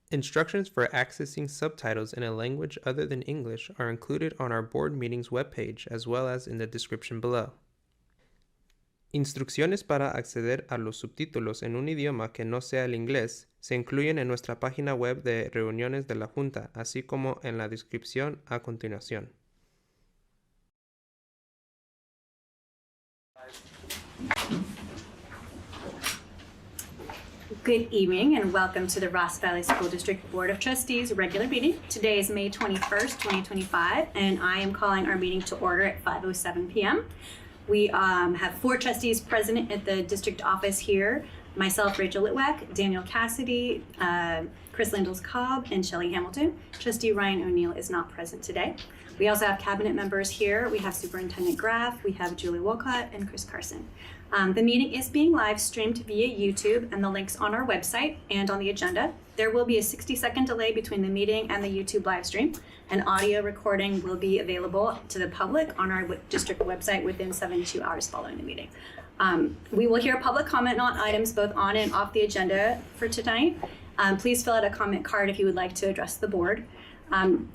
Instructions for accessing subtitles in a language other than English are included on our board meetings webpage as well as in the description below. Instrucciones para acceder a los subtítulos en un idioma que no sea el inglés se incluyen en nuestra página web de reuniones de la Junta, así como en la descripción a continuación. Good evening and welcome to the Ross Valley School District Board of Trustees regular meeting. Today is May 21st, 2025, and I am calling our meeting to order at 5:07 p.m. We have 4 trustees present at the district office here. Myself, Rachel Litwack, Daniel Cassidy, Chris Landels-Cobb, and Shelley Hamilton. Trustee Ryan O'Neill is not present today. We also have cabinet members here. We have Superintendent Graff, we have Julie Wolcott, and Chris Carson. The meeting is being live streamed via YouTube, and the link's on our website and on the agenda. There will be a 60-second delay between the meeting and the YouTube live stream. An audio recording will be available to the public on our district website within 72 hours following the meeting. We will hear public comment on items both on and off the agenda for tonight. Please fill out a comment card if you would like to address the board.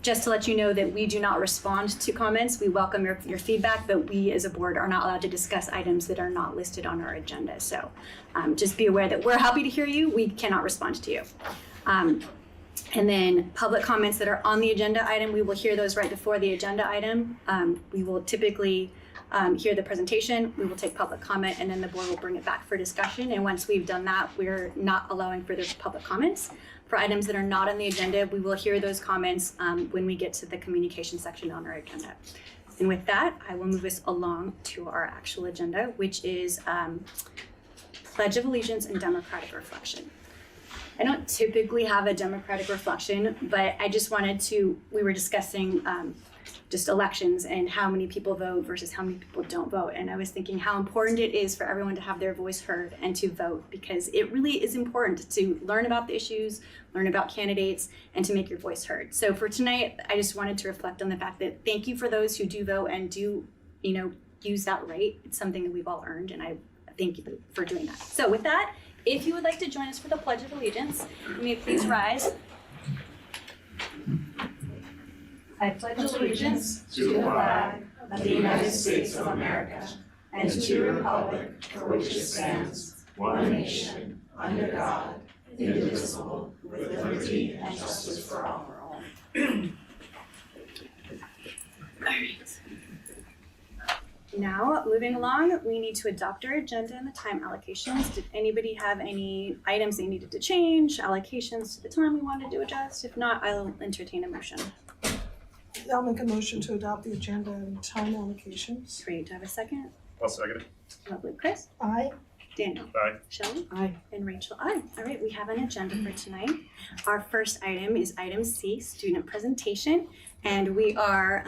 Just to let you know that we do not respond to comments. We welcome your feedback, but we as a board are not allowed to discuss items that are not listed on our agenda. So just be aware that we're happy to hear you. We cannot respond to you. And then public comments that are on the agenda item, we will hear those right before the agenda item. We will typically hear the presentation, we will take public comment, and then the board will bring it back for discussion. And once we've done that, we're not allowing further public comments. For items that are not on the agenda, we will hear those comments when we get to the communication section on our agenda. And with that, I will move us along to our actual agenda, which is Pledge of Allegiance and Democratic Reflection. I don't typically have a democratic reflection, but I just wanted to, we were discussing just elections and how many people vote versus how many people don't vote. And I was thinking how important it is for everyone to have their voice heard and to vote, because it really is important to learn about the issues, learn about candidates, and to make your voice heard. So for tonight, I just wanted to reflect on the fact that thank you for those who do vote and do, use that right. It's something that we've all earned, and I thank you for doing that. So with that, if you would like to join us for the Pledge of Allegiance, you may please rise. I pledge allegiance to the flag of the United States of America and to the republic for which it stands, one nation, under God, indivisible, with liberty and justice for all. All right. Now, moving along, we need to adopt our agenda and the time allocations. Did anybody have any items they needed to change, allocations to the time we wanted to adjust? If not, I'll entertain a motion. I'll make a motion to adopt the agenda and time allocations. Great, do I have a second? I'll second it. Lovely. Chris? Aye. Daniel? Aye. Shelley? Aye. And Rachel? Aye. All right, we have an agenda for tonight. Our first item is item C, student presentation. And we are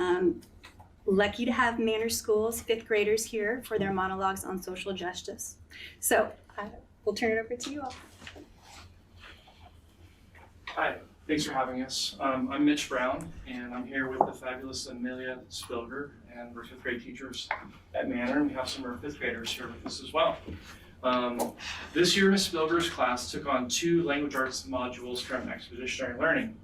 lucky to have Manners School's 5th graders here for their monologues on social justice. So we'll turn it over to you all. Hi, thanks for having us. I'm Mitch Brown, and I'm here with the fabulous Amelia Spilger, and we're 5th grade teachers at Manor, and we have some of our 5th graders here with us as well. This year, Ms. Spilger's class took on 2 language arts modules from expeditionary learning.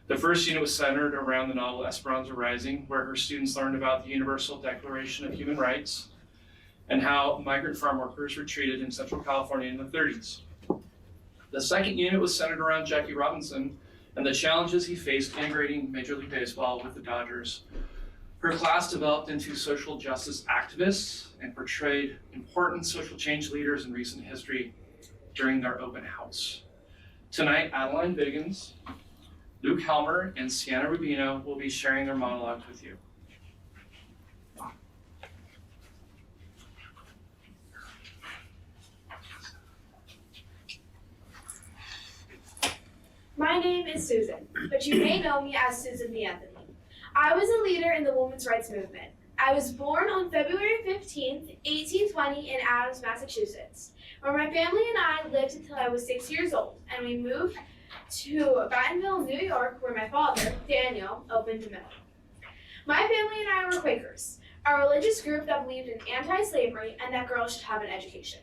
The first unit was centered around the novel Esperanza Rising, where her students learned about the Universal Declaration of Human Rights and how migrant farm workers were treated in Central California in the 30s. The second unit was centered around Jackie Robinson and the challenges he faced integrating Major League Baseball with the Dodgers. Her class developed into social justice activists and portrayed important social change leaders in recent history during their open house. Tonight, Adeline Biggins, Luke Helmer, and Sienna Rubino will be sharing their monologues with you. My name is Susan, but you may know me as Susan B. Anthony. I was a leader in the women's rights movement. I was born on February 15th, 1820 in Adams, Massachusetts, where my family and I lived until I was 6 years old, and we moved to Battenville, New York, where my father, Daniel, opened a mill. My family and I were Quakers, a religious group that believed in anti-slavery and that girls should have an education.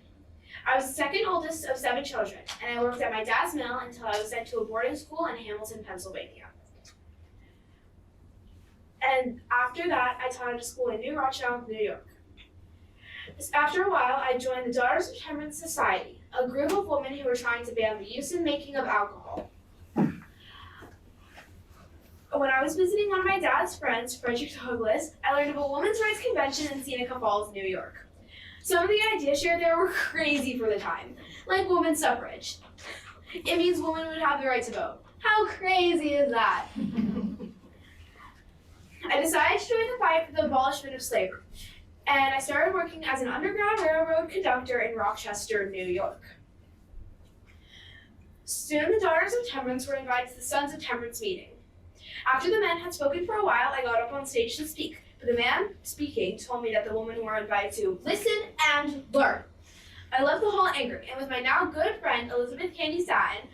I was the second oldest of 7 children, and I worked at my dad's mill until I was sent to a boarding school in Hamilton, Pennsylvania. And after that, I taught at a school in New Rochelle, New York. After a while, I joined the Daughters of Temperance Society, a group of women who were trying to ban the use and making of alcohol. When I was visiting one of my dad's friends, Frederick Douglass, I learned of a women's rights convention in Seneca Falls, New York. Some of the ideas shared there were crazy for the time, like women's suffrage. It means women would have the right to vote. How crazy is that? I decided to join the fight for the abolishment of slavery, and I started working as an Underground Railroad conductor in Rochester, New York. Soon the Daughters of Temperance were invited to the Sons of Temperance meeting. After the men had spoken for a while, I got up on stage to speak, but the man speaking told me that the women were invited to listen and learn. I left the hall angry, and with my now good friend Elizabeth Candy Satin,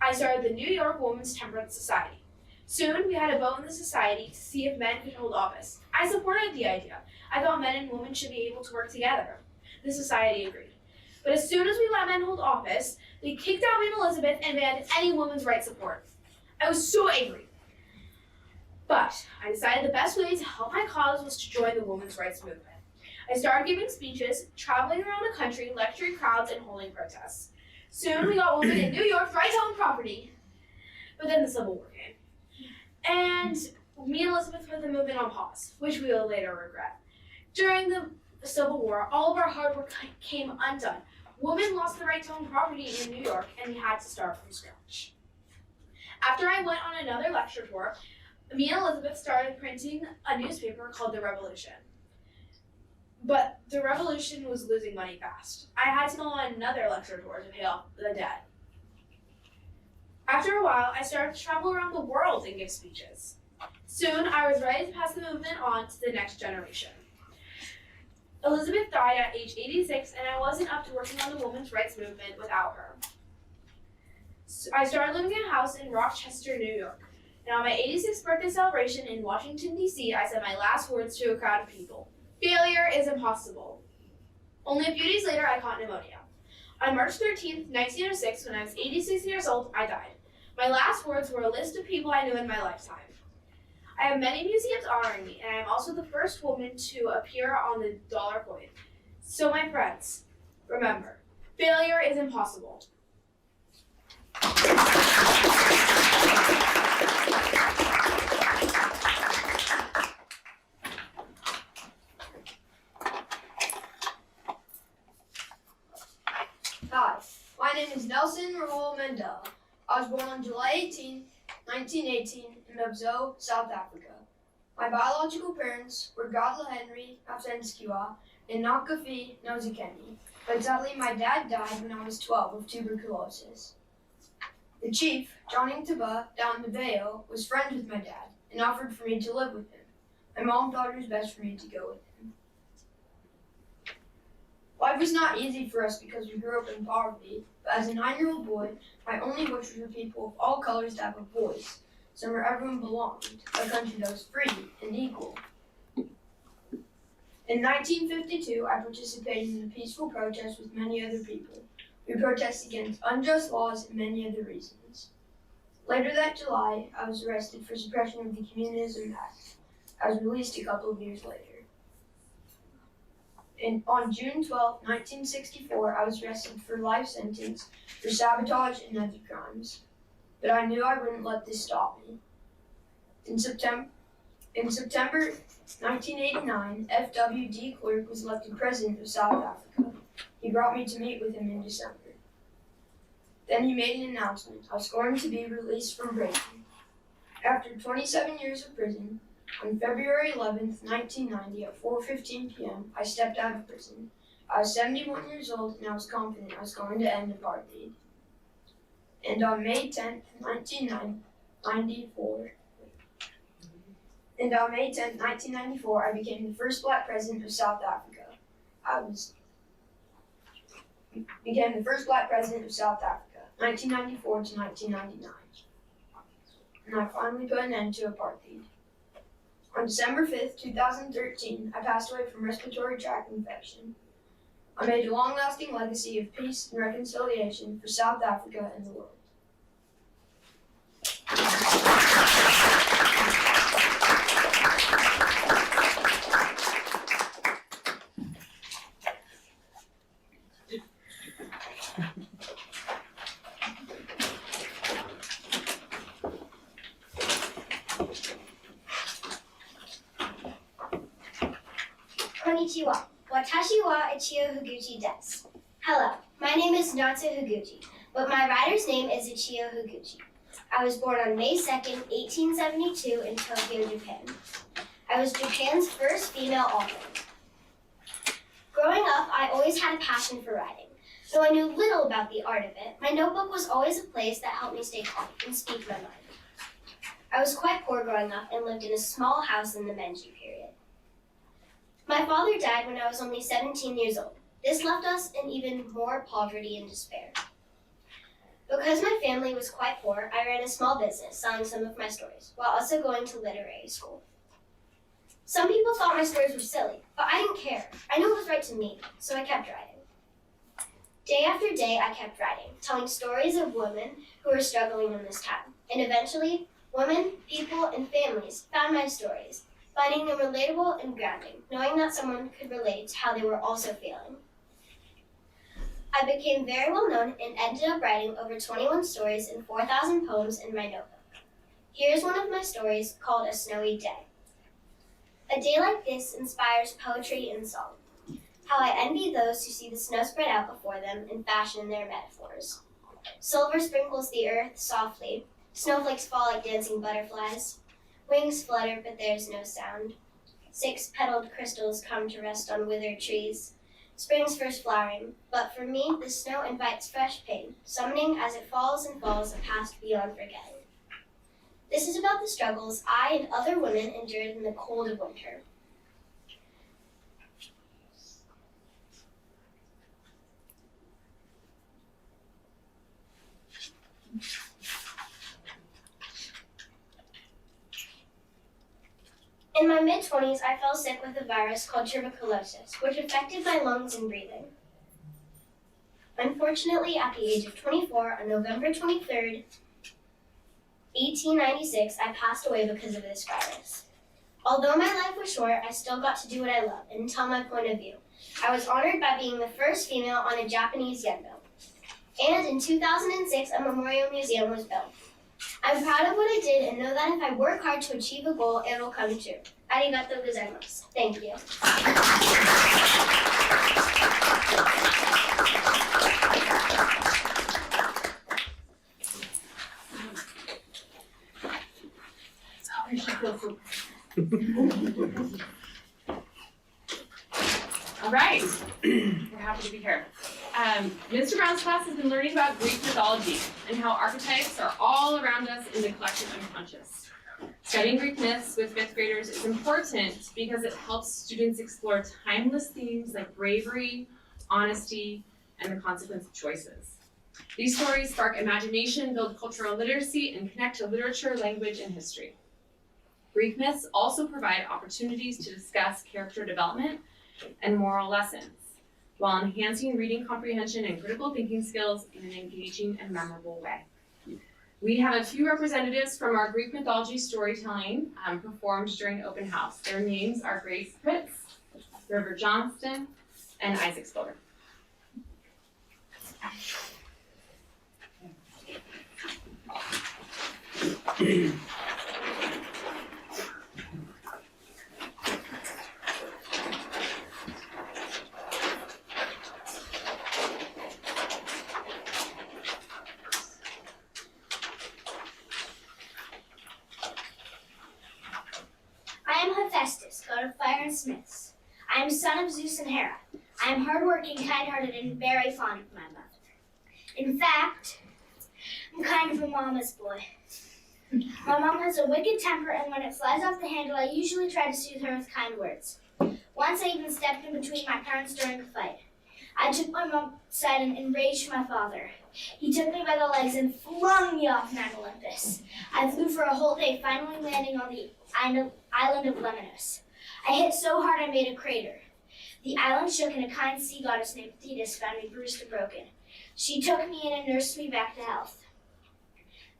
I started the New York Women's Temperance Society. Soon, we had a vote in the society to see if men could hold office. I supported the idea. I thought men and women should be able to work together. The society agreed. But as soon as we let men hold office, they kicked out me and Elizabeth and banned any women's rights support. I was so angry. But I decided the best way to help my cause was to join the women's rights movement. I started giving speeches, traveling around the country, lecturing crowds, and holding protests. Soon, we got women in New York's right to own property. But then the Civil War came. And me and Elizabeth put the movement on pause, which we will later regret. During the Civil War, all of our hard work came undone. Women lost the right to own property in New York, and we had to start from scratch. After I went on another lecture tour, me and Elizabeth started printing a newspaper called The Revolution. But the Revolution was losing money fast. I had to go on another lecture tour to pay off the debt. After a while, I started to travel around the world and give speeches. Soon, I was ready to pass the movement on to the next generation. Elizabeth died at age 86, and I wasn't up to working on the women's rights movement without her. So I started living in a house in Rochester, New York. And on my 86th birthday celebration in Washington, D.C., I said my last words to a crowd of people. Failure is impossible. Only a few days later, I caught pneumonia. On March 13th, 1906, when I was 86 years old, I died. My last words were a list of people I knew in my lifetime. I have many museums honoring me, and I am also the first woman to appear on the dollar coin. So my friends, remember, failure is impossible. Hi, my name is Nelson Raul Mandela. I was born on July 18, 1918 in Mabzo, South Africa. My biological parents were Godla Henry Afsenskiwa and Nakafi Nozikeni, but sadly my dad died when I was 12 of tuberculosis. The chief, Johnny Taba down in Mabeo, was friends with my dad and offered for me to live with him. My mom thought it was best for me to go with him. Life was not easy for us because we grew up in poverty, but as a 9-year-old boy, my only wish was for people of all colors to have a voice, somewhere everyone belonged, a country that was free and equal. In 1952, I participated in a peaceful protest with many other people. We protested against unjust laws and many other reasons. Later that July, I was arrested for suppression of the Communism Act. I was released a couple of years later. On June 12, 1964, I was arrested for life sentence for sabotage and other crimes. But I knew I wouldn't let this stop me. In September 1989, F.W. de Klerk was elected president of South Africa. He brought me to meet with him in December. Then he made an announcement. I was going to be released from prison. After 27 years of prison, on February 11th, 1990, at 4:15 p.m., I stepped out of prison. I was 71 years old, and I was confident I was going to end apartheid. And on May 10th, 1994, I became the first Black president of South Africa. Became the first Black president of South Africa, 1994 to 1999. And I finally put an end to apartheid. On December 5th, 2013, I passed away from respiratory tract infection. I made a long-lasting legacy of peace and reconciliation for South Africa and the world. Konnichiwa. Watashi wa Ichio Higuchi desu. Hello, my name is Natsu Higuchi, but my writer's name is Ichio Higuchi. I was born on May 2nd, 1872 in Tokyo, Japan. I was Japan's first female author. Growing up, I always had a passion for writing. Though I knew little about the art of it, my notebook was always a place that helped me stay calm and speak my mind. I was quite poor growing up and lived in a small house in the Meiji period. My father died when I was only 17 years old. This left us in even more poverty and despair. Because my family was quite poor, I ran a small business selling some of my stories, while also going to literary school. Some people thought my stories were silly, but I didn't care. I knew it was right to me, so I kept writing. Day after day, I kept writing, telling stories of women who were struggling in this time. And eventually, women, people, and families found my stories, finding them relatable and grounding, knowing that someone could relate to how they were also feeling. I became very well known and ended up writing over 21 stories and 4,000 poems in my notebook. Here's one of my stories called A Snowy Day. A day like this inspires poetry and song. How I envy those who see the snow spread out before them and fashion their metaphors. Silver sprinkles the earth softly, snowflakes fall like dancing butterflies. Wings flutter, but there's no sound. 6-petaled crystals come to rest on withered trees. Spring's first flowering, but for me, the snow invites fresh pain, summoning as it falls and falls a past beyond forgetting. This is about the struggles I and other women endured in the cold of winter. In my mid-20s, I fell sick with a virus called tuberculosis, which affected my lungs and breathing. Unfortunately, at the age of 24, on November 23rd, 1896, I passed away because of this virus. Although my life was short, I still got to do what I love and tell my point of view. I was honored by being the first female on a Japanese yen bill. And in 2006, a memorial museum was built. I'm proud of what I did and know that if I work hard to achieve a goal, it will come true. Arigatou gozaimasu. Thank you. All right, we're happy to be here. Mr. Brown's class has been learning about Greek mythology and how archetypes are all around us in the collective unconscious. Studying Greek myths with fifth graders is important because it helps students explore timeless themes like bravery, honesty, and the consequence of choices. These stories spark imagination, build cultural literacy, and connect to literature, language, and history. Greek myths also provide opportunities to discuss character development and moral lessons, while enhancing reading comprehension and critical thinking skills in an engaging and memorable way. We have a few representatives from our Greek mythology storytelling performed during open house. Their names are Grace Pritz, River Johnston, and Isaac Spiller. I am Hephaestus, god of fire and smiths. I am son of Zeus and Hera. I am hardworking, kind-hearted, and very fond of my mother. In fact, I'm kind of a mama's boy. My mom has a wicked temper, and when it flies off the handle, I usually try to soothe her with kind words. Once I even stepped in between my parents during a fight. I took my mom's side and enraged my father. He took me by the legs and flung me off Mount Olympus. I flew for a whole day, finally landing on the island of Lemnos. I hit so hard I made a crater. The island shook and a kind sea goddess named Thetis found me bruised and broken. She took me in and nursed me back to health.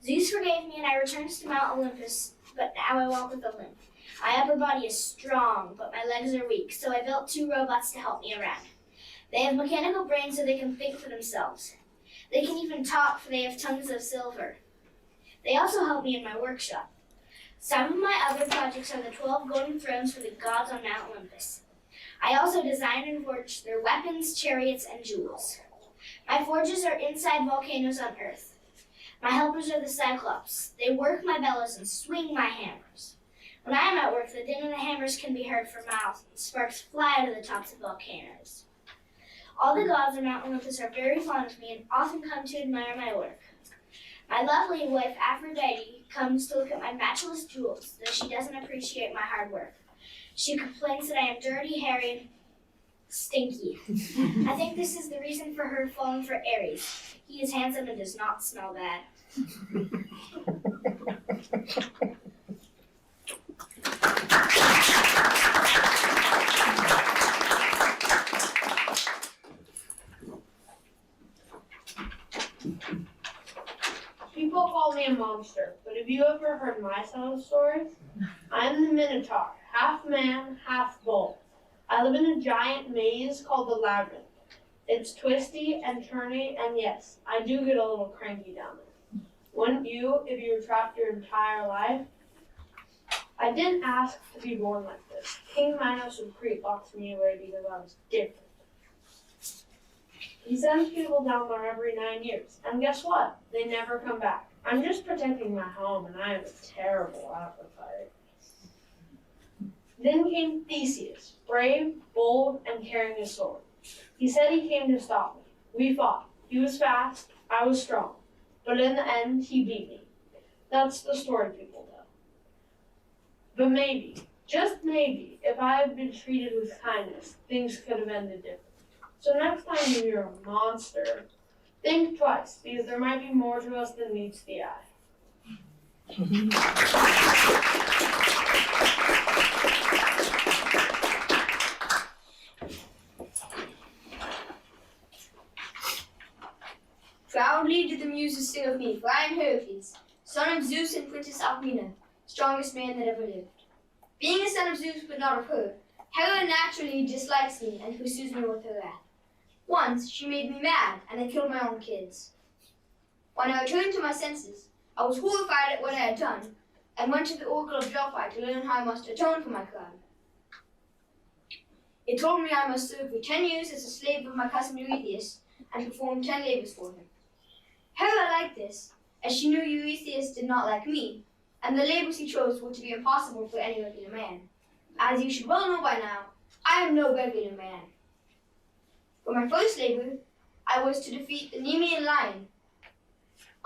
Zeus forgave me and I returned to Mount Olympus, but now I walk with a limp. My upper body is strong, but my legs are weak, so I built 2 robots to help me around. They have mechanical brains so they can think for themselves. They can even talk, for they have tongues of silver. They also help me in my workshop. Some of my other projects are the 12 golden thrones for the gods on Mount Olympus. I also design and forge their weapons, chariots, and jewels. My forges are inside volcanoes on Earth. My helpers are the Cyclops. They work my bellows and swing my hammers. When I am at work, the din of the hammers can be heard for miles, and sparks fly out of the tops of volcanoes. All the gods on Mount Olympus are very fond of me and often come to admire my work. My lovely wife, Aphrodite, comes to look at my matchless jewels, though she doesn't appreciate my hard work. She complains that I am dirty, hairy, and stinky. I think this is the reason for her falling for Aries. He is handsome and does not smell bad. People call me a monster, but have you ever heard my side of the story? I'm the Minotaur, half man, half bull. I live in a giant maze called the Labyrinth. It's twisty and turny, and yes, I do get a little cranky down there. Wouldn't you if you were trapped your entire life? I didn't ask to be born like this. King Minos of Crete locked me away because I was different. He sends people down there every 9 years, and guess what? They never come back. I'm just protecting my home, and I have a terrible appetite. Then came Theseus, brave, bold, and carrying a sword. He said he came to stop me. We fought. He was fast, I was strong. But in the end, he beat me. That's the story people know. But maybe, just maybe, if I had been treated with kindness, things could have ended differently. So next time you're a monster, think twice, because there might be more to us than meets the eye. Proudly did the Muses sing of me, for I am Heracles, son of Zeus and Princess Alcmena, strongest man that ever lived. Being a son of Zeus but not of her, Hera naturally dislikes me and pursues me with her wrath. Once, she made me mad, and I killed my own kids. When I returned to my senses, I was horrified at what I had done, and went to the Oracle of Delphi to learn how I must atone for my crime. It told me I must serve for 10 years as a slave of my cousin Eurystheus, and perform 10 labors for him. Hera liked this, as she knew Eurystheus did not like me, and the labors he chose were to be impossible for any regular man. As you should well know by now, I am no regular man. For my first labor, I was to defeat the Nemean lion,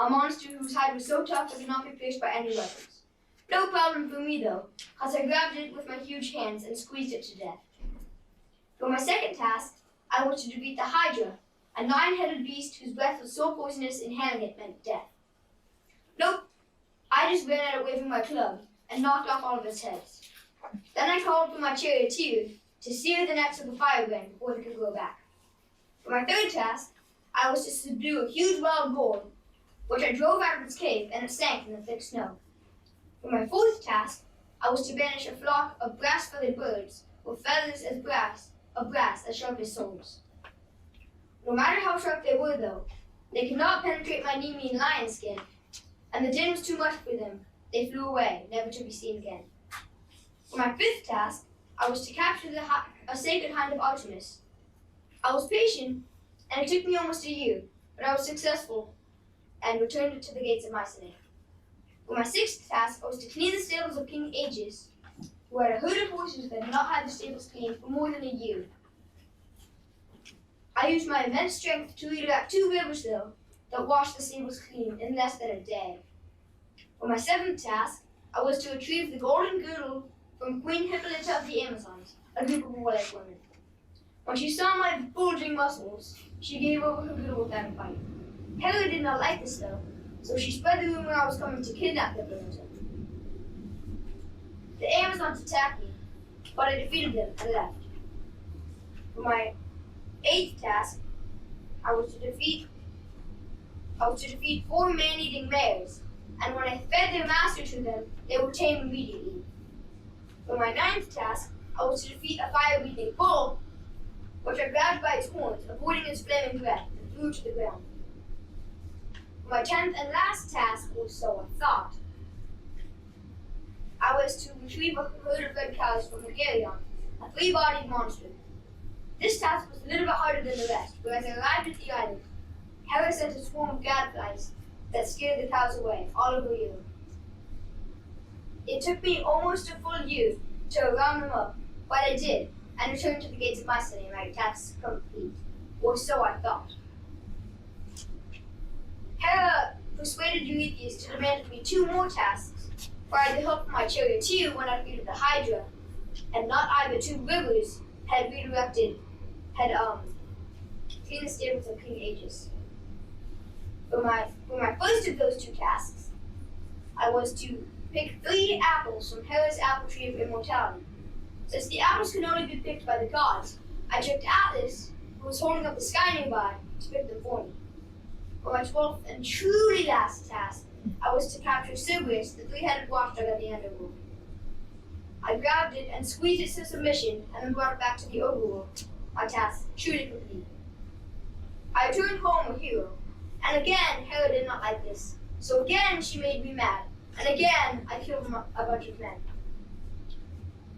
a monster whose hide was so tough it could not be pierced by any weapons. No problem for me though, cause I grabbed it with my huge hands and squeezed it to death. For my second task, I was to defeat the Hydra, a 9-headed beast whose breath was so poisonous inhaling it meant death. Nope, I just ran at it waving my club and knocked off all of its heads. Then I called for my charioteer to sear the necks of the firebrand before they could grow back. For my third task, I was to subdue a huge wild boar, which I drove out of its cave and it sank in the thick snow. For my fourth task, I was to banish a flock of brass-feathered birds with feathers as brass, of brass as sharp as swords. No matter how sharp they were though, they could not penetrate my Nemean lion skin, and the din was too much for them. They flew away, never to be seen again. For my fifth task, I was to capture a sacred hind of Artemis. I was patient, and it took me almost a year, but I was successful and returned it to the gates of Mycenae. For my sixth task, I was to clean the stables of King Aegeus, who had a herd of horses that had not had the stables cleaned for more than a year. I used my immense strength to lead out 2 rivers, though, that washed the stables clean in less than a day. For my seventh task, I was to retrieve the golden girdle from Queen Hippolyta of the Amazons, a group of warlike women. When she saw my bulging muscles, she gave over her girdle without a fight. Hera did not like this, though, so she spread the rumor I was coming to kidnap Hippolyta. The Amazons attacked me, but I defeated them and left. For my 8th task, I was to defeat 4 man-eating bears, and when I fed their master to them, they were tamed immediately. For my 9th task, I was to defeat a fire-breathing bull, which I grabbed by its horns, avoiding its flaming breath, and threw to the ground. For my 10th and last task, or so I thought, I was to retrieve a herd of red cows from Hungarian, a 3-bodied monster. This task was a little bit harder than the rest, but as I arrived at the island, Haga sent a swarm of gadflies that scared the cows away, all over Europe. It took me almost a full year to round them up, but I did, and returned to the gates of my city, my task complete, or so I thought. Haga persuaded Eurystheus to demand of me 2 more tasks, for I had the help from my charioteer when I defeated the Hydra, and not I but 2 rivers had cleaned the stables of King Aegis. For my first of those 2 tasks, I was to pick 3 apples from Hera's apple tree of immortality. Since the apples can only be picked by the gods, I tricked Atlas, who was holding up the sky nearby, to pick them for me. For my 12th and truly last task, I was to capture Cerberus, the 3-headed watchdog of the underworld. I grabbed it and squeezed it to submission, and then brought it back to the overworld. My task truly complete. I returned home a hero, and again Hera did not like this. So again she made me mad, and again I killed a bunch of men.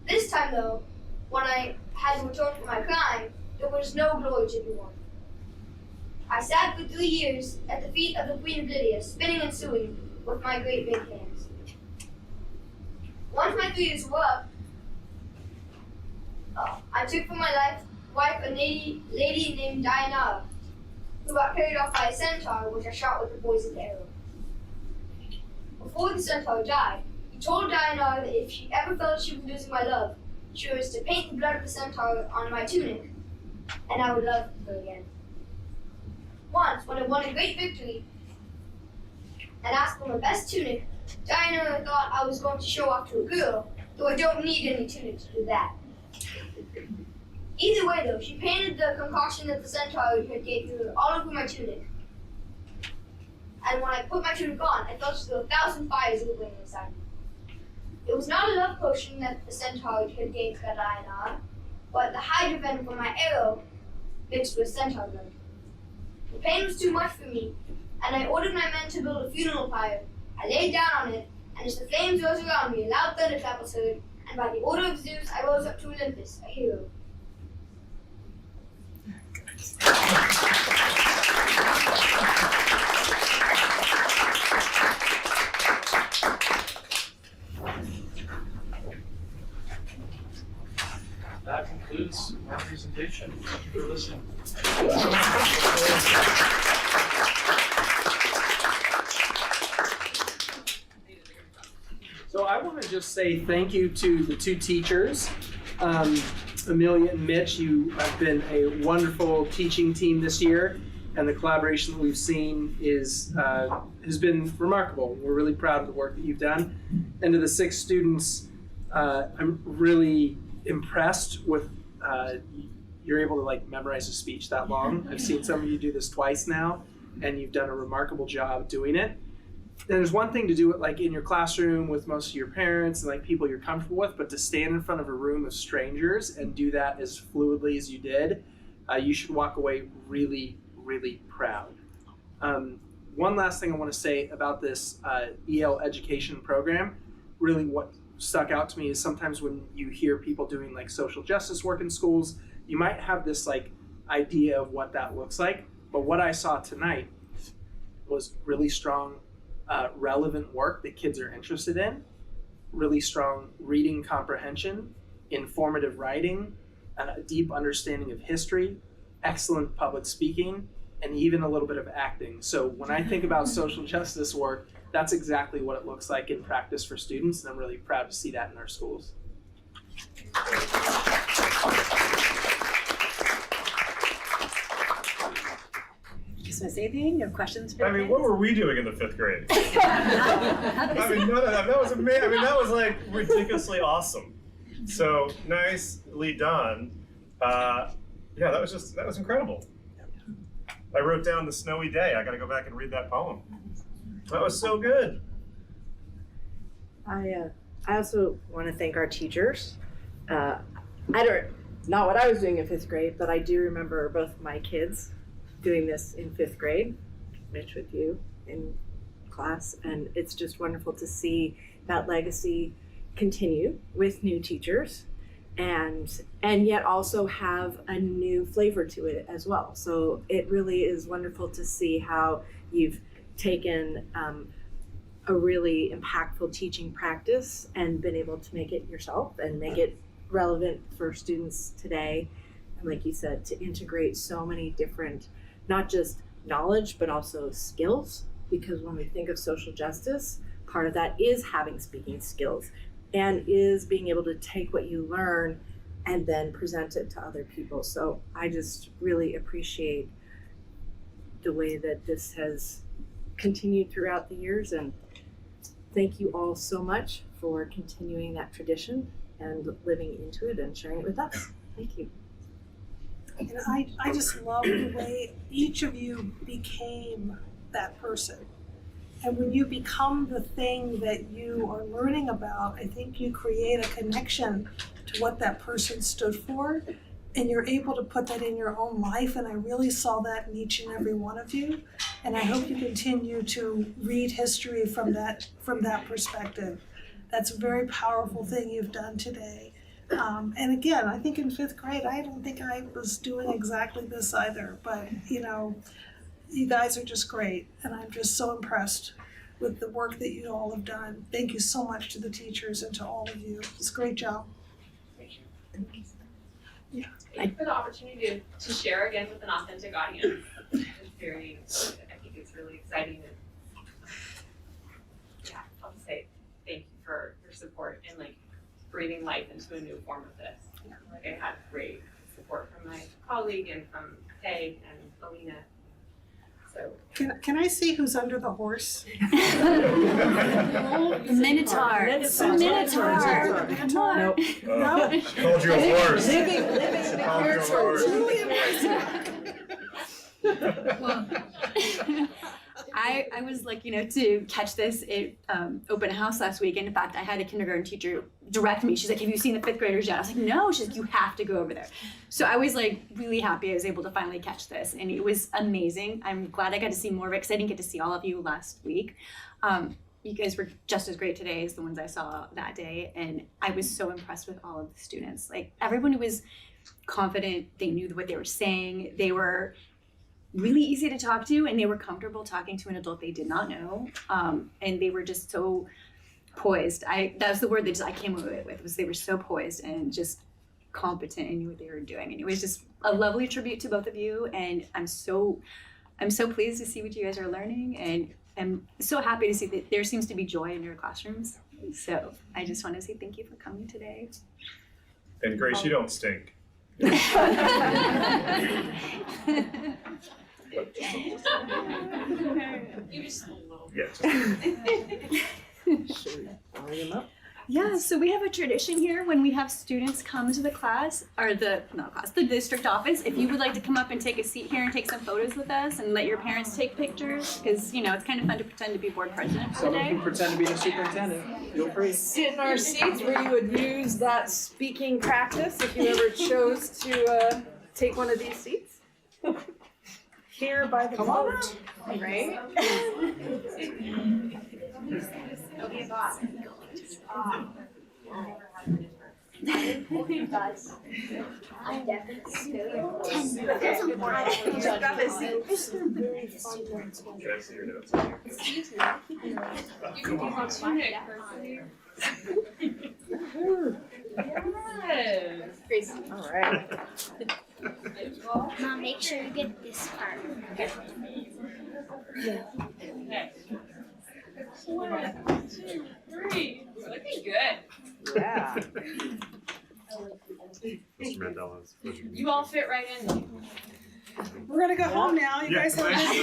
This time though, when I had to atone for my crime, there was no glory to be won. I sat for 3 years at the feet of the Queen of Lydia, spinning and sewing with my great big hands. Once my 3 years were up, I took for my wife a lady named Diana, who got carried off by a centaur, which I shot with a poisoned arrow. Before the centaur died, he told Diana that if she ever felt she was losing my love, she was to paint the blood of the centaur on my tunic, and I would love her again. Once, when I won a great victory and asked for my best tunic, Diana thought I was going to show off to a girl, though I don't need any tunic to do that. Either way though, she painted the concoction that the centaur had gave her all over my tunic. And when I put my tunic on, I felt as though 1,000 fires were burning inside me. It was not a love potion that the centaur had gave Diana, but the hydra venom from my arrow mixed with centaur blood. The pain was too much for me, and I ordered my men to build a funeral pyre. I laid down on it, and as the flames rose around me, a loud thunderclap was heard, and by the order of Zeus, I rose up to Olympus, a hero. That concludes our presentation. Thank you for listening. So I want to just say thank you to the 2 teachers. Amelia and Mitch, you have been a wonderful teaching team this year, and the collaboration that we've seen has been remarkable. We're really proud of the work that you've done. And to the 6 students, I'm really impressed with you're able to memorize a speech that long. I've seen some of you do this twice now, and you've done a remarkable job doing it. And there's one thing to do it in your classroom with most of your parents and people you're comfortable with, but to stand in front of a room of strangers and do that as fluidly as you did, you should walk away really, really proud. One last thing I want to say about this EL education program, really what stuck out to me is sometimes when you hear people doing social justice work in schools, you might have this idea of what that looks like, but what I saw tonight was really strong relevant work that kids are interested in, really strong reading comprehension, informative writing, and a deep understanding of history, excellent public speaking, and even a little bit of acting. So when I think about social justice work, that's exactly what it looks like in practice for students, and I'm really proud to see that in our schools. Just want to say anything? No questions for me? What were we doing in the 5th grade? That was amazing. That was ridiculously awesome. So nicely done. Yeah, that was incredible. I wrote down the snowy day. I got to go back and read that poem. That was so good. I also want to thank our teachers. Not what I was doing in 5th grade, but I do remember both of my kids doing this in 5th grade, Mitch with you in class, and it's just wonderful to see that legacy continue with new teachers and yet also have a new flavor to it as well. So it really is wonderful to see how you've taken a really impactful teaching practice and been able to make it yourself and make it relevant for students today. And like you said, to integrate so many different, not just knowledge, but also skills. Because when we think of social justice, part of that is having speaking skills and is being able to take what you learn and then present it to other people. So I just really appreciate the way that this has continued throughout the years, and thank you all so much for continuing that tradition and living into it and sharing it with us. Thank you. And I just love the way each of you became that person. And when you become the thing that you are learning about, I think you create a connection to what that person stood for, and you're able to put that in your own life. And I really saw that in each and every one of you. And I hope you continue to read history from that perspective. That's a very powerful thing you've done today. And again, I think in 5th grade, I don't think I was doing exactly this either, but you guys are just great. And I'm just so impressed with the work that you all have done. Thank you so much to the teachers and to all of you. It's a great job. Thank you. Yeah. Thank you for the opportunity to share again with an authentic audience. It's I think it's really exciting. And yeah, I'll just say thank you for your support and breathing life into a new form of this. I had great support from my colleague and from Kay and Alina. So Can I see who's under the horse? The Minotaur. Minotaur. Nope. No? Called you a horse. Living She called you a horse. Well, I was to catch this at open house last week. And in fact, I had a kindergarten teacher direct me. She's like, have you seen the 5th graders yet? I was like, no. She's like, you have to go over there. So I was really happy I was able to finally catch this. And it was amazing. I'm glad I got to see more of it because I didn't get to see all of you last week. You guys were just as great today as the ones I saw that day. And I was so impressed with all of the students. Everyone was confident. They knew what they were saying. They were really easy to talk to, and they were comfortable talking to an adult they did not know. And they were just so poised. That was the word that I came away with, was they were so poised and just competent and knew what they were doing. And it was just a lovely tribute to both of you. And I'm so pleased to see what you guys are learning, and I'm so happy to see that there seems to be joy in your classrooms. So I just want to say thank you for coming today. And Grace, you don't stink. You're just a little bit. Yeah. Yeah, so we have a tradition here when we have students come to the the district office. If you would like to come up and take a seat here and take some photos with us and let your parents take pictures, because it's kind of fun to pretend to be board president for the Someone day. can pretend to be the superintendent. Feel free. Sit in our seats where you would use that speaking practice if you ever chose to take one of these seats. Here by the boat. Right? It'll be a boss. I'm definitely still Can I see your notes? You can do hot tunic. Yes. Grace. All right. Mom, make sure you get this part. Okay. 1, 2, 3. Looking good. Yeah. Mr. Mandela's. You all fit right in. We're gonna go home now. You guys have a nice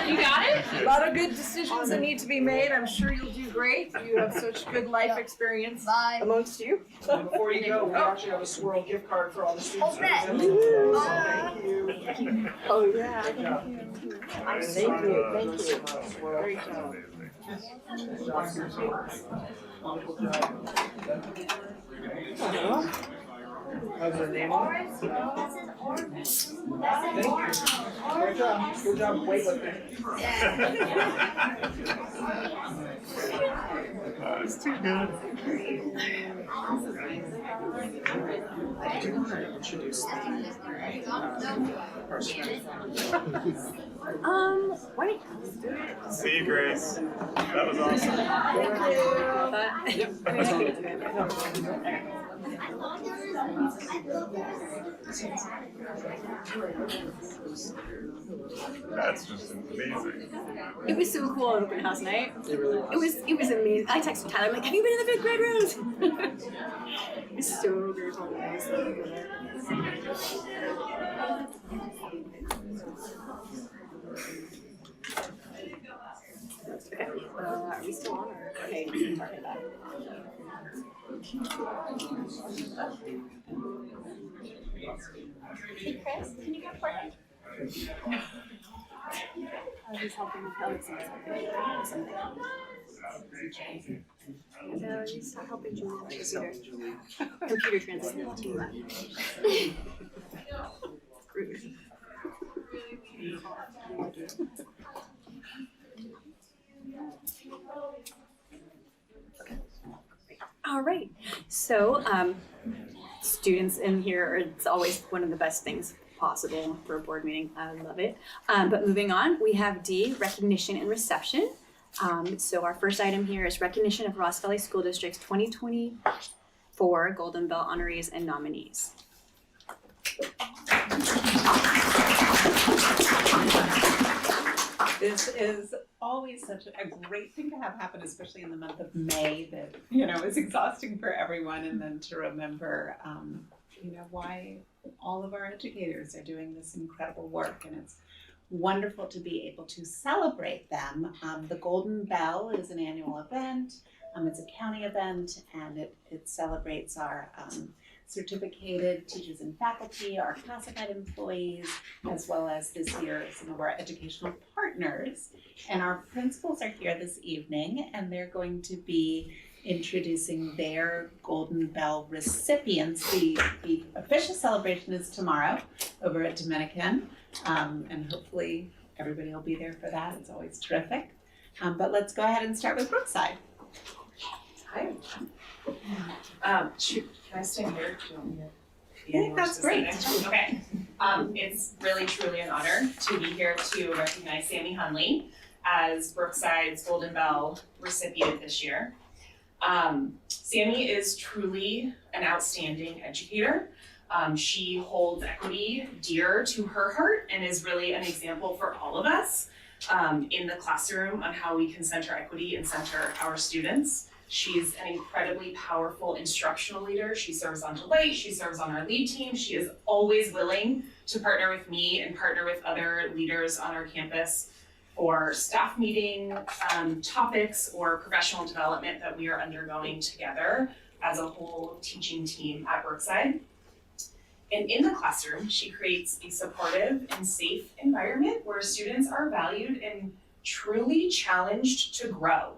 You got it? lot of good decisions that need to be made. I'm sure you'll do great. You have such good life experience amongst you. Before you go, we actually have a swirl gift card for all the students. that. Thank you. Oh, yeah. Good job. Thank you. Great job. How's her name? Thank you. Good job. Good job weightlifting. That's too good. I do want to introduce the person. Why don't See you, Grace. That was awesome. That's just amazing. It was so cool at open house night. It really was. It was amazing. I texted Tyler, I'm like, have you been in the fifth grade rooms? It's so great. Okay, are we still on or? Okay, we're talking about it. Hey Chris, can you go for it? He's helping with something. No, he's not helping Julie on the computer. Computer translate to Rude. All right. So, students in here, it's always one of the best things possible for a board meeting. I love it. But moving on, we have D, recognition and reception. So our first item here is recognition of Ross Valley School District's 2024 Golden Bell honorees and nominees. This is always such a great thing to have happen, especially in the month of May, that, you know, is exhausting for everyone. And then to remember, you know, why all of our educators are doing this incredible work. And it's wonderful to be able to celebrate them. The Golden Bell is an annual event. It's a county event, and it celebrates our certificated teachers and faculty, our classified employees, as well as this year some of our educational partners. And our principals are here this evening, and they're going to be introducing their Golden Bell recipients. The official celebration is tomorrow over at Dominican, and hopefully everybody will be there for that. It's always terrific. But let's go ahead and start with Brookside. Hi. Can I stand here? Do you want me to be I think more that's great. specific? Okay. It's really, truly an honor to be here to recognize Sammy Hunley as Brookside's Golden Bell recipient this year. Sammy is truly an outstanding educator. She holds equity dear to her heart and is really an example for all of us in the classroom on how we can center equity and center our students. She's an incredibly powerful instructional leader. She serves on Delight, she serves on our lead team. She is always willing to partner with me and partner with other leaders on our campus for staff meeting topics or professional development that we are undergoing together as a whole teaching team at Brookside. And in the classroom, she creates a supportive and safe environment where students are valued and truly challenged to grow.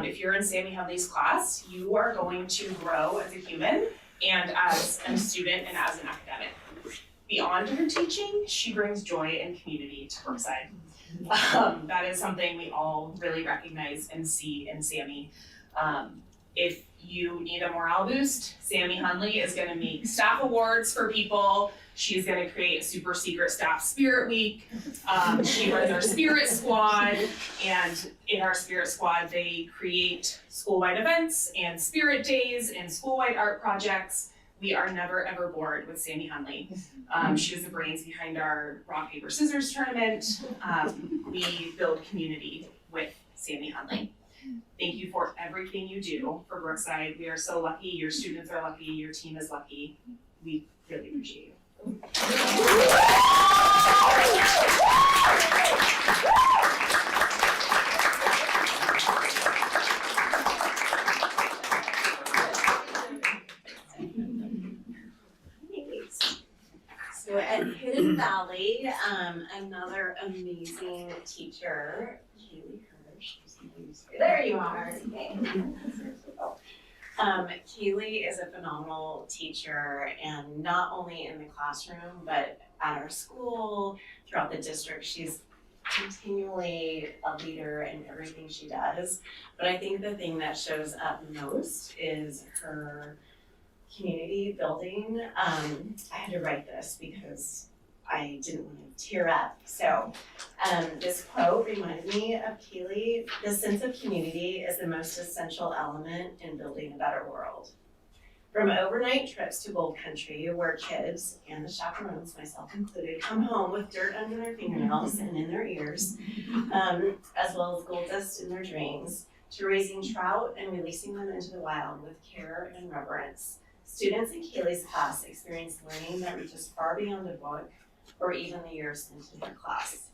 If you're in Sammy Hunley's class, you are going to grow as a human and as a student and as an academic. Beyond her teaching, she brings joy and community to Brookside. That is something we all really recognize and see in Sammy. If you need a morale boost, Sammy Hunley is gonna make staff awards for people. She's gonna create a super secret staff spirit week. She runs our spirit squad, and in our spirit squad, they create school-wide events and spirit days and school-wide art projects. We are never ever bored with Sammy Hunley. She is the brains behind our rock, paper, scissors tournament. We build community with Sammy Hunley. Thank you for everything you do for Brookside. We are so lucky. Your students are lucky. Your team is lucky. We really appreciate you. Allie, another amazing teacher. Kaylee Hirsch. There you are. Kaylee is a phenomenal teacher, and not only in the classroom, but at our school, throughout the district. She's continually a leader in everything she does. But I think the thing that shows up most is her community building. I had to write this because I didn't want to tear up. So this quote reminded me of Kaylee. The sense of community is the most essential element in building a better world. From overnight trips to Gold Country, where kids, and the chaperones, myself included, come home with dirt under their fingernails and in their ears, as well as gold dust in their dreams, to raising trout and releasing them into the wild with care and reverence. Students in Kaylee's class experience learning that reaches far beyond the book or even the years spent in their class.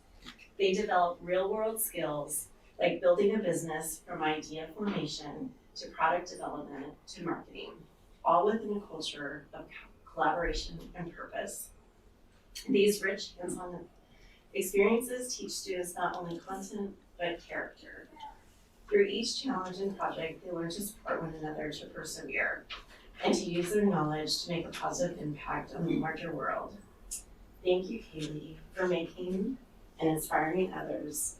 They develop real-world skills like building a business from idea formation to product development to marketing, all within a culture of collaboration and purpose. These rich hands-on experiences teach students not only content, but character. Through each challenge and project, they learn to support one another to persevere and to use their knowledge to make a positive impact on the larger world. Thank you, Kaylee, for making and inspiring others.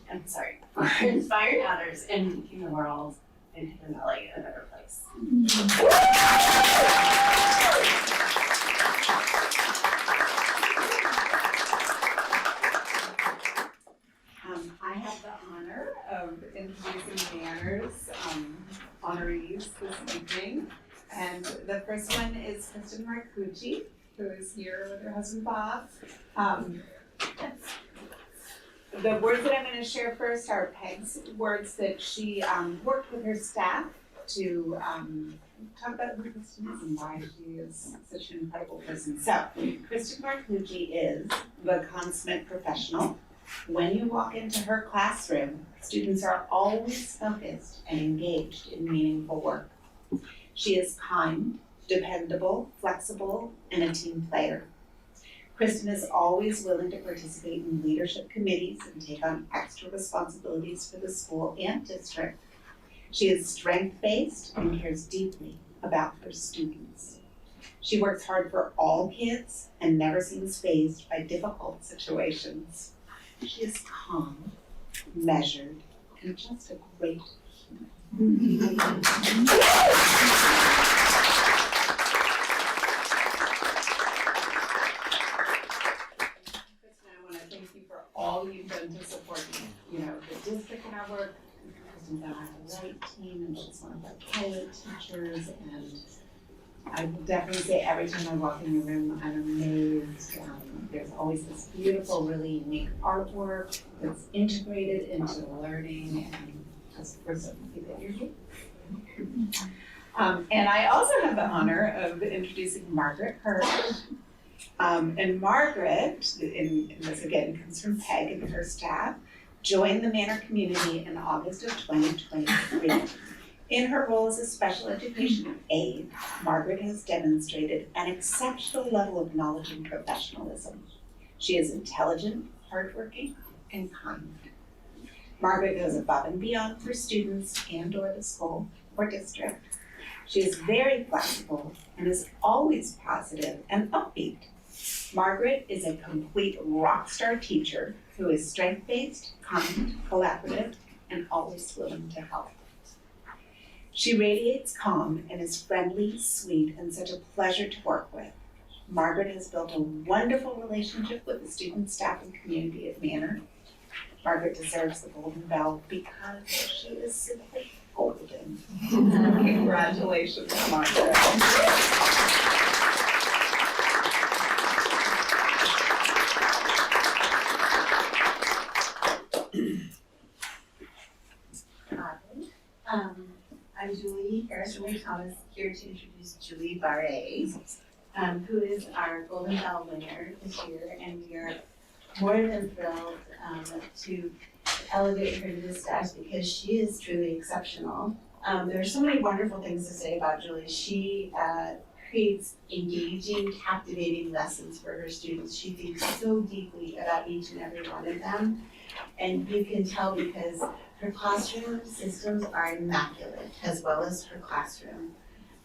For inspiring others and making the world in Hidden Valley a better place. I have the honor of introducing Manners honorees this evening. And the first one is Kristen Marcucci, who is here with her husband Bob. The words that I'm going to share first are Peg's words that she worked with her staff to talk about who Kristen is and why she is such an incredible person. So, Kristen Marcucci is the consummate professional. When you walk into her classroom, students are always focused and engaged in meaningful work. She is kind, dependable, flexible, and a team player. Kristen is always willing to participate in leadership committees and take on extra responsibilities for the school and district. She is strength-based and cares deeply about her students. She works hard for all kids and never seems fazed by difficult situations. She is calm, measured, and just a great human. All you've done to support, the district and our work. Kristen's on our right team, and she's one of our pilot teachers. And I will definitely say every time I walk in the room, I'm amazed. There's always this beautiful, really unique artwork that's integrated into the learning, and just we're so happy that you're here. And I also have the honor of introducing Margaret Hirsch. And Margaret, and this again comes from Peg and her staff, joined the Manor community in August of 2023. In her role as a special education aide, Margaret has demonstrated an exceptional level of knowledge and professionalism. She is intelligent, hardworking, and kind. Margaret goes above and beyond for students and/or the school or district. She is very flexible and is always positive and upbeat. Margaret is a complete rock star teacher who is strength-based, kind, collaborative, and always willing to help. She radiates calm and is friendly, sweet, and such a pleasure to work with. Margaret has built a wonderful relationship with the student, staff, and community at Manor. Margaret deserves the Golden Bell because she is simply golden. Congratulations, Margaret. I'm Julie Harris-Thomas, here to introduce Julie Barre, who is our Golden Bell winner this year, and we are more than thrilled to elevate her to this desk because she is truly exceptional. There are so many wonderful things to say about Julie. She creates engaging, captivating lessons for her students. She thinks so deeply about each and every one of them. And you can tell because her classroom systems are immaculate, as well as her classroom.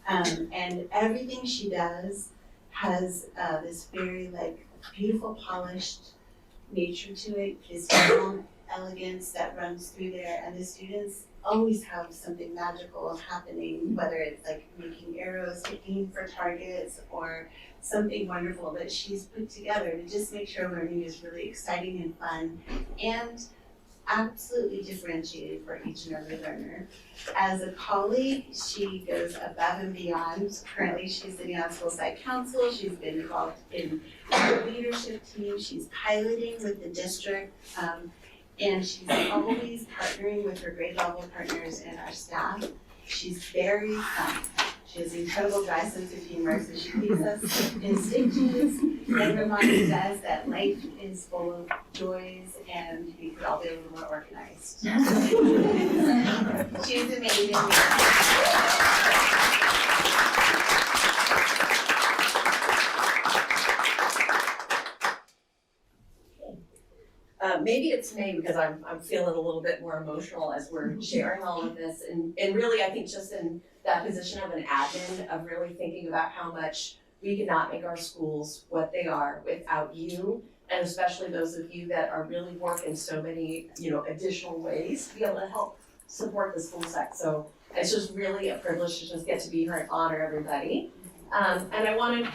And everything she does has this very beautiful polished nature to it, this calm elegance that runs through there, and the students always have something magical happening, whether it's making arrows, hitting for targets, or something wonderful that she's put together to just make sure learning is really exciting and fun and absolutely differentiated for each and every learner. As a colleague, she goes above and beyond. Currently, she's sitting on school site council. She's been involved in the leadership team. She's piloting with the district. And she's always partnering with her grade level partners and our staff. She's very fun. She has an incredible dry sense of humor, so she keeps us in stitches and reminds us that life is full of joys and we could all be a little more organized. She's amazing. Maybe it's me because I'm feeling a little bit more emotional as we're sharing all of this, and really I think just in that position of an admin of really thinking about how much we cannot make our schools what they are without you, and especially those of you that are really working so many additional ways to be able to help support the school site. So it's just really a privilege to just get to be here and honor everybody. And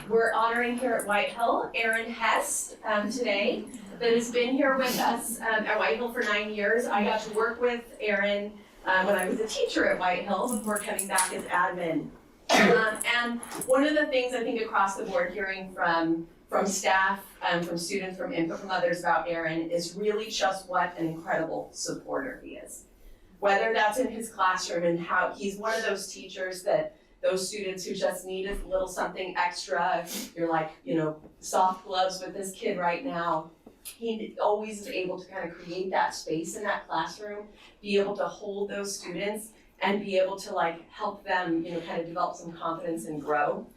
we're honoring here at White Hill Erin Hess today, that has been here with us at White Hill for 9 years. I got to work with Erin when I was a teacher at White Hill before coming back as admin. And one of the things I think across the board, hearing from staff, from students, from input from others about Erin is really just what an incredible supporter he is. Whether that's in his classroom and how he's one of those teachers that those students who just need a little something extra, you're like, soft gloves with this kid right now. He always is able to kind of create that space in that classroom, be able to hold those students and be able to help them, kind of develop some confidence and grow.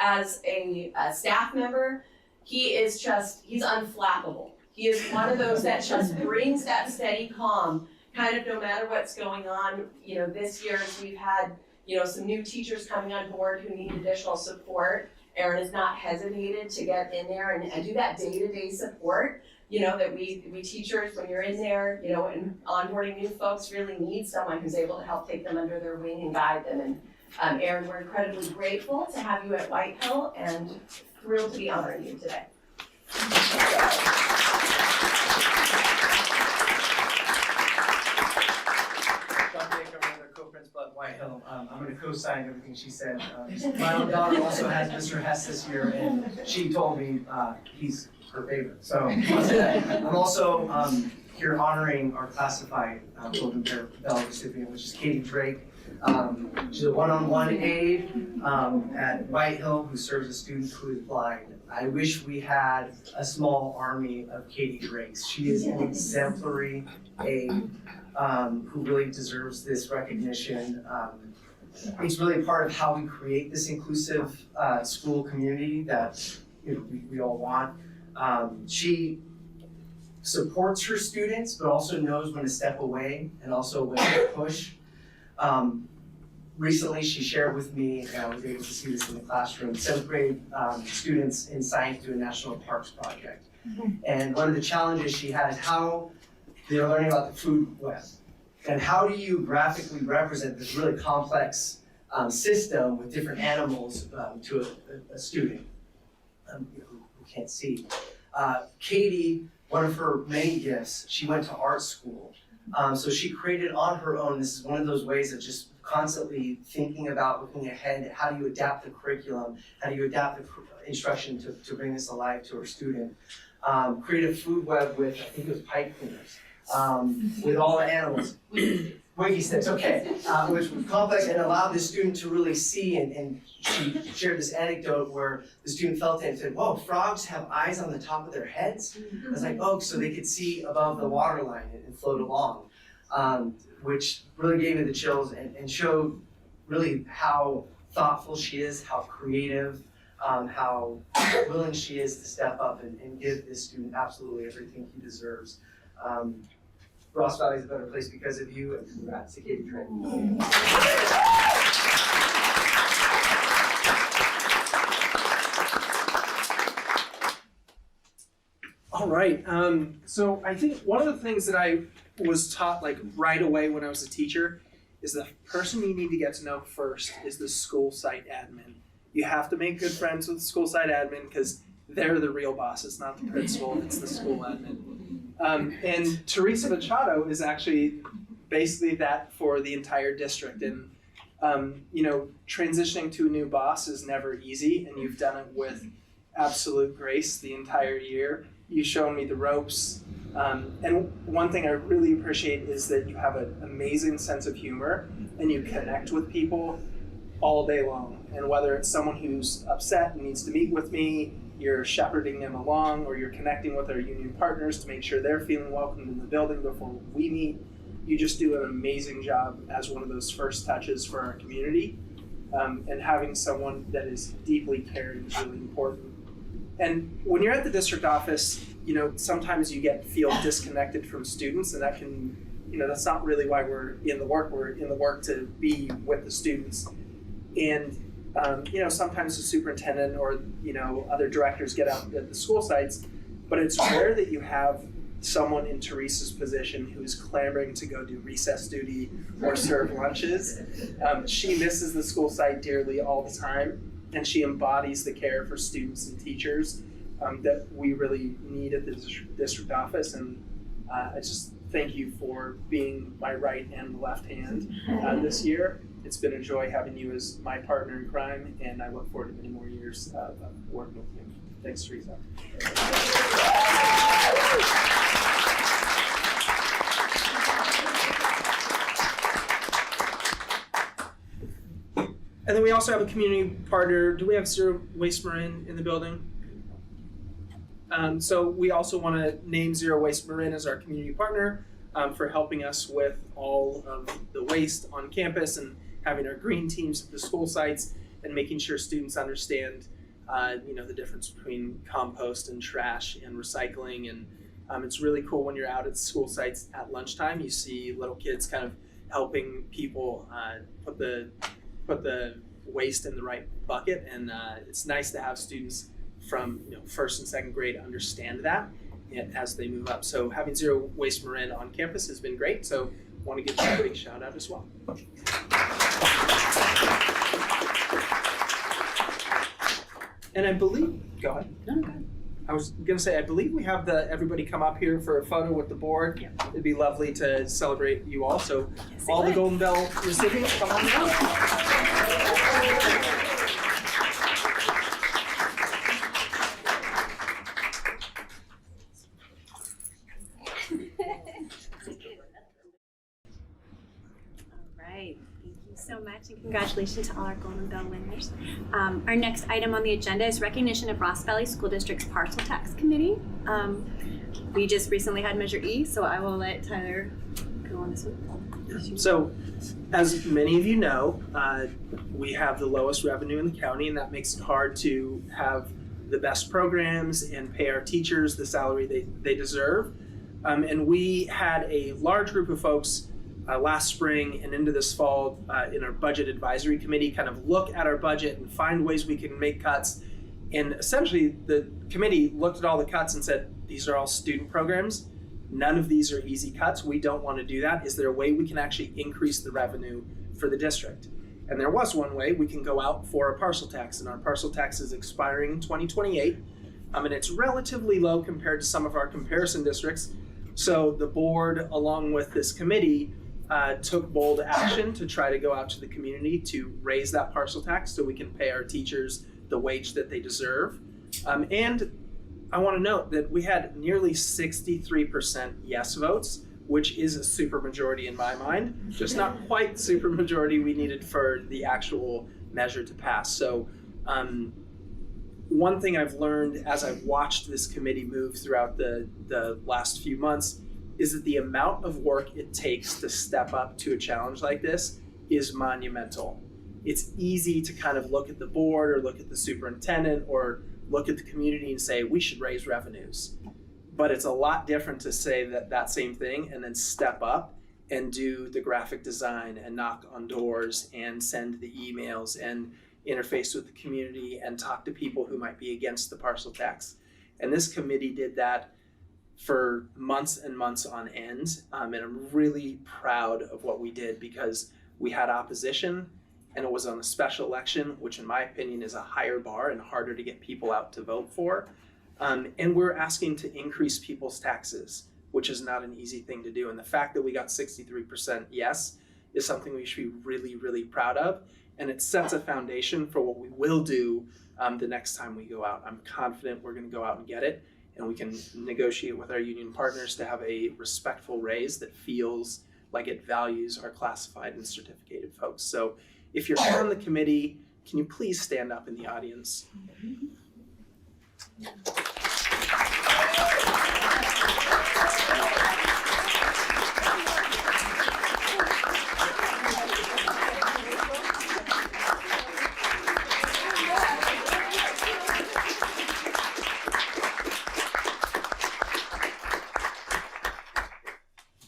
As a staff member, he's unflappable. He is one of those that just brings that steady calm, kind of no matter what's going on. This year as we've had some new teachers coming on board who need additional support. Erin has not hesitated to get in there and do that day-to-day support, that we teachers, when you're in there, and onboarding new folks, really need someone who's able to help take them under their wing and guide them. And Erin, we're incredibly grateful to have you at White Hill and thrilled to be honoring you today. White Hill. I'm going to co-sign everything she said. My own daughter also has Mr. Hess this year, and she told me he's her favorite. So I'm also here honoring our classified Golden Bell recipient, which is Katie Drake. She's a one-on-one aide at White Hill who serves a student who is blind. I wish we had a small army of Katie Drakes. She is an exemplary aide. Who really deserves this recognition. It's really part of how we create this inclusive school community that we all want. She supports her students, but also knows when to step away and also when to push. Recently, she shared with me, and I was able to see this in the classroom, 7th grade students in science do a national parks project. And one of the challenges she had is how they're learning about the food web. And how do you graphically represent this really complex system with different animals to a student who can't see? Katie, one of her many gifts, she went to art school. So she created on her own, this is one of those ways of just constantly thinking about, looking ahead, how do you adapt the curriculum, how do you adapt the instruction to bring this alive to her student. Create a food web with, I think it was pipe cleaners. With all the animals. Winky sticks, okay. Which was complex and allowed the student to really see, and she shared this anecdote where the student felt it and said, whoa, frogs have eyes on the top of their heads? I was like, oh, so they could see above the water line and float along, which really gave me the chills and showed really how thoughtful she is, how creative, how willing she is to step up and give this student absolutely everything he deserves. Ross Valley is a better place because of you, and congrats to Katie Trey. All right, so I think one of the things that I was taught like right away when I was a teacher is the person you need to get to know first is the school site admin. You have to make good friends with the school site admin because they're the real boss. It's not the principal, it's the school admin. And Teresa Machado is actually basically that for the entire district. And you know, transitioning to a new boss is never easy, and you've done it with absolute grace the entire year. You've shown me the ropes. And one thing I really appreciate is that you have an amazing sense of humor and you connect with people all day long. And whether it's someone who's upset and needs to meet with me, you're shepherding them along, or you're connecting with our union partners to make sure they're feeling welcomed in the building before we meet. You just do an amazing job as one of those first touches for our community. And having someone that is deeply caring is really important. And when you're at the district office, you know, sometimes you feel disconnected from students, and that can, you know, that's not really why we're in the work. We're in the work to be with the students. And you know, sometimes the superintendent or, you know, other directors get out at the school sites, but it's rare that you have someone in Teresa's position who is clamoring to go do recess duty or serve lunches. She misses the school site dearly all the time, and she embodies the care for students and teachers that we really need at the district office. And I just thank you for being my right and left hand this year. It's been a joy having you as my partner in crime, and I look forward to many more years of working with you. Thanks, Teresa. And then we also have a community partner. Do we have Zero Waste Marin in the building? So we also want to name Zero Waste Marin as our community partner for helping us with all of the waste on campus and having our green teams at the school sites and making sure students understand you know, the difference between compost and trash and recycling. And it's really cool when you're out at school sites at lunchtime, you see little kids kind of helping people put the waste in the right bucket. And it's nice to have students from, you know, first and second grade understand that as they move up. So having Zero Waste Marin on campus has been great. So I want to give you a big shout out as well. And I believe, go ahead. No, go ahead. I was going to say, I believe we have everybody come up here for a photo with the board. Yeah. It'd be lovely to celebrate you all. So yes, all the Golden Bell recipients, come on out. So much, and congratulations to all our Golden Bell winners. Our next item on the agenda is recognition of Ross Valley School District's Parcel Tax Committee. We just recently had Measure E, so I will let Tyler go on this one. So, as many of you know, we have the lowest revenue in the county, and that makes it hard to have the best programs and pay our teachers the salary they deserve. And we had a large group of folks last spring and into this fall in our budget advisory committee kind of look at our budget and find ways we can make cuts. And essentially the committee looked at all the cuts and said, these are all student programs. None of these are easy cuts. We don't want to do that. Is there a way we can actually increase the revenue for the district? And there was one way. We can go out for a parcel tax, and our parcel tax is expiring in 2028. And it's relatively low compared to some of our comparison districts. So the board, along with this committee, took bold action to try to go out to the community to raise that parcel tax so we can pay our teachers the wage that they deserve. And I want to note that we had nearly 63% yes votes, which is a super majority in my mind, just not quite the super majority we needed for the actual measure to pass. So one thing I've learned as I've watched this committee move throughout the last few months is that the amount of work it takes to step up to a challenge like this is monumental. it's easy to kind of look at the board or look at the superintendent or look at the community and say, we should raise revenues. But it's a lot different to say that same thing and then step up and do the graphic design and knock on doors and send the emails and interface with the community and talk to people who might be against the parcel tax. And this committee did that for months and months on end. And I'm really proud of what we did because we had opposition and it was on a special election, which in my opinion is a higher bar and harder to get people out to vote for. And we're asking to increase people's taxes, which is not an easy thing to do. And the fact that we got 63% yes is something we should be really, really proud of. And it sets a foundation for what we will do the next time we go out. I'm confident we're gonna go out and get it, and we can negotiate with our union partners to have a respectful raise that feels like it values our classified and certificated folks. So if you're on the committee, can you please stand up in the audience?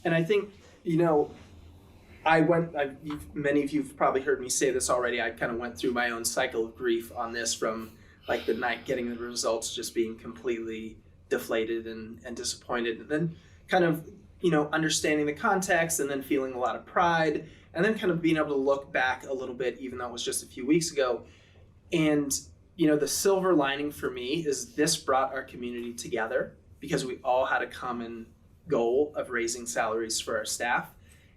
And I think, many of you have probably heard me say this already. I kind of went through my own cycle of grief on this from like the night getting the results, just being completely deflated and disappointed. And then kind of, understanding the context and then feeling a lot of pride and then kind of being able to look back a little bit, even though it was just a few weeks ago. And, the silver lining for me is this brought our community together because we all had a common goal of raising salaries for our staff.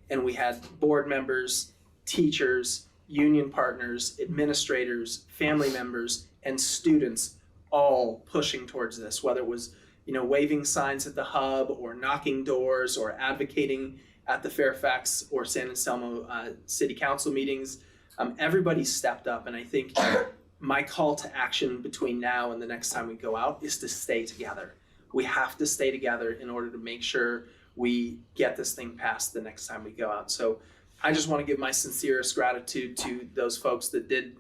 And we had board members, teachers, union partners, administrators, family members, and students all pushing towards this, whether it was, waving signs at the hub or knocking doors or advocating at the Fairfax or San Anselmo city council meetings. Everybody stepped up. And I think my call to action between now and the next time we go out is to stay together. We have to stay together in order to make sure we get this thing passed the next time we go out. So I just want to give my sincerest gratitude to those folks that did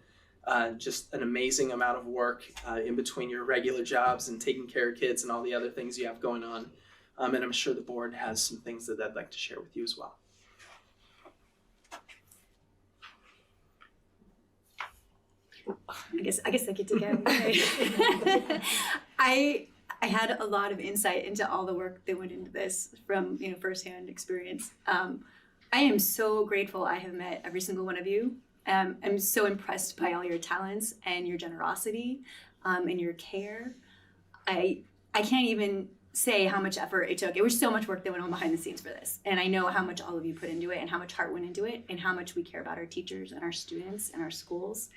just an amazing amount of work in between your regular jobs and taking care of kids and all the other things you have going on. And I'm sure the board has some things that they'd like to share with you as well. I guess I get to go. I had a lot of insight into all the work that went into this from firsthand experience. I am so grateful I have met every single one of you. I'm so impressed by all your talents and your generosity and your care. I can't even say how much effort it took. It was so much work that went on behind the scenes for this. And I know how much all of you put into it and how much heart went into it and how much we care about our teachers and our students and our schools.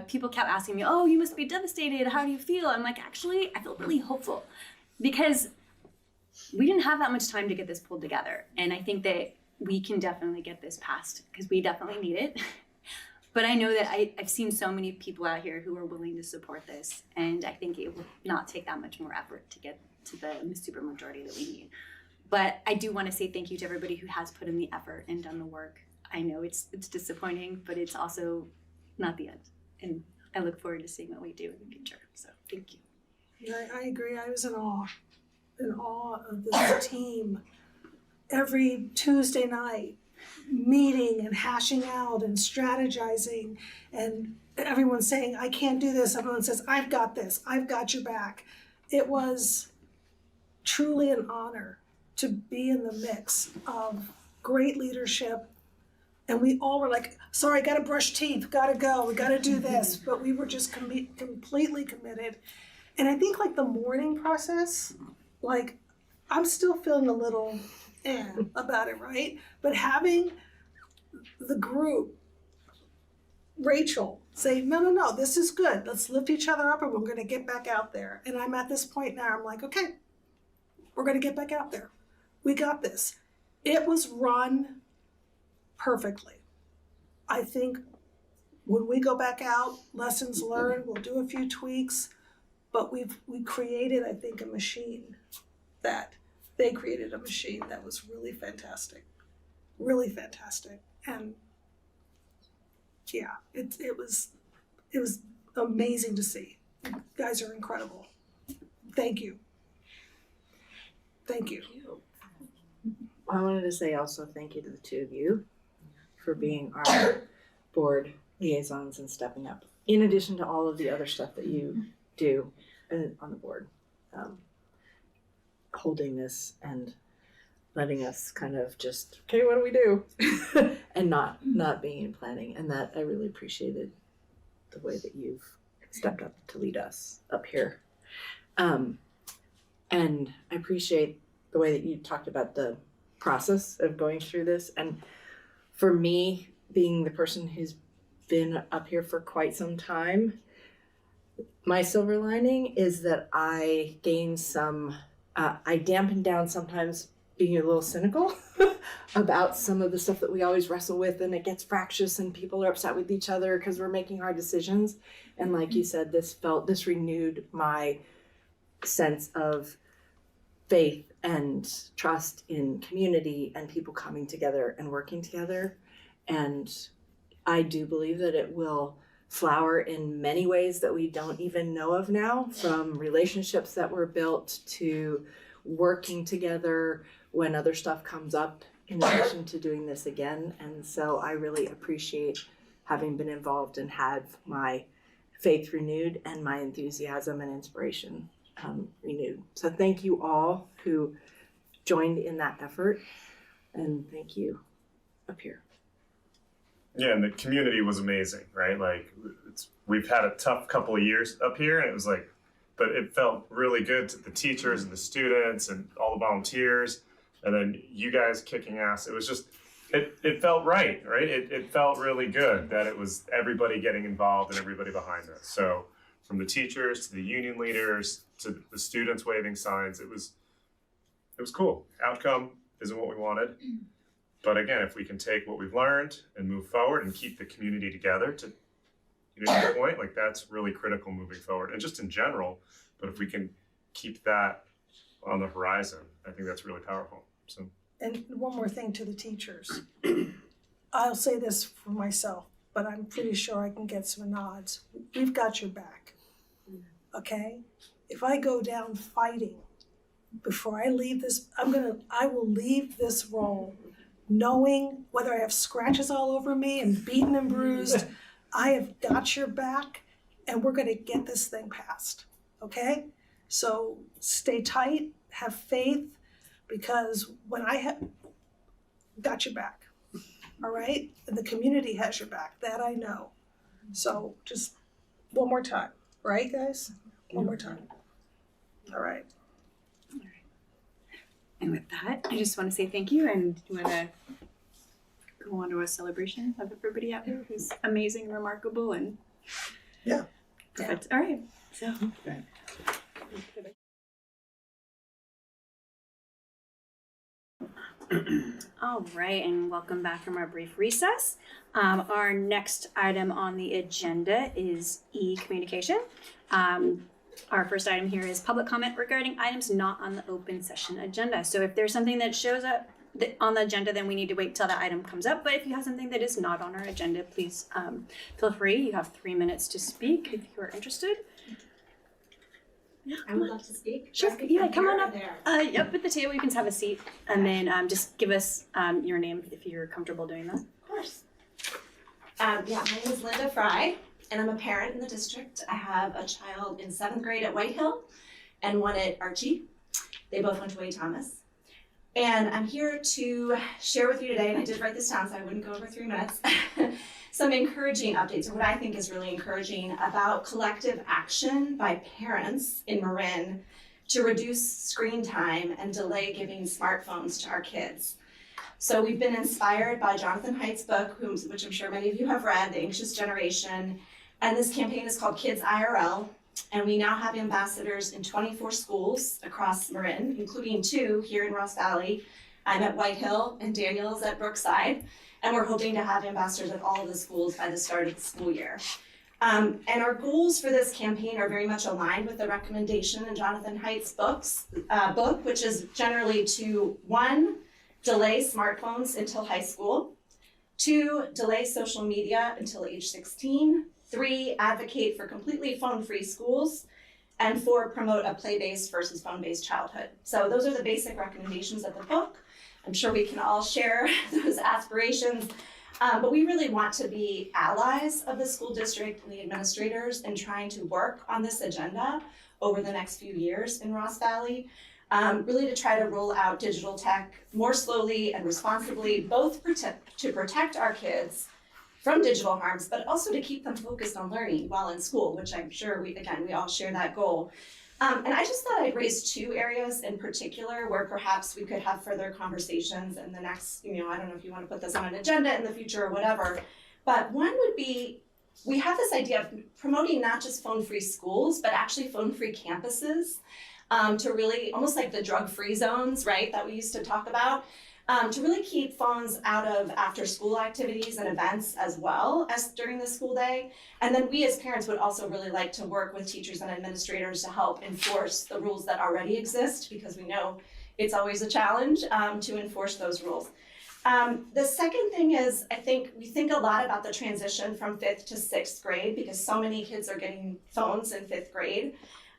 People kept asking me, oh, you must be devastated. How do you feel? I'm like, actually, I feel really hopeful because we didn't have that much time to get this pulled together. And I think that we can definitely get this passed because we definitely need it. But I know that I've seen so many people out here who are willing to support this. And I think it will not take that much more effort to get to the super majority that we need. But I do want to say thank you to everybody who has put in the effort and done the work. I know it's disappointing, but it's also not the end. And I look forward to seeing what we do in the future. So thank you. Yeah, I agree. I was in awe of this team. Every Tuesday night, meeting and hashing out and strategizing, and everyone saying, I can't do this. Everyone says, I've got this. I've got your back. It was truly an honor to be in the mix of great leadership. And we all were like, sorry, gotta brush teeth, gotta go, we gotta do this. But we were just completely committed. And I think like the mourning process, like I'm still feeling a little about it, right? But having the group, Rachel, say, no, this is good. Let's lift each other up and we're gonna get back out there. And I'm at this point now, I'm like, okay, we're gonna get back out there. We got this. It was run perfectly. I think when we go back out, lessons learned, we'll do a few tweaks, but we created, I think, a machine that they created a machine that was really fantastic. And yeah, it was amazing to see. You guys are incredible. Thank you. Thank you. I wanted to say also thank you to the two of you for being our board liaisons and stepping up, in addition to all of the other stuff that you do on the board, holding this and letting us kind of just, okay, what do we do? And not being in planning. And that I really appreciated the way that you've stepped up to lead us up here. And I appreciate the way that you talked about the process of going through this. And for me, being the person who's been up here for quite some time, my silver lining is that I gained some, I dampened down sometimes being a little cynical about some of the stuff that we always wrestle with, and it gets fractious and people are upset with each other because we're making hard decisions. And like you said, this renewed my sense of faith and trust in community and people coming together and working together. And I do believe that it will flower in many ways that we don't even know of now, from relationships that were built to working together when other stuff comes up in addition to doing this again. And so I really appreciate having been involved and had my faith renewed and my enthusiasm and inspiration renewed. So thank you all who joined in that effort, and thank you up here. Yeah, and the community was amazing, right? Like, we've had a tough couple of years up here, and it was like, but it felt really good to the teachers and the students and all the volunteers, and then you guys kicking ass. It was just, it felt right? It felt really good that it was everybody getting involved and everybody behind this. So from the teachers to the union leaders to the students waving signs, it was cool. Outcome isn't what we wanted. But again, if we can take what we've learned and move forward and keep the community together to your point, like, that's really critical moving forward. And just in general, but if we can keep that on the horizon, I think that's really powerful. So. And one more thing to the teachers. I'll say this for myself, but I'm pretty sure I can get some nods. We've got your back, okay? If I go down fighting before I leave this, I will leave this role knowing, whether I have scratches all over me and beaten and bruised, I have got your back, and we're gonna get this thing passed, okay? So stay tight, have faith, because when I have got your back, all right? And the community has your back, that I know. So just one more time, right, guys? One more time. All right. And with that, I just want to say thank you, and you want to go on to a celebration of everybody out here who's amazing and remarkable and yeah. Perfect. All right. So. Okay. All right, and welcome back from our brief recess. Our next item on the agenda is e-communication. Our first item here is public comment regarding items not on the open session agenda. So if there's something that shows up on the agenda, then we need to wait till that item comes up. But if you have something that is not on our agenda, please feel free. You have 3 minutes to speak if you are interested. I would love to speak. Sure, yeah, come on up. Up at the table, you can have a seat, and then just give us your name if you're comfortable doing that. Of course. My name is Linda Fry, and I'm a parent in the district. I have a child in 7th grade at White Hill and one at Archie. They both went to Wade Thomas. And I'm here to share with you today, and I did write this down so I wouldn't go over 3 minutes, some encouraging updates, or what I think is really encouraging, about collective action by parents in Marin to reduce screen time and delay giving smartphones to our kids. So we've been inspired by Jonathan Haidt's book, which I'm sure many of you have read, The Anxious Generation, and this campaign is called Kids IRL, and we now have ambassadors in 24 schools across Marin, including 2 here in Ross Valley. I'm at White Hill and Daniel is at Brookside, and we're hoping to have ambassadors at all of the schools by the start of the school year. And our goals for this campaign are very much aligned with the recommendation in Jonathan Haidt's book, which is generally to, 1, delay smartphones until high school, 2, delay social media until age 16. 3, advocate for completely phone-free schools. And 4, promote a play-based versus phone-based childhood. So those are the basic recommendations of the book. I'm sure we can all share those aspirations, but we really want to be allies of the school district and the administrators in trying to work on this agenda over the next few years in Ross Valley, really to try to roll out digital tech more slowly and responsibly, both to protect our kids from digital harms, but also to keep them focused on learning while in school, which I'm sure we all share that goal. And I just thought I'd raise 2 areas in particular where perhaps we could have further conversations in the next, I don't know if you want to put this on an agenda in the future or whatever, but one would be, we have this idea of promoting not just phone-free schools, but actually phone-free campuses, to really, almost like the drug-free zones, right, that we used to talk about, to really keep phones out of after-school activities and events as well as during the school day. And then we as parents would also really like to work with teachers and administrators to help enforce the rules that already exist, because we know it's always a challenge to enforce those rules. The second thing is, I think we think a lot about the transition from 5th to 6th grade, because so many kids are getting phones in 5th grade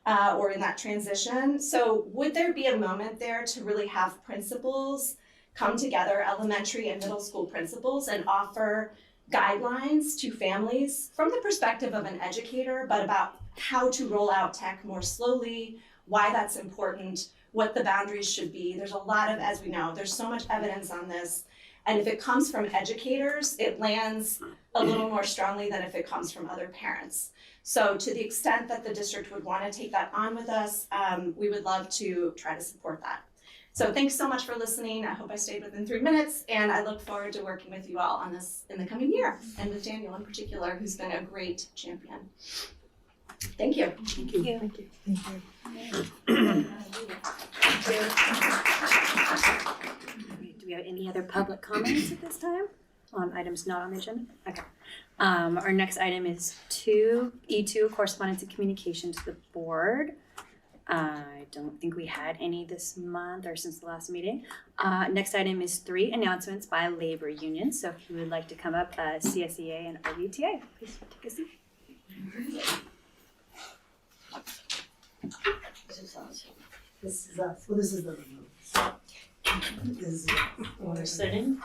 or in that transition. So would there be a moment there to really have principals come together, elementary and middle school principals, and offer guidelines to families from the perspective of an educator, but about how to roll out tech more slowly, why that's important, what the boundaries should be. There's a lot of, as we know, there's so much evidence on this. And if it comes from educators, it lands a little more strongly than if it comes from other parents. So to the extent that the district would want to take that on with us, we would love to try to support that. So thanks so much for listening. I hope I stayed within 3 minutes, and I look forward to working with you all on this in the coming year, and with Daniel in particular, who's been a great champion. Thank you. Thank you. Thank you. Do we have any other public comments at this time on items not on the agenda? Okay. Our next item is E2, correspondence and communication to the board. I don't think we had any this month or since the last meeting. Next item is 3, announcements by labor unions. So if you would like to come up, CSEA and RVTA, please take a seat. This is us. Well, this is the We're sitting.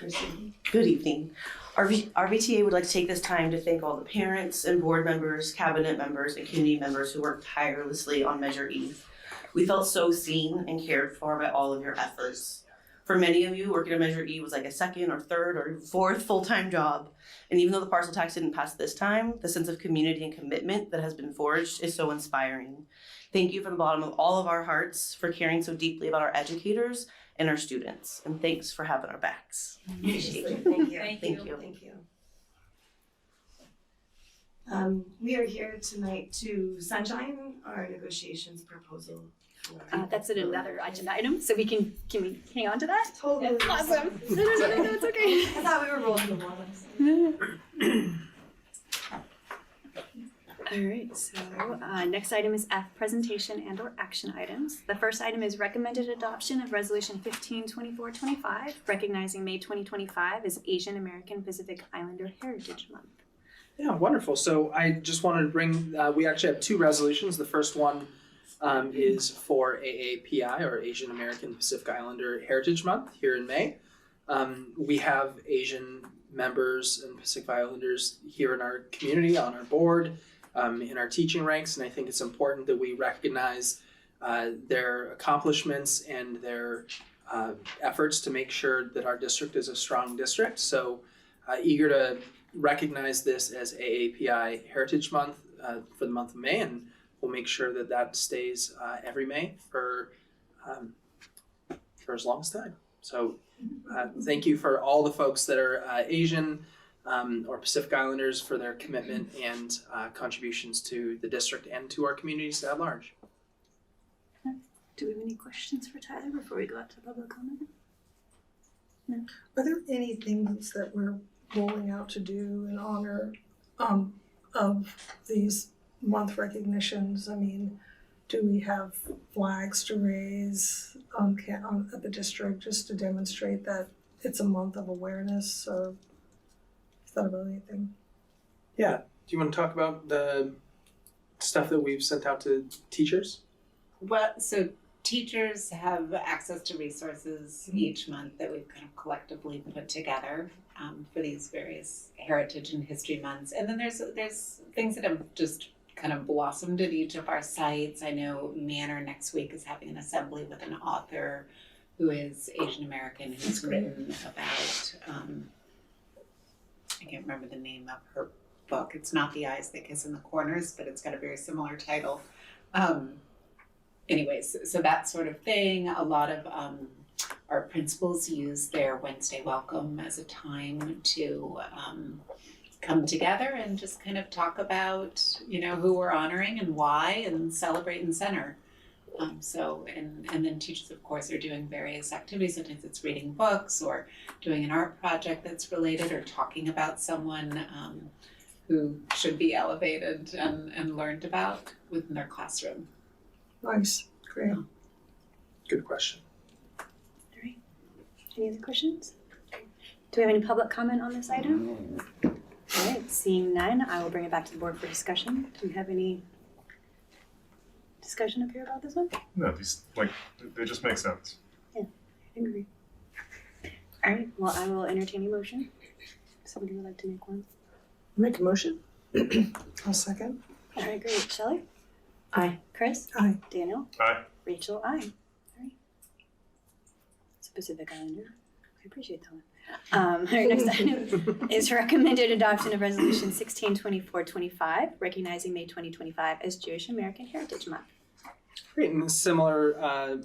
Okay. Good evening. RVTA would like to take this time to thank all the parents and board members, cabinet members, and community members who worked tirelessly on Measure E. We felt so seen and cared for by all of your efforts. For many of you, working on Measure E was like a 2nd or 3rd or 4th full-time job. And even though the parcel tax didn't pass this time, the sense of community and commitment that has been forged is so inspiring. Thank you from the bottom of all of our hearts for caring so deeply about our educators and our students. And thanks for having our backs. Appreciate it. Thank you. Thank you. Thank you. We are here tonight to sunshine our negotiations proposal. That's another agenda item, so can we hang on to that? Totally. Yeah, awesome. No, that's okay. I thought we were rolling the ball. All right, so next item is F, presentation and or action items. The first item is recommended adoption of Resolution 152425, recognizing May 2025 as Asian American Pacific Islander Heritage Month. Yeah, wonderful. So I just wanted to bring, we actually have 2 resolutions. The first one is for AAPI, or Asian American Pacific Islander Heritage Month, here in May. We have Asian members and Pacific Islanders here in our community, on our board, in our teaching ranks, and I think it's important that we recognize their accomplishments and their efforts to make sure that our district is a strong district. So eager to recognize this as AAPI Heritage Month for the month of May, and we'll make sure that that stays every May for as long as time. So thank you for all the folks that are Asian or Pacific Islanders for their commitment and contributions to the district and to our communities at large. Do we have any questions for Tyler before we go out to public comment? No. Are there any things that we're rolling out to do in honor of these month recognitions? I mean, do we have flags to raise at the district just to demonstrate that it's a month of awareness or thought about anything? Yeah. Do you want to talk about the stuff that we've sent out to teachers? Well, so teachers have access to resources each month that we've kind of collectively put together for these various heritage and history months. And then there's things that have just kind of blossomed at each of our sites. I know Manor next week is having an assembly with an author who is Asian American, who's written about, I can't remember the name of her book. It's not The Eyes That Kiss in the Corners, but it's got a very similar title. Anyways, so that sort of thing. A lot of our principals use their Wednesday welcome as a time to come together and just kind of talk about, who we're honoring and why, and celebrate and center. And then teachers, of course, are doing various activities. Sometimes it's reading books or doing an art project that's related, or talking about someone who should be elevated and learned about within their classroom. Nice, great. Good question. All right. Any other questions? Do we have any public comment on this item? All right, seeing none, I will bring it back to the board for discussion. Do we have any discussion up here about this one? No, they just make sense. Yeah, I agree. All right, well, I will entertain a motion. Somebody would like to make one? Make a motion. I'll second. All right, great. Shelley? Aye. Chris? Aye. Daniel? Aye. Rachel? Aye. All right. It's a Pacific Islander. I appreciate that one. Our next item is recommended adoption of Resolution 162425, recognizing May 2025 as Jewish American Heritage Month. Great, and a similar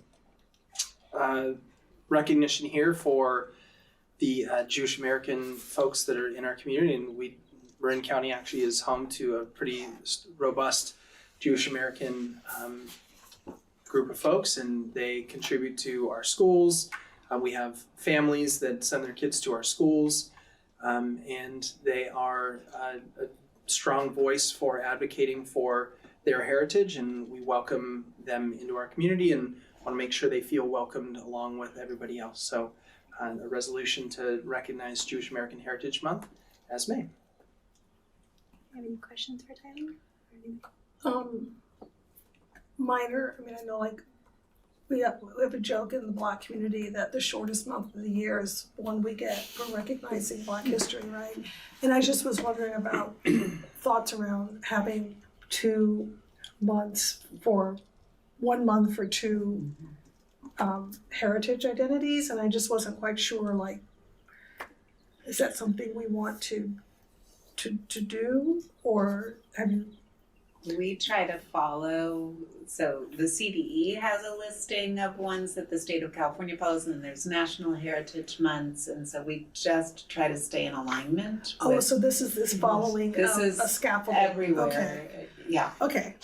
recognition here for the Jewish American folks that are in our community, and Marin County actually is home to a pretty robust Jewish American group of folks, and they contribute to our schools. We have families that send their kids to our schools, and they are a strong voice for advocating for their heritage, and we welcome them into our community and want to make sure they feel welcomed along with everybody else. So a resolution to recognize Jewish American Heritage Month as May. Have any questions for Tyler? Minor, I know we have a joke in the Black community that the shortest month of the year is one we get for recognizing Black history, right? And I just was wondering about thoughts around having 2 months for 1 month for two heritage identities, and I just wasn't quite sure, is that something we want to do, or have you? We try to follow, so the CDE has a listing of ones that the state of California follows, and then there's National Heritage Months, and so we just try to stay in alignment. So this is following a scaffolding. Everywhere. Okay. Yeah. Okay.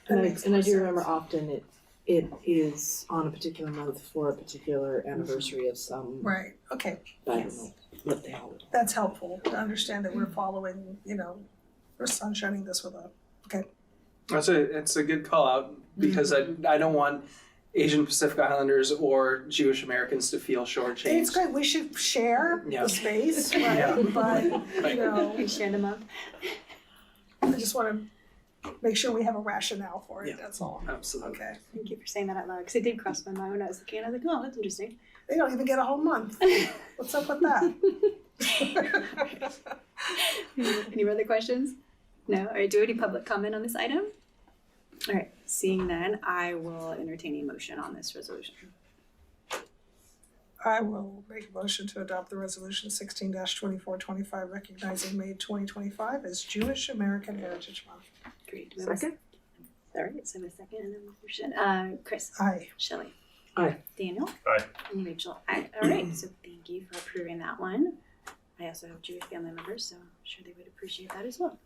And I do remember often it is on a particular month for a particular anniversary of some. Right, okay. I don't know what the hell. That's helpful to understand that we're following, we're sunshining this with okay. It's a good call out, because I don't want Asian Pacific Islanders or Jewish Americans to feel shortchanged. It's great. We should share the space, right? Yeah. But we share the month. I just want to make sure we have a rationale for it. That's all. Absolutely. Okay. Thank you for saying that out loud, because it did cross my mind when I was a kid. I was like, oh, that's interesting. They don't even get a whole month. What's up with that? Any other questions? No? All right, do any public comment on this item? All right, seeing none, I will entertain a motion on this resolution. I will make a motion to adopt the resolution 16-2425, recognizing May 2025 as Jewish American Heritage Month. Great. Do we have a second? All right, so a second and then a motion. Chris? Aye. Shelley? Aye. Daniel? Aye. And Rachel? Aye. All right, so thank you for approving that one. I also have Jewish family members, so I'm sure they would appreciate that as well.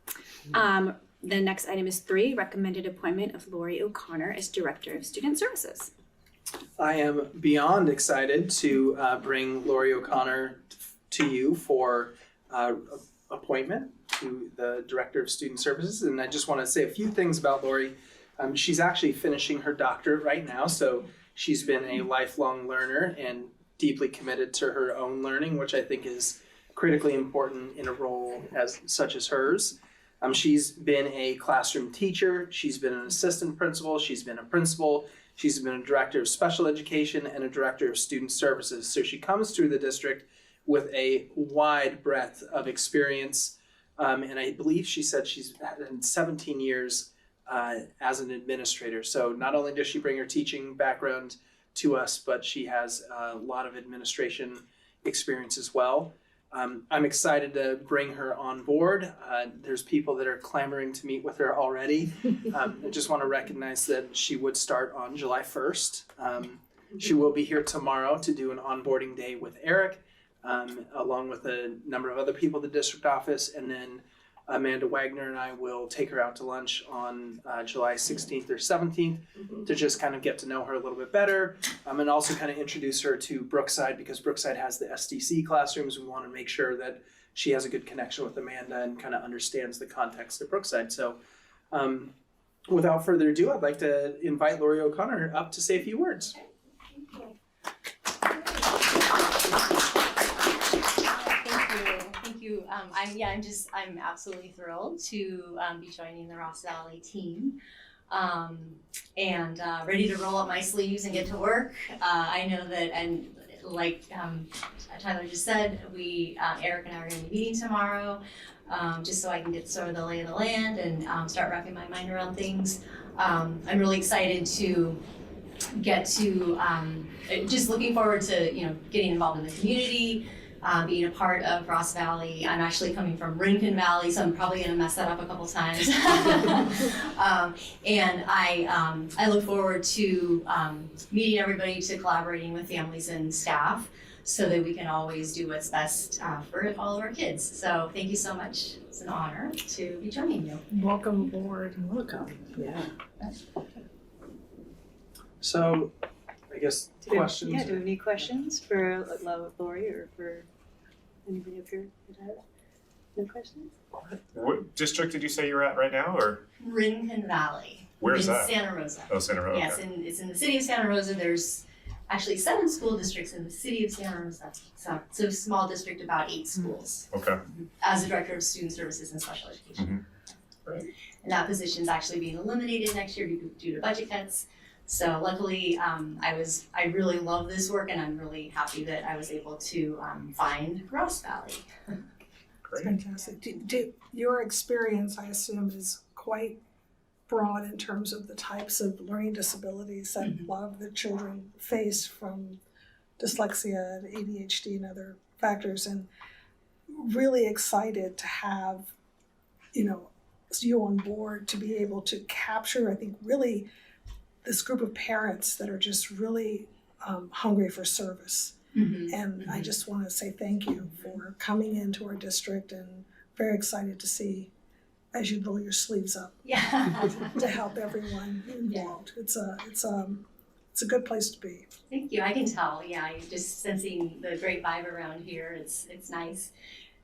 The next item is 3, recommended appointment of Lori O'Connor as Director of Student Services. I am beyond excited to bring Lori O'Connor to you for appointment to the Director of Student Services, and I just want to say a few things about Lori. She's actually finishing her doctorate right now, so she's been a lifelong learner and deeply committed to her own learning, which I think is critically important in a role such as hers. She's been a classroom teacher, she's been an assistant principal, she's been a principal, she's been a director of special education and a director of student services. So she comes through the district with a wide breadth of experience. And I believe she said she's had 17 years as an administrator. So not only does she bring her teaching background to us, but she has a lot of administration experience as well. I'm excited to bring her on board. There's people that are clamoring to meet with her already. I just want to recognize that she would start on July 1st. She will be here tomorrow to do an onboarding day with Eric, along with a number of other people at the district office. And then Amanda Wagner and I will take her out to lunch on July 16th or 17th to just kind of get to know her a little bit better, and also kind of introduce her to Brookside, because Brookside has the SDC classrooms. We want to make sure that she has a good connection with Amanda and kind of understands the context of Brookside. So without further ado, I'd like to invite Lori O'Connor up to say a few words. I'm absolutely thrilled to be joining the Ross Valley team, and ready to roll up my sleeves and get to work. I know that, and like Tyler just said, Eric and I are going to be meeting tomorrow, just so I can get sort of the lay of the land and start wrapping my mind around things. I'm really excited to get to, just looking forward to getting involved in the community. Being a part of Ross Valley. I'm actually coming from Rincon Valley, so I'm probably going to mess that up a couple times. And I look forward to meeting everybody, to collaborating with families and staff, so that we can always do what's best for all of our kids. So thank you so much. It's an honor to be joining you. Welcome aboard. Welcome. Yeah. So, I guess questions. Do we have any questions for Lori or for anybody up here? No questions? What district did you say you're at right now, or? Rincon Valley. Where's that? Santa Rosa. Oh, Santa Rosa. Yes, okay. and it's in the city of Santa Rosa. There's actually 7 school districts in the city of Santa Rosa. So a small district, about 8 schools. Okay. As the director of student services and special education. And that position's actually being eliminated next year due to budget cuts. So luckily, I really love this work, and I'm really happy that I was able to find Ross Valley. Great. Fantastic. Your experience, I assume, is quite broad in terms of the types of learning disabilities that a lot of the children face, from dyslexia and ADHD and other factors, and really excited to have, you on board to be able to capture, I think, really this group of parents that are just really hungry for service. And I just want to say thank you for coming into our district, and very excited to see as you roll your sleeves up to help everyone involved. It's a good place to be. Thank you. I can tell. Yeah, you're just sensing the great vibe around here. It's nice.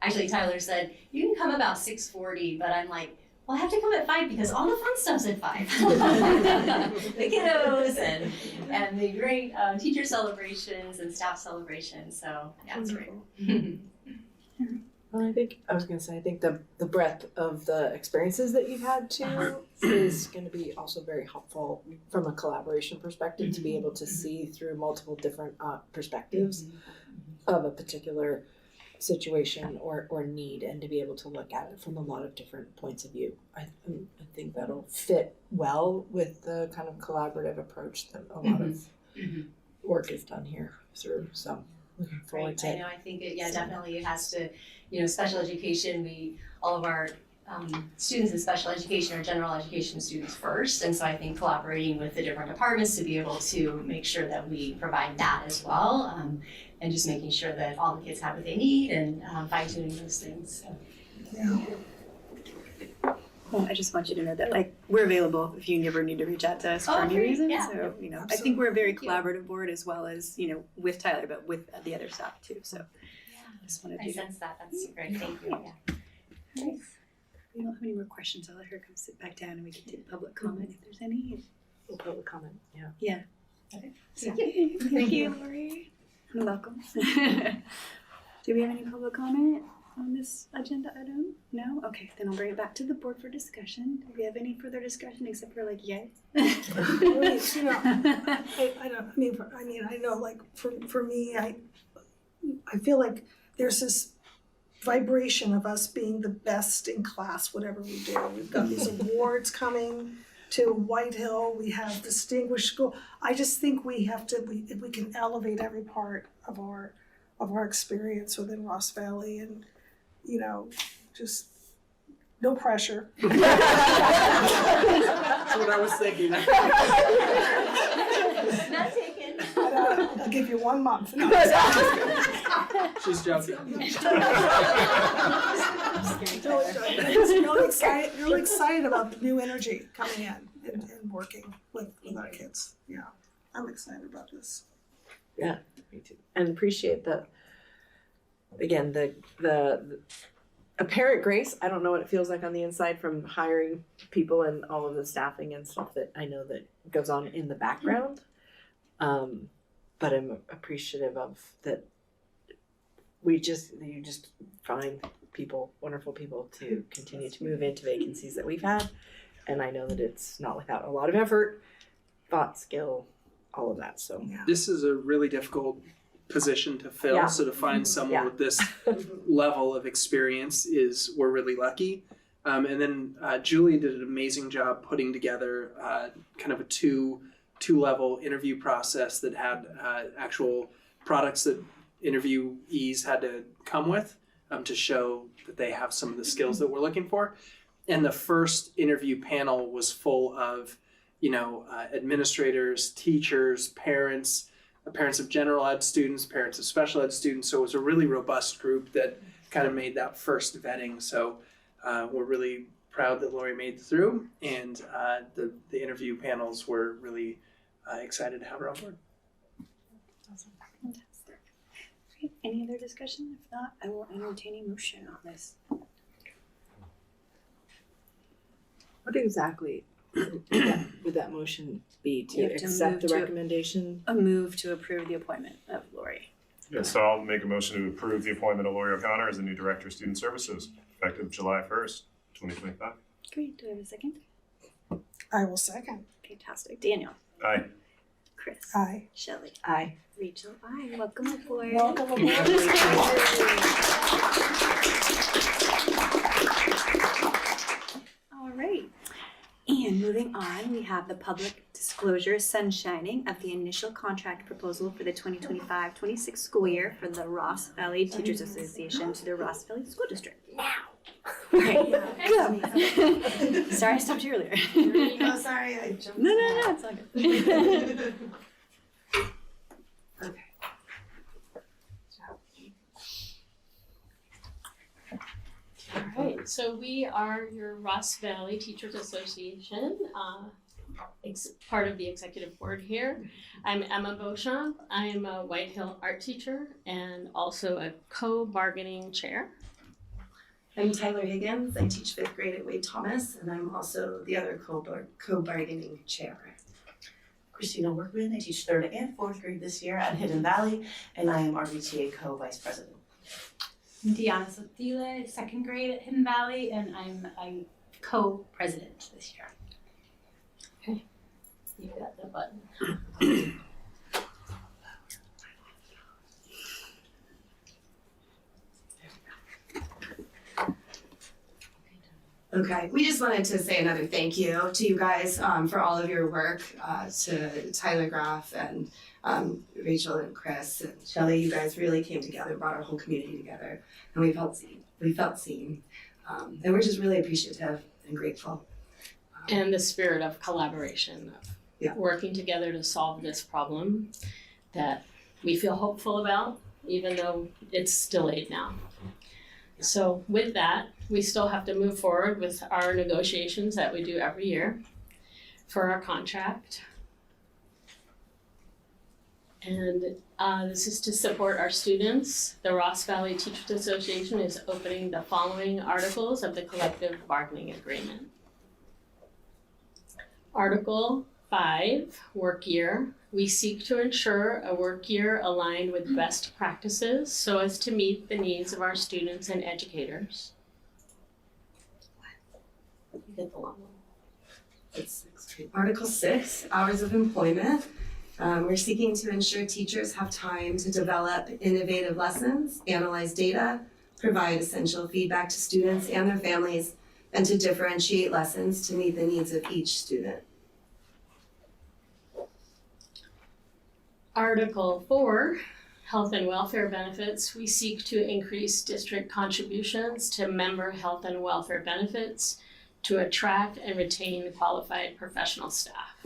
Actually, Tyler said you can come about 6:40, but I'm like, well, I have to come at 5 because all the fun stuff's at 5. The kiddos and the great teacher celebrations and staff celebrations. So yeah, it's great. Well, I think the breadth of the experiences that you've had too is going to be also very helpful from a collaboration perspective, to be able to see through multiple different perspectives of a particular situation or need, and to be able to look at it from a lot of different points of view. I think that'll fit well with the kind of collaborative approach that a lot of work is done here through. So looking forward to it. I know. I think definitely it has to. Special education. All of our students in special education are general education students first, and so I think collaborating with the different departments to be able to make sure that we provide that as well, and just making sure that all the kids have what they need, and fine-tuning those things. So. Yeah. Well, I just want you to know that we're available if you ever need to reach out to us for any reason. Yeah. So I think we're a very collaborative board, as well as with Tyler, but with the other staff too. So I just wanted to sense that. That's great. Thank you. Yeah. Nice. We don't have any more questions. I'll let her come sit back down, and we can take public comment if there's any. Public comment. Yeah. Yeah. Okay. Thank you, Lori. Welcome. Do we have any public comment on this agenda item? No? Okay, then I'll bring it back to the board for discussion. Do we have any further discussion except for like yay? Wait, you know, I know like for me, I feel like there's this vibration of us being the best in class, whatever we do. We've got these awards coming to White Hill. We have distinguished school. I just think we have to, if we can elevate every part of our experience within Ross Valley, and you know, just no pressure. That's what I was thinking. Not taken. I'll give you 1 month. No. She's joking. Really excited about the new energy coming in and working with our kids. Yeah, I'm excited about this. Yeah, me too. And appreciate the apparent grace. I don't know what it feels like on the inside from hiring people and all of the staffing and stuff that I know that goes on in the background. But I'm appreciative of that. You just find people, wonderful people, to continue to move into vacancies that we've had. And I know that it's not without a lot of effort, thought, skill, all of that. So This is a really difficult position to fill. Yeah. So to find someone with this level of experience we're really lucky. And then Julie did an amazing job putting together kind of a two-level interview process that had actual products that interviewees had to come with to show that they have some of the skills that we're looking for. And the first interview panel was full of, administrators, teachers, parents of general ed students, parents of special ed students. So it was a really robust group that kind of made that first vetting. So we're really proud that Lori made it through, and the interview panels were really excited to have her on board. Awesome. Fantastic. Great. Any other discussion? If not, I will entertain a motion on this. what exactly would that motion be? To accept the recommendation? A move to approve the appointment of Lori. Yeah, so I'll make a motion to approve the appointment of Lori O'Connor as the new Director of Student Services, effective July 1st, 2025. Great. Do I have a second? I will second. Fantastic. Daniel. Aye. Chris. Aye. Shelley. Aye. Rachel. Aye. Welcome aboard. Welcome aboard. All right. And moving on, we have the public disclosure sunshining of the initial contract proposal for the 2025-26 school year for the Ross Valley Teachers Association to the Ross Valley School District. Now. Okay, go. Sorry, I stopped you earlier. No, sorry, I jumped. No, it's all good. Okay. All right, so we are your Ross Valley Teachers Association, part of the executive board here. I'm Emma Beauchamp. I'm a White Hill art teacher and also a co-bargaining chair. I'm Tyler Higgins. I teach 5th grade at Wade Thomas, and I'm also the other co-bargaining chair. Christina Workman. I teach 3rd and 4th grade this year at Hidden Valley, and I am RVTA co-vice president. I'm Deanna Subtitles, 2nd grade at Hidden Valley, and I'm a co-president this year. Okay, you got the button. Okay, we just wanted to say another thank you to you guys for all of your work, to Tyler Graff and Rachel and Chris and Shelley. You guys really came together, brought our whole community together, and we felt seen. And we're just really appreciative and grateful. And the spirit of collaboration, of working together to solve this problem that we feel hopeful about, even though it's delayed now. So with that, we still have to move forward with our negotiations that we do every year for our contract. And this is to support our students. The Ross Valley Teachers Association is opening the following articles of the collective bargaining agreement. Article 5, work year. We seek to ensure a work year aligned with best practices so as to meet the needs of our students and educators. You get the long one. It's Article 6, hours of employment. We're seeking to ensure teachers have time to develop innovative lessons, analyze data, provide essential feedback to students and their families, and to differentiate lessons to meet the needs of each student. Article 4, health and welfare benefits. We seek to increase district contributions to member health and welfare benefits to attract and retain qualified professional staff.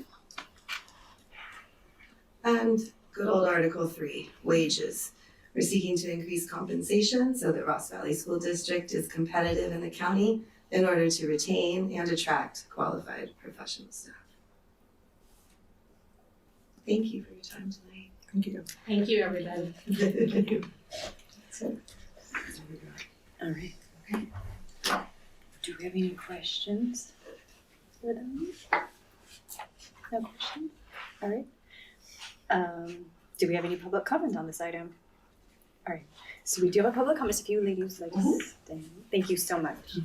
And good old Article 3, wages. We're seeking to increase compensation so that Ross Valley School District is competitive in the county in order to retain and attract qualified professional staff. Thank you for your time tonight. Thank you. Thank you, everybody. Thank you. All right. Do we have any questions for them? No questions? All right. Do we have any public comment on this item? All right. So we do have a public comment. If you ladies like to stay. Thank you so much.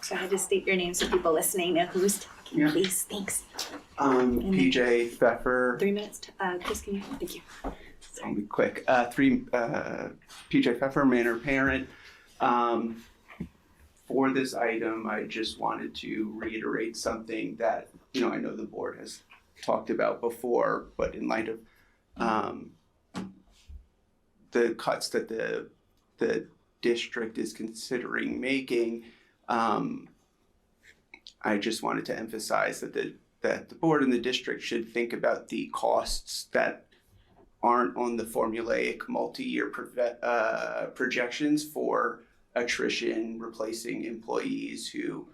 So I had to state your name so people listening know who's talking, please. Thanks. PJ Pfeffer. 3 minutes. Chris, can you? Thank you. I'll be quick. PJ Pfeffer, Manor parent. For this item, I just wanted to reiterate something that, I know the board has talked about before, but in light of the cuts that the district is considering making, I just wanted to emphasize that the board and the district should think about the costs that aren't on the formulaic multi-year projections for attrition, replacing employees who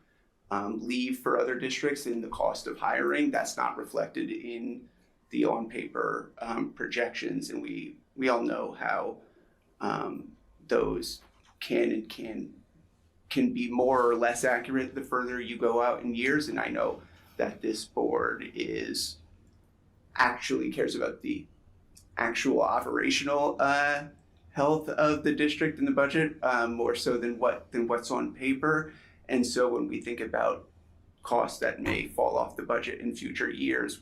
leave for other districts, in the cost of hiring. That's not reflected in the on-paper projections, and we all know how those can be more or less accurate the further you go out in years. And I know that this board actually cares about the actual operational health of the district and the budget more so than what's on paper. And so when we think about costs that may fall off the budget in future years,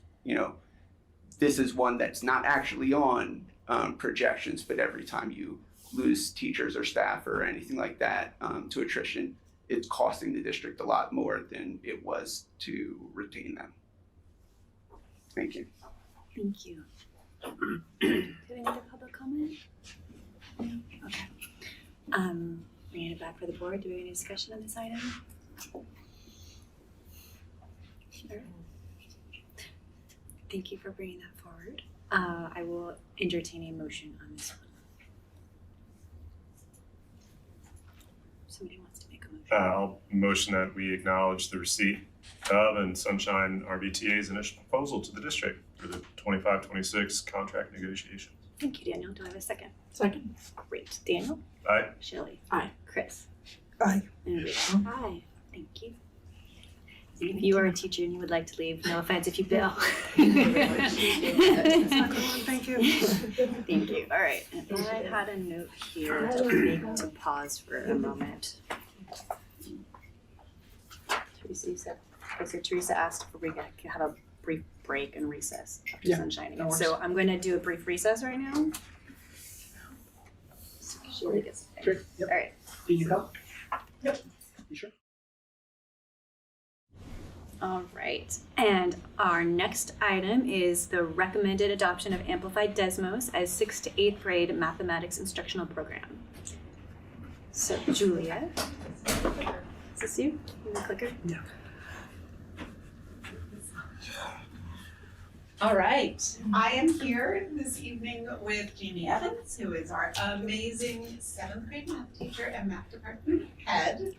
this is one that's not actually on projections, but every time you lose teachers or staff or anything like that to attrition, it's costing the district a lot more than it was to retain them. Thank you. Thank you. Do we have any other public comment? No? Okay. Bringing it back for the board. Do we have any discussion on this item? Sure. Thank you for bringing that forward. I will entertain a motion on this one. Somebody wants to make a motion. I'll motion that we acknowledge the receipt of and Sunshine RVTA's initial proposal to the district for the 25-26 contract negotiations. Thank you, Daniel. Do I have a second? Second. Great. Daniel? Aye. Shelley? Aye. Chris? Aye. And Rachel? Aye. Thank you. If you are a teacher and you would like to leave, no offense if you bill. Thank you. Thank you. All right. And I had a note here to pause for a moment. Teresa asked if we could have a brief break and recess after sunshine again. So I'm going to do a brief recess right now. She really gets it. Sure. Yep. All right. Can you come? Yep. You sure? All right, and our next item is the recommended adoption of Amplified Desmos as 6th to 8th grade mathematics instructional program. So Julia, is this you? You the clicker? Yeah. All right, I am here this evening with Jamie Evans, who is our amazing 7th grade math teacher and math department head.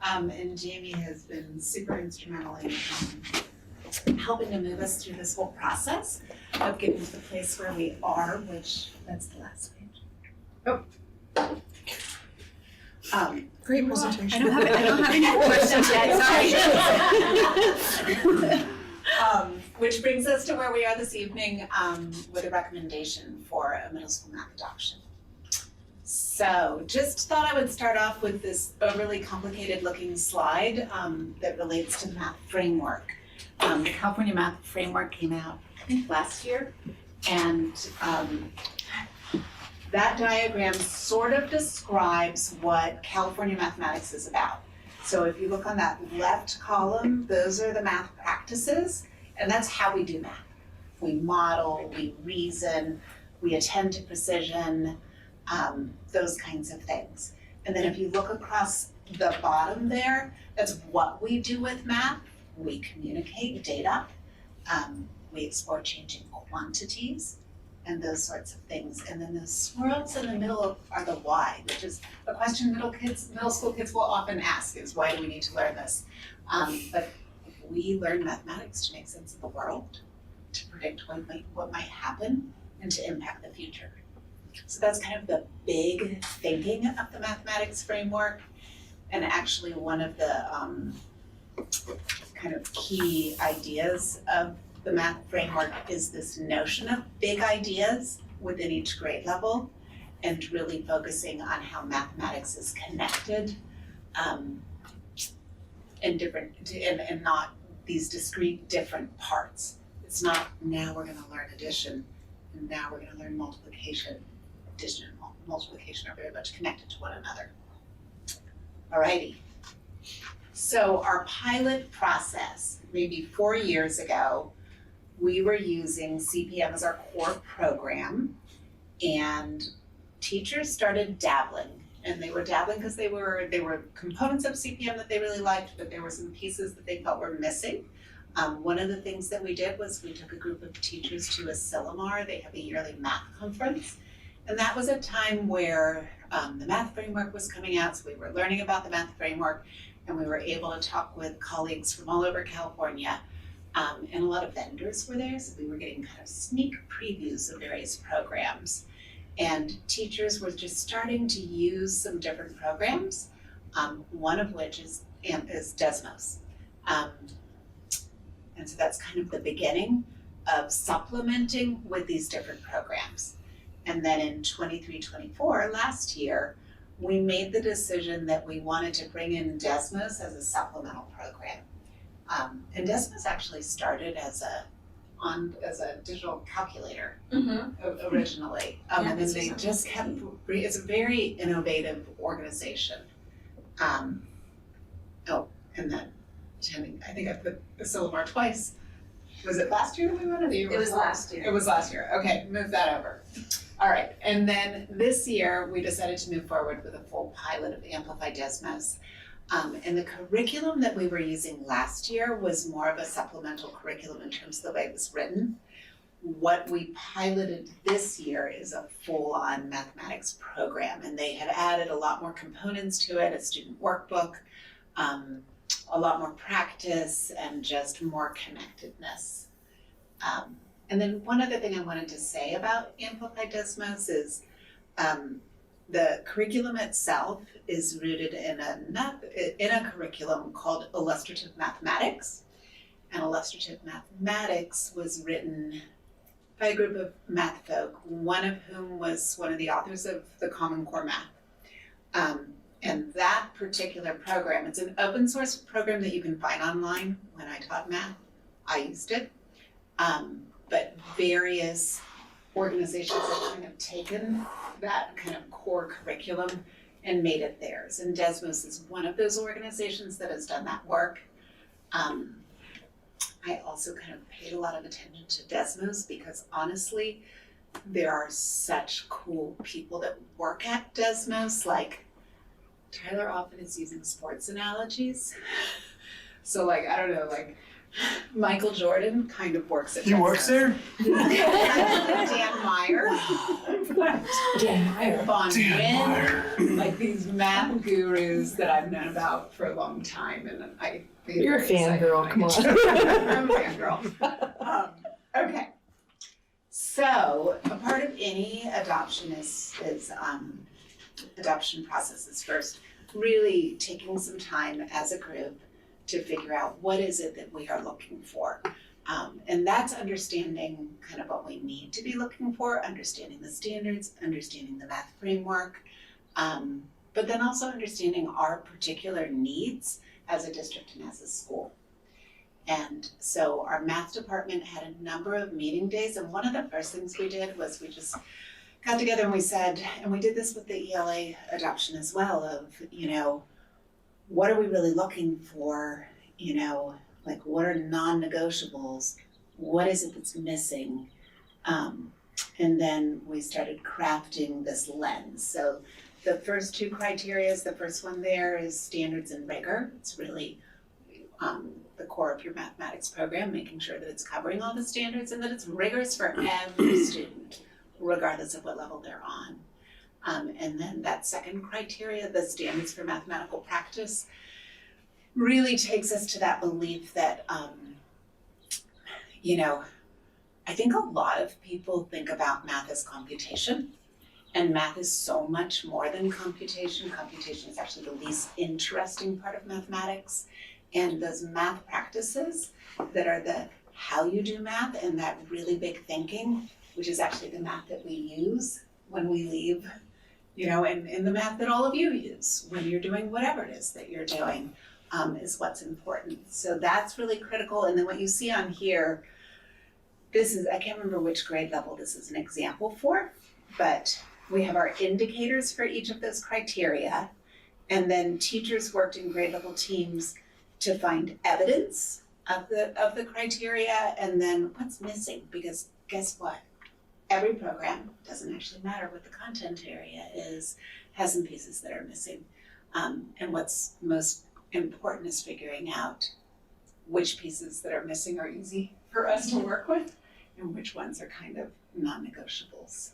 And Jamie has been super instrumental in helping to move us through this whole process of getting to the place where we are, which that's the last page. Oh. Great presentation. I don't have any questions yet, sorry. Which brings us to where we are this evening with a recommendation for a middle school math adoption. So just thought I would start off with this overly complicated looking slide that relates to the math framework. The California Math Framework came out, I think, last year, and that diagram sort of describes what California mathematics is about. So if you look on that left column, those are the math practices, and that's how we do math. We model, we reason, we attend to precision, those kinds of things. And then if you look across the bottom there, that's what we do with math. We communicate data, we explore changing quantities, and those sorts of things. And then the swirls in the middle are the why, which is a question middle school kids will often ask is, why do we need to learn this? But we learn mathematics to make sense of the world, to predict what might happen, and to impact the future. So that's kind of the big thinking of the mathematics framework. And actually one of the kind of key ideas of the math framework is this notion of big ideas within each grade level, and really focusing on how mathematics is connected and not these discrete different parts. It's not now we're gonna learn addition and now we're gonna learn multiplication. Addition and multiplication are very much connected to one another. Alrighty. So our pilot process, maybe 4 years ago, we were using CPM as our core program, and teachers started dabbling. And they were dabbling because they were components of CPM that they really liked, but there were some pieces that they felt were missing. One of the things that we did was we took a group of teachers to Asilomar. They have a yearly math conference. And that was a time where the math framework was coming out, so we were learning about the math framework, and we were able to talk with colleagues from all over California. And a lot of vendors were there, so we were getting kind of sneak previews of various programs. And teachers were just starting to use some different programs, one of which is Desmos. And so that's kind of the beginning of supplementing with these different programs. And then in 23-24, last year, we made the decision that we wanted to bring in Desmos as a supplemental program. And Desmos actually started as a digital calculator originally. And then they just kept, it's a very innovative organization. And then attending, I think I put Asilomar twice. Was it last year that we went, or the year before? It was last year. It was last year, okay, move that over. All right, and then this year, we decided to move forward with a full pilot of Amplify Desmos. And the curriculum that we were using last year was more of a supplemental curriculum in terms of the way it was written. What we piloted this year is a full-on mathematics program, and they had added a lot more components to it, a student workbook, a lot more practice, and just more connectedness. And then one other thing I wanted to say about Amplify Desmos is the curriculum itself is rooted in a curriculum called Illustrative Mathematics. And Illustrative Mathematics was written by a group of math folk, one of whom was one of the authors of the Common Core Math. And that particular program, it's an open source program that you can find online. When I taught math, I used it. But various organizations have kind of taken that kind of core curriculum and made it theirs. And Desmos is one of those organizations that has done that work. I also kind of paid a lot of attention to Desmos because honestly, there are such cool people that work at Desmos. Like Tyler often is using sports analogies. So like, I don't know, like Michael Jordan kind of works at Desmos. He works there? Dan Meyer. Dan Meyer. Von Wynn. Like these math gurus that I've known about for a long time, and I think You're a fangirl, come on. I'm a fangirl. Okay. So a part of any adoption is adoption process is first really taking some time as a group to figure out what is it that we are looking for. And that's understanding kind of what we need to be looking for, understanding the standards, understanding the math framework, but then also understanding our particular needs as a district and as a school. And so our math department had a number of meeting days, and one of the first things we did was we just got together and we said, and we did this with the ELA adoption as well, of, you know, what are we really looking for, you know, like what are non-negotiables, what is it that's missing? And then we started crafting this lens. So the first two criteria, the first one there is standards and rigor. It's really the core of your mathematics program, making sure that it's covering all the standards and that it's rigorous for every student, regardless of what level they're on. And then that second criteria, the standards for mathematical practice, really takes us to that belief that, you know, I think a lot of people think about math as computation, and math is so much more than computation. Computation is actually the least interesting part of mathematics. And those math practices that are the how you do math and that really big thinking, which is actually the math that we use when we leave, you know, and the math that all of you use when you're doing whatever it is that you're doing, is what's important. So that's really critical. And then what you see on here, this is, I can't remember which grade level this is an example for, but we have our indicators for each of those criteria. And then teachers worked in grade level teams to find evidence of the criteria and then what's missing, because guess what? Every program, doesn't actually matter what the content area is, has some pieces that are missing. And what's most important is figuring out which pieces that are missing are easy for us to work with and which ones are kind of non-negotiables.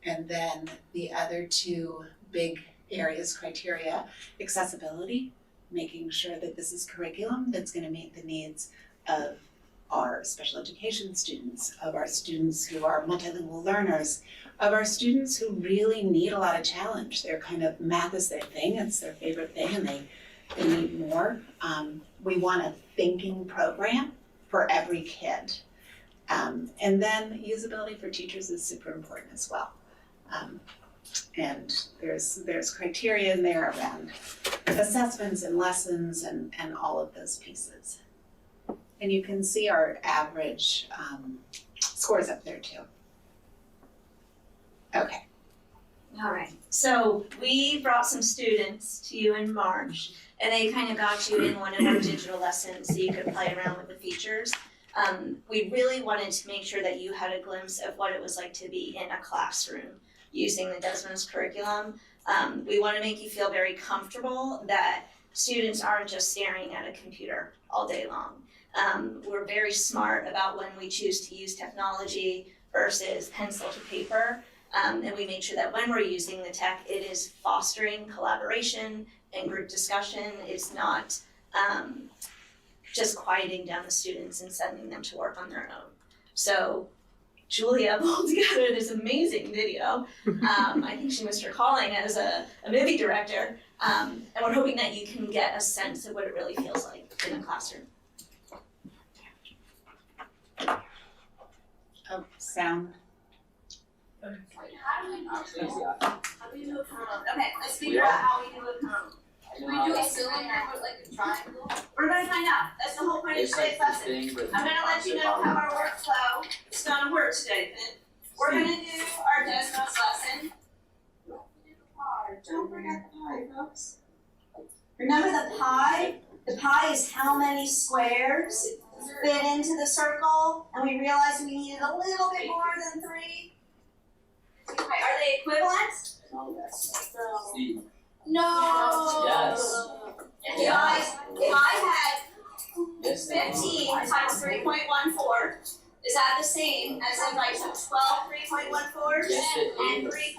And then the other two big areas, criteria, accessibility, making sure that this is curriculum that's going to meet the needs of our special education students, of our students who are multilingual learners, of our students who really need a lot of challenge. They're kind of, math is their thing, it's their favorite thing, and they need more. We want a thinking program for every kid. And then usability for teachers is super important as well. And there's criteria in there around assessments and lessons and all of those pieces. And you can see our average scores up there too. Okay. All right, so we brought some students to you in March, and they kind of got you in one of our digital lessons so you could play around with the features. We really wanted to make sure that you had a glimpse of what it was like to be in a classroom using the Desmos curriculum. We want to make you feel very comfortable that students aren't just staring at a computer all day long. We're very smart about when we choose to use technology versus pencil to paper. And we make sure that when we're using the tech, it is fostering collaboration and group discussion. It's not just quieting down the students and sending them to work on their own. So Julia pulled together this amazing video. I think she missed her calling as a movie director. And we're hoping that you can get a sense of what it really feels like in a classroom. Oh, sound. Okay, let's figure out how we do a cone. Do we do a cylinder with like a triangle? We're gonna find out. That's the whole point of today's lesson. I'm gonna let you know how our workflow is gonna work today. We're gonna do our Desmos lesson. Don't forget the pie, folks. Remember the pie? The pie is how many squares fit into the circle, and we realized we needed a little bit more than 3. Are they equivalent? No. Yes. If I had 15 times 3.14, is that the same as if I took 12 3.14s and 3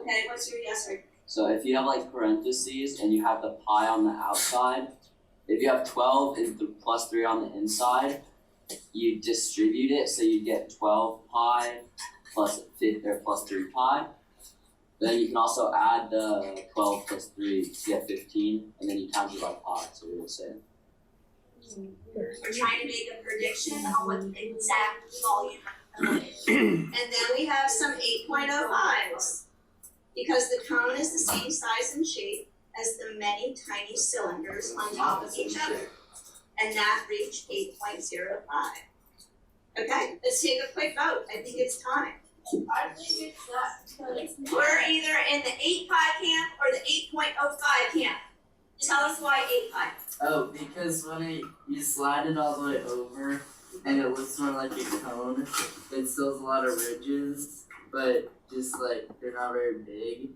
Okay, what's your yes rate? So if you have like parentheses and you have the pi on the outside, if you have 12 and plus 3 on the inside, you distribute it so you get 12 pi plus 3 pi. Then you can also add the 12 plus 3 to get 15, and then you count it by pi, so we would say. We're trying to make a prediction on what the exact volume is. And then we have some 8.05s, because the cone is the same size and shape as the many tiny cylinders on top of each other. And that reached 8.05. Okay, let's take a quick vote. I think it's time. I think it's that. We're either in the 8.5 camp or the 8.05 camp. Tell us why 8.5. Oh, because when you slide it all the way over and it looks more like a cone, it still has a lot of ridges, but just like they're not very big,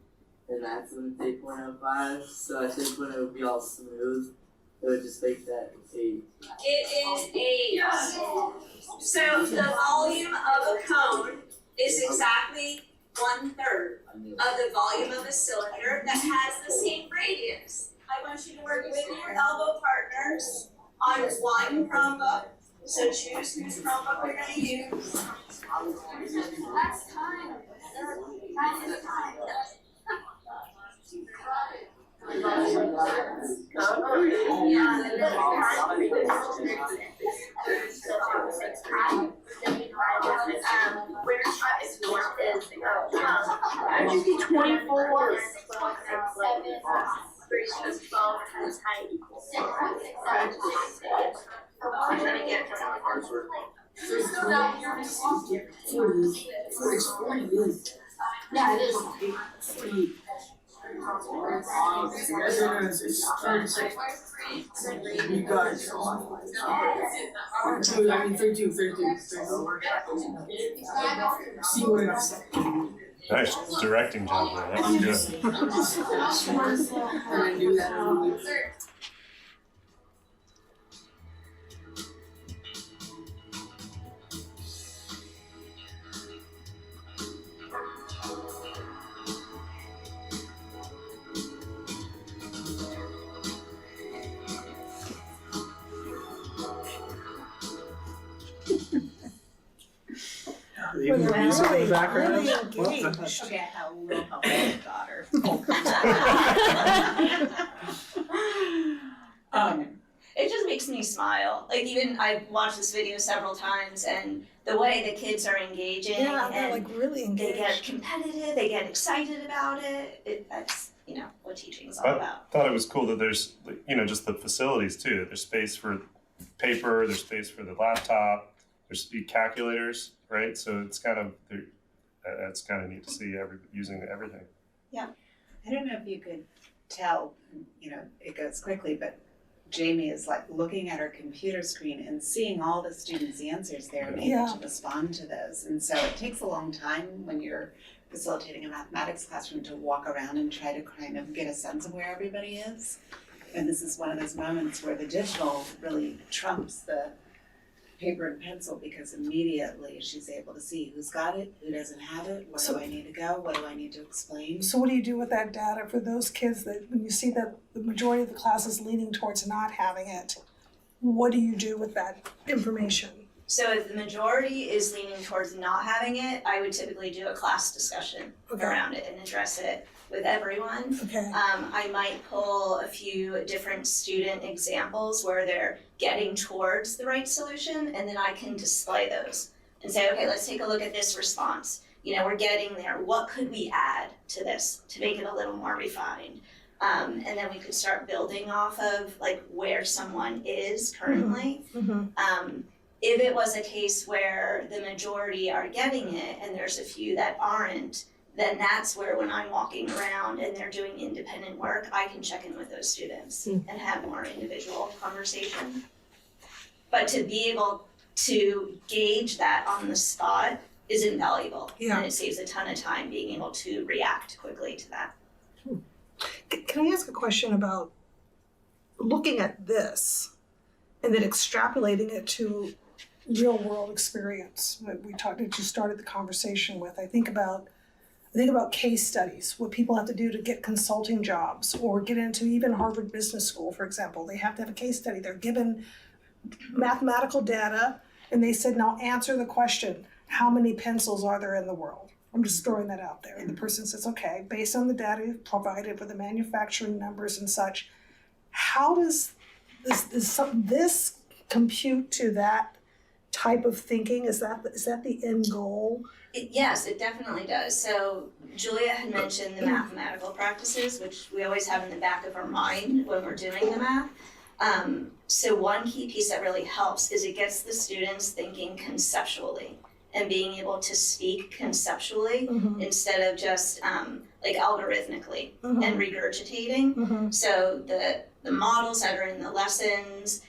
and that's when it's 8.05. So I think when it would be all smooth, it would just make that 8. It is 8. So the volume of a cone is exactly 1/3 of the volume of a cylinder that has the same radius. I want you to work with your elbow partners on one Chromebook. So choose whose Chromebook you're going to use. That's time. Time is time. Where is north is 24. Yeah, it is. It's 36. You guys. I mean, 32. See what I say. Nice directing job there. That was good. I'm just and I do that every week. Even the music in the background. Really Well, engaged. Okay, I will help my daughter. It just makes me smile. Like, even I've watched this video several times, and the way the kids are engaging, Yeah, they're and like really they engaged. get competitive, they get excited about it. That's, what teaching is all about. I thought it was cool that there's, just the facilities too. There's space for paper, there's space for the laptop, there's speed calculators, right? So it's kind of, that's kind of neat to see using everything. Yeah, I don't know if you could tell, it goes quickly, but Jamie is like looking at her computer screen and seeing all the students' answers there and able to respond to those. And so it takes a long time when you're facilitating a mathematics classroom to walk around and try to kind of get a sense of where everybody is. And this is one of those moments where the digital really trumps the paper and pencil, because immediately she's able to see who's got it, who doesn't have it, where do I need to go, what do I need to explain. So what do you do with that data for those kids that, when you see that the majority of the class is leaning towards not having it, what do you do with that information? So if the majority is leaning towards not having it, I would typically do a class discussion around it and address it with everyone. Okay. I might pull a few different student examples where they're getting towards the right solution, and then I can display those and say, okay, let's take a look at this response. We're getting there. What could we add to this to make it a little more refined? And then we could start building off of like where someone is currently. If it was a case where the majority are getting it and there's a few that aren't, then that's where when I'm walking around and they're doing independent work, I can check in with those students and have more individual conversation. But to be able to gauge that on the spot is invaluable. Yeah. And it saves a ton of time being able to react quickly to that. Can I ask a question about looking at this and then extrapolating it to real world experience that you started the conversation with? I think about case studies, what people have to do to get consulting jobs or get into even Harvard Business School, for example. They have to have a case study. They're given mathematical data and they said, now answer the question, how many pencils are there in the world? I'm just throwing that out there. And the person says, okay, based on the data you've provided with the manufacturing numbers and such, how does this compute to that type of thinking? Is that the end goal? Yes, it definitely does. So Julia had mentioned the mathematical practices, which we always have in the back of our mind when we're doing the math. So one key piece that really helps is it gets the students thinking conceptually and being able to speak conceptually instead of just like algorithmically and regurgitating. So the models that are in the lessons,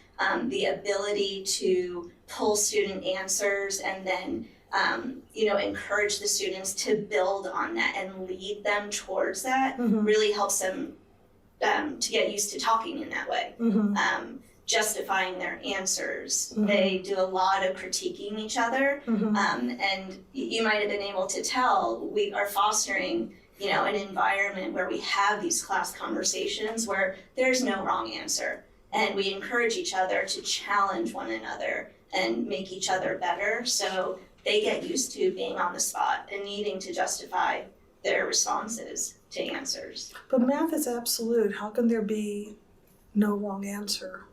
the ability to pull student answers and then encourage the students to build on that and lead them towards that really helps them to get used to talking in that way. Justifying their answers. They do a lot of critiquing each other, and you might have been able to tell we are fostering, an environment where we have these class conversations where there's no wrong answer, and we encourage each other to challenge one another and make each other better. So they get used to being on the spot and needing to justify their responses to answers. But math is absolute. How can there be no wrong answer?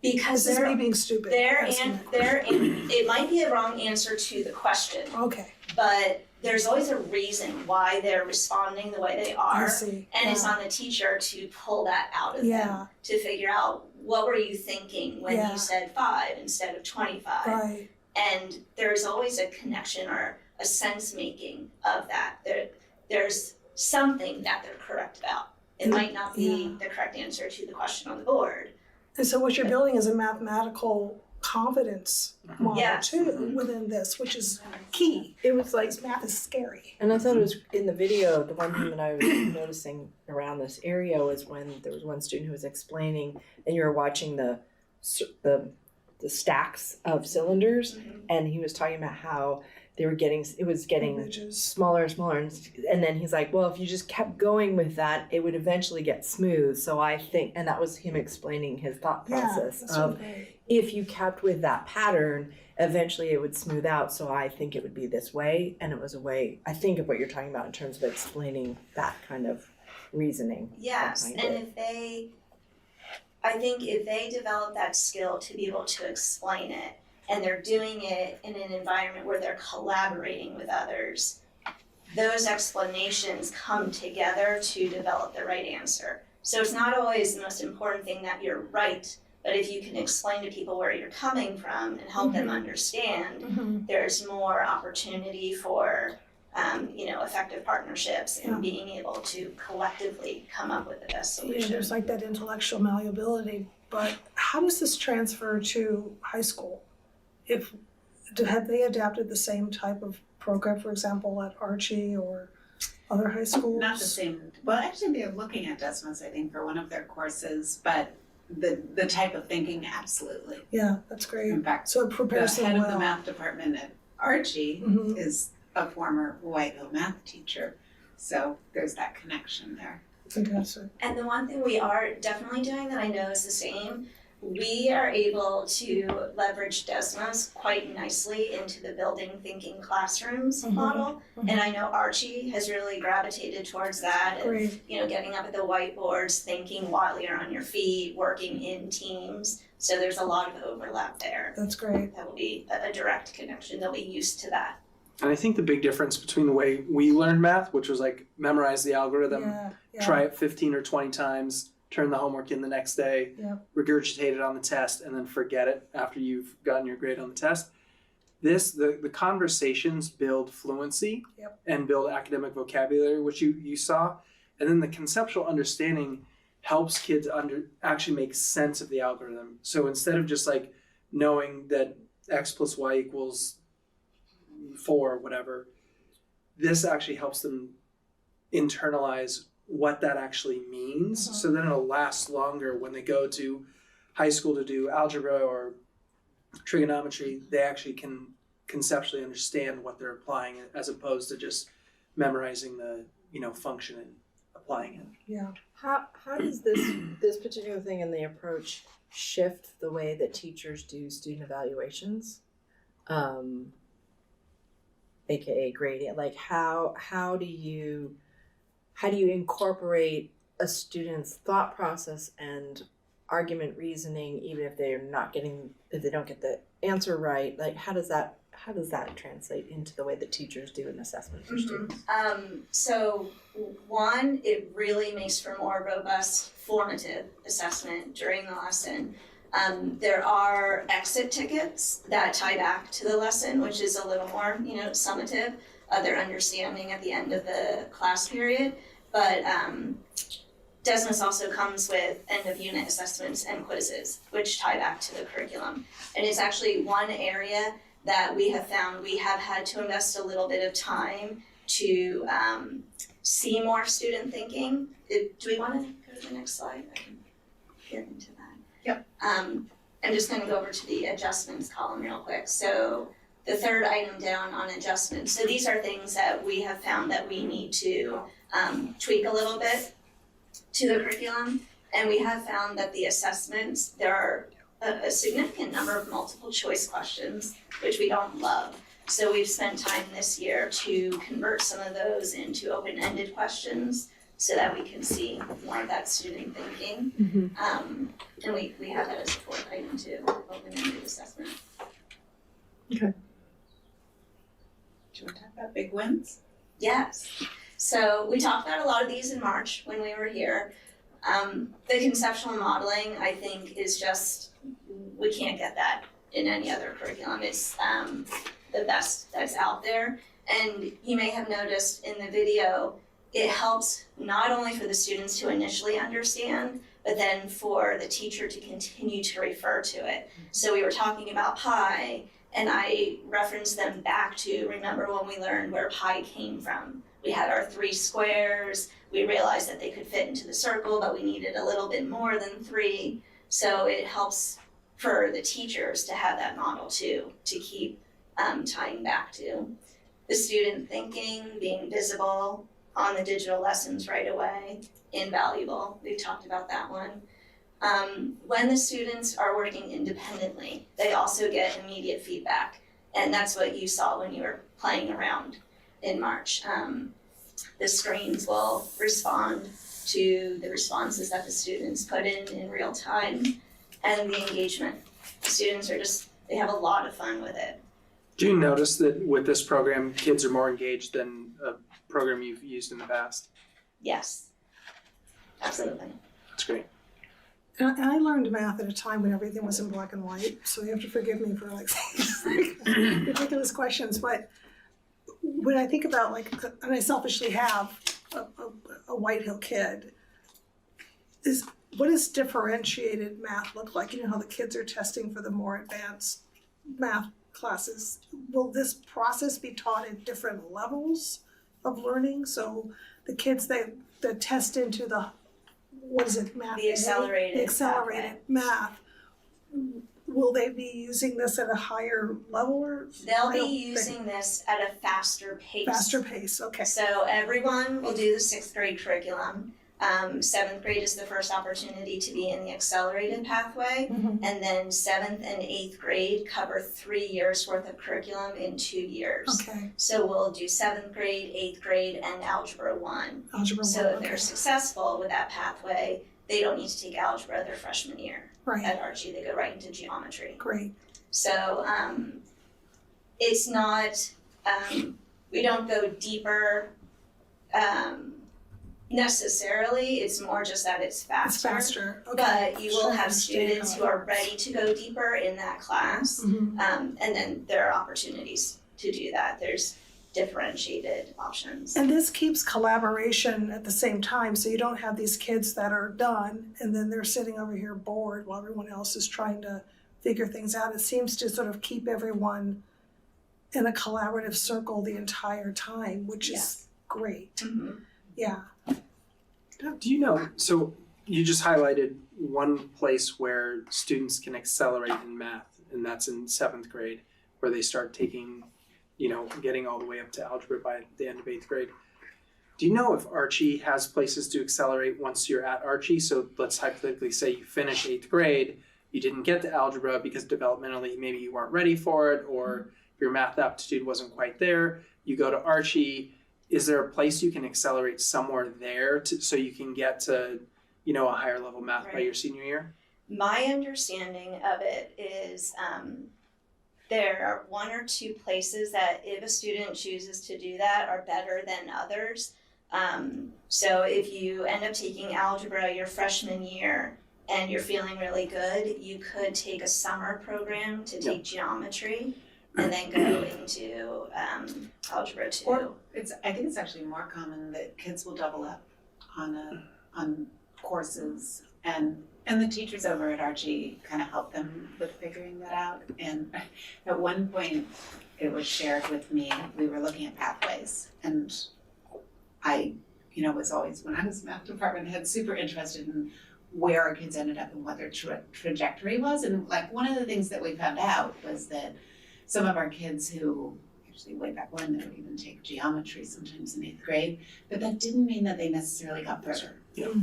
Because this is me being stupid. It might be a wrong answer to the question. Okay. But there's always a reason why they're responding the way they are. I see. And it's on the teacher to pull that out of them, to figure out what were you thinking when you said 5 instead of 25. Right. And there's always a connection or a sense making of that. There's something that they're correct about. It might not be the correct answer to the question on the board. And so what you're building is a mathematical confidence model too within this, which is key. It was like math is scary. And I thought it was in the video, the one thing that I was noticing around this area was when there was one student who was explaining and you were watching the stacks of cylinders and he was talking about how it was getting smaller and smaller, and then he's like, well, if you just kept going with that, it would eventually get smooth. So I think, and that was him explaining his thought process of if you kept with that pattern, eventually it would smooth out. So I think it would be this way, and it was a way, I think, of what you're talking about in terms of explaining that kind of reasoning. Yes, and if they develop that skill to be able to explain it, and they're doing it in an environment where they're collaborating with others, those explanations come together to develop the right answer. So it's not always the most important thing that you're right, but if you can explain to people where you're coming from and help them understand, there's more opportunity for effective partnerships and being able to collectively come up with the best solution. Yeah, there's like that intellectual malleability, but how does this transfer to high school? Have they adapted the same type of program, for example, at Archie or other high schools? Not the same. Well, actually, they're looking at Desmos, I think, for one of their courses, but the type of thinking, absolutely. Yeah, that's great. In fact, so it prepares the head them of the well. math department at Archie is a former White Hill math teacher, so there's that connection there. Fantastic. And the one thing we are definitely doing that I know is the same, we are able to leverage Desmos quite nicely into the building thinking classrooms model. And I know Archie has really gravitated towards that. Great. And, getting up at the whiteboards, thinking while you're on your feet, working in teams. So there's a lot of overlap there. That's great. That will be a direct connection. They'll be used to that. And I think the big difference between the way we learned math, which was like memorize the algorithm, try it 15 or 20 times, turn the homework in the next day, regurgitate it on the test, and then forget it after you've gotten your grade on the test. The conversations build fluency and build academic vocabulary, which you saw. And then the conceptual understanding helps kids actually make sense of the algorithm. So instead of just like knowing that x plus y equals 4 or whatever, this actually helps them internalize what that actually means. So then it'll last longer when they go to high school to do algebra or trigonometry. They actually can conceptually understand what they're applying as opposed to just memorizing the function and applying it. Yeah. How does this particular thing in the approach shift the way that teachers do student evaluations? aka gradient? Like how do you incorporate a student's thought process and argument reasoning, even if they don't get the answer right? Like how does that translate into the way that teachers do an assessment for students? So one, it really makes for more robust formative assessment during the lesson. There are exit tickets that tie back to the lesson, which is a little more, summative of their understanding at the end of the class period. But Desmos also comes with end of unit assessments and quizzes, which tie back to the curriculum. And it's actually one area that we have found we have had to invest a little bit of time to see more student thinking. Do we want to go to the next slide? I can get into that. Yep. I'm just going to go over to the adjustments column real quick. So the third item down on adjustments. So these are things that we have found that we need to tweak a little bit to the curriculum. And we have found that the assessments, there are a significant number of multiple choice questions, which we don't love. So we've spent time this year to convert some of those into open-ended questions so that we can see more of that student thinking. And we have that as a fourth item too, open-ended assessment. Okay. Do you want to talk about big wins? Yes. So we talked about a lot of these in March when we were here. The conceptual modeling, I think, is just, we can't get that in any other curriculum. It's the best that's out there. And you may have noticed in the video, it helps not only for the students to initially understand, but then for the teacher to continue to refer to it. So we were talking about pi, and I referenced them back to, remember when we learned where pi came from. We had our 3 squares, we realized that they could fit into the circle, but we needed a little bit more than 3. So it helps for the teachers to have that model too, to keep tying back to. The student thinking, being visible on the digital lessons right away, invaluable. We've talked about that one. When the students are working independently, they also get immediate feedback. And that's what you saw when you were playing around in March. The screens will respond to the responses that the students put in real time, and the engagement. The students are they have a lot of fun with it. Do you notice that with this program, kids are more engaged than a program you've used in the past? Yes, absolutely. That's great. And I learned math at a time when everything was in black and white, so you have to forgive me for ridiculous questions. But when I think about and I selfishly have a White Hill kid, what does differentiated math look like? You know how the kids are testing for the more advanced math classes. Will this process be taught at different levels of learning? So the kids that test into the math? The accelerated math. Will they be using this at a higher level? Or they'll be using this at a faster pace. Faster pace, okay. So everyone will do the 6th grade curriculum. 7th grade is the first opportunity to be in the accelerated pathway. And then 7th and 8th grade cover 3 years worth of curriculum in 2 years. Okay. So we'll do 7th grade, 8th grade, and Algebra 1. So if they're successful with that pathway, they don't need to take algebra their freshman year. Right. At Archie, they go right into geometry. Great. So it's not, we don't go deeper necessarily, it's more just that it's faster. It's faster, okay. But you will have students who are ready to go deeper in that class, and then there are opportunities to do that. There's differentiated options. And this keeps collaboration at the same time, so you don't have these kids that are done and then they're sitting over here bored while everyone else is trying to figure things out. It seems to sort of keep everyone in a collaborative circle the entire time, which is great. Yeah. Do you know, so you just highlighted one place where students can accelerate in math, and that's in 7th grade, where they start taking, getting all the way up to algebra by the end of 8th grade. Do you know if Archie has places to accelerate once you're at Archie? So let's hypothetically say you finish 8th grade, you didn't get to algebra because developmentally maybe you weren't ready for it, or your math aptitude wasn't quite there, you go to Archie. Is there a place you can accelerate somewhere there so you can get to, a higher level math by your senior year? My understanding of it is there are one or two places that if a student chooses to do that are better than others. So if you end up taking algebra your freshman year and you're feeling really good, you could take a summer program to take geometry and then go into algebra 2. Or I think it's actually more common that kids will double up on courses, and the teachers over at Archie kind of help them with figuring that out. And at one point, it was shared with me, we were looking at pathways, and I, was always, when I was math department head, super interested in where our kids ended up and what their trajectory was. And like one of the things that we found out was that some of our kids who, actually way back when, they would even take geometry sometimes in 8th grade, but that didn't mean that they necessarily got further.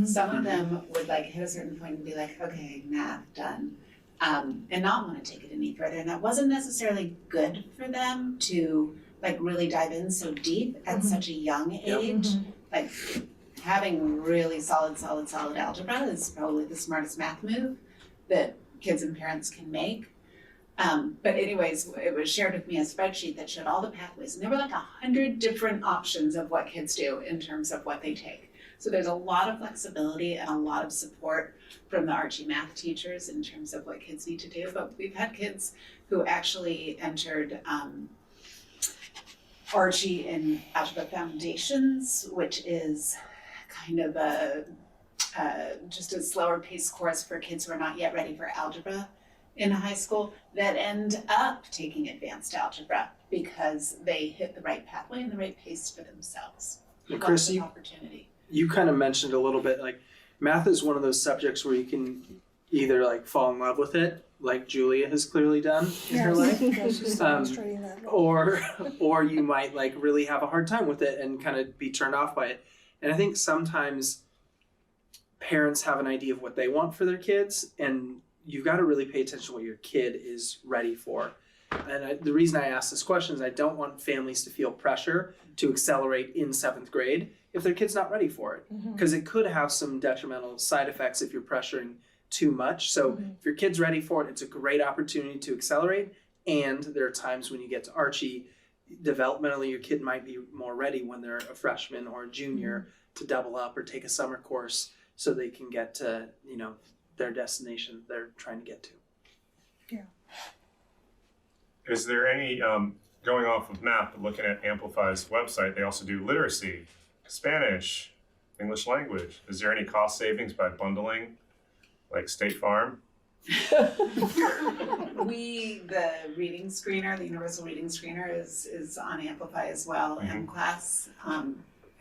Some of them would like hit a certain point and be like, okay, math, done, and not want to take it any further. And that wasn't necessarily good for them to like really dive in so deep at such a young age. Like having really solid algebra is probably the smartest math move that kids and parents can make. But anyways, it was shared with me a spreadsheet that showed all the pathways, and there were like 100 different options of what kids do in terms of what they take. So there's a lot of flexibility and a lot of support from the Archie math teachers in terms of what kids need to do. But we've had kids who actually entered Archie in Algebra Foundations, which is kind of just a slower paced course for kids who are not yet ready for algebra in high school, that end up taking advanced algebra because they hit the right pathway and the right pace for themselves. Chris, Opportunity. You kind of mentioned a little bit, like math is one of those subjects where you can either like fall in love with it, like Julia has clearly done in her life, or you might like really have a hard time with it and kind of be turned off by it. And I think sometimes parents have an idea of what they want for their kids, and you've got to really pay attention to what your kid is ready for. And the reason I ask this question is I don't want families to feel pressure to accelerate in 7th grade if their kid's not ready for it, because it could have some detrimental side effects if you're pressuring too much. So if your kid's ready for it, it's a great opportunity to accelerate. And there are times when you get to Archie, developmentally your kid might be more ready when they're a freshman or a junior to double up or take a summer course so they can get to, their destination they're trying to get to. Yeah. Is there any, going off of math, but looking at Amplify's website, they also do literacy, Spanish, English language. Is there any cost savings by bundling, like State Farm? The reading screener, the universal reading screener is on Amplify as well, M-Class. And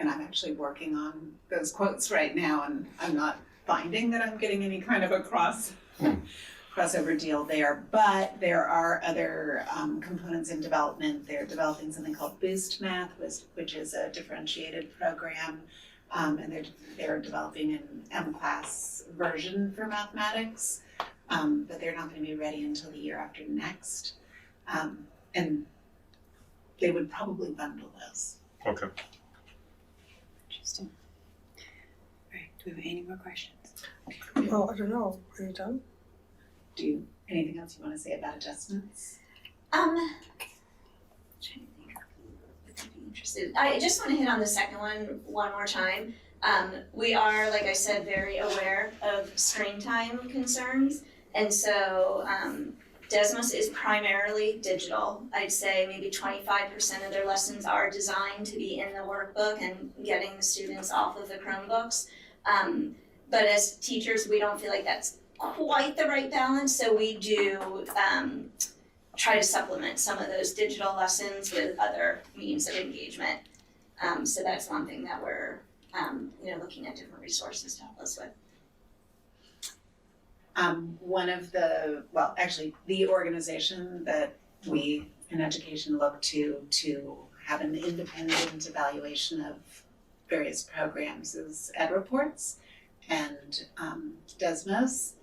I'm actually working on those quotes right now, and I'm not finding that I'm getting any kind of a crossover deal there, but there are other components in development. They're developing something called Boost Math, which is a differentiated program, and they're developing an M-Class version for mathematics, but they're not going to be ready until the year after next, and they would probably bundle those. Okay. Interesting. All right, do we have any more questions? Oh, I don't know. Are you done? Anything else you want to say about adjustments? Trying to think. Would you be interested? I just want to hit on the second one more time. We are, like I said, very aware of screen time concerns, and so Desmos is primarily digital. I'd say maybe 25% of their lessons are designed to be in the workbook and getting the students off of the Chromebooks. But as teachers, we don't feel like that's quite the right balance, so we do try to supplement some of those digital lessons with other means of engagement. So that's one thing that we're looking at different resources to help us with. The organization that we in education look to have an independent evaluation of various programs is EdReports, and Desmos.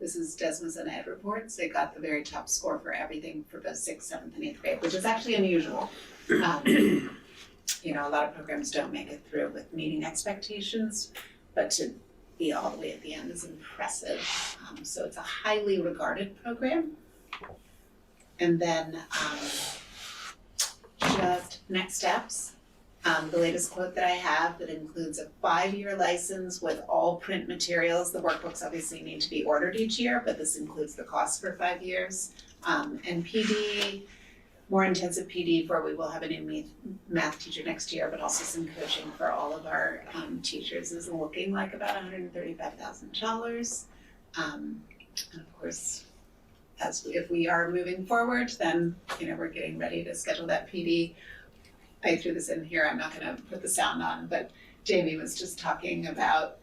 This is Desmos and Ed reports. They got the very top score for everything for both 6th, 7th, and 8th grade, which is actually unusual. You know, a lot of programs don't make it through with meeting expectations, but to be all the way at the end is impressive. So it's a highly regarded program. And then just next steps. The latest quote that I have that includes a 5-year license with all print materials. The workbooks obviously need to be ordered each year, but this includes the cost for 5 years. And PD, more intensive PD for we will have a new math teacher next year, but also some coaching for all of our teachers is looking like about $135,000. And of course, if we are moving forward, then we're getting ready to schedule that PD. I threw this in here, I'm not gonna put the sound on, but Jamie was just talking about,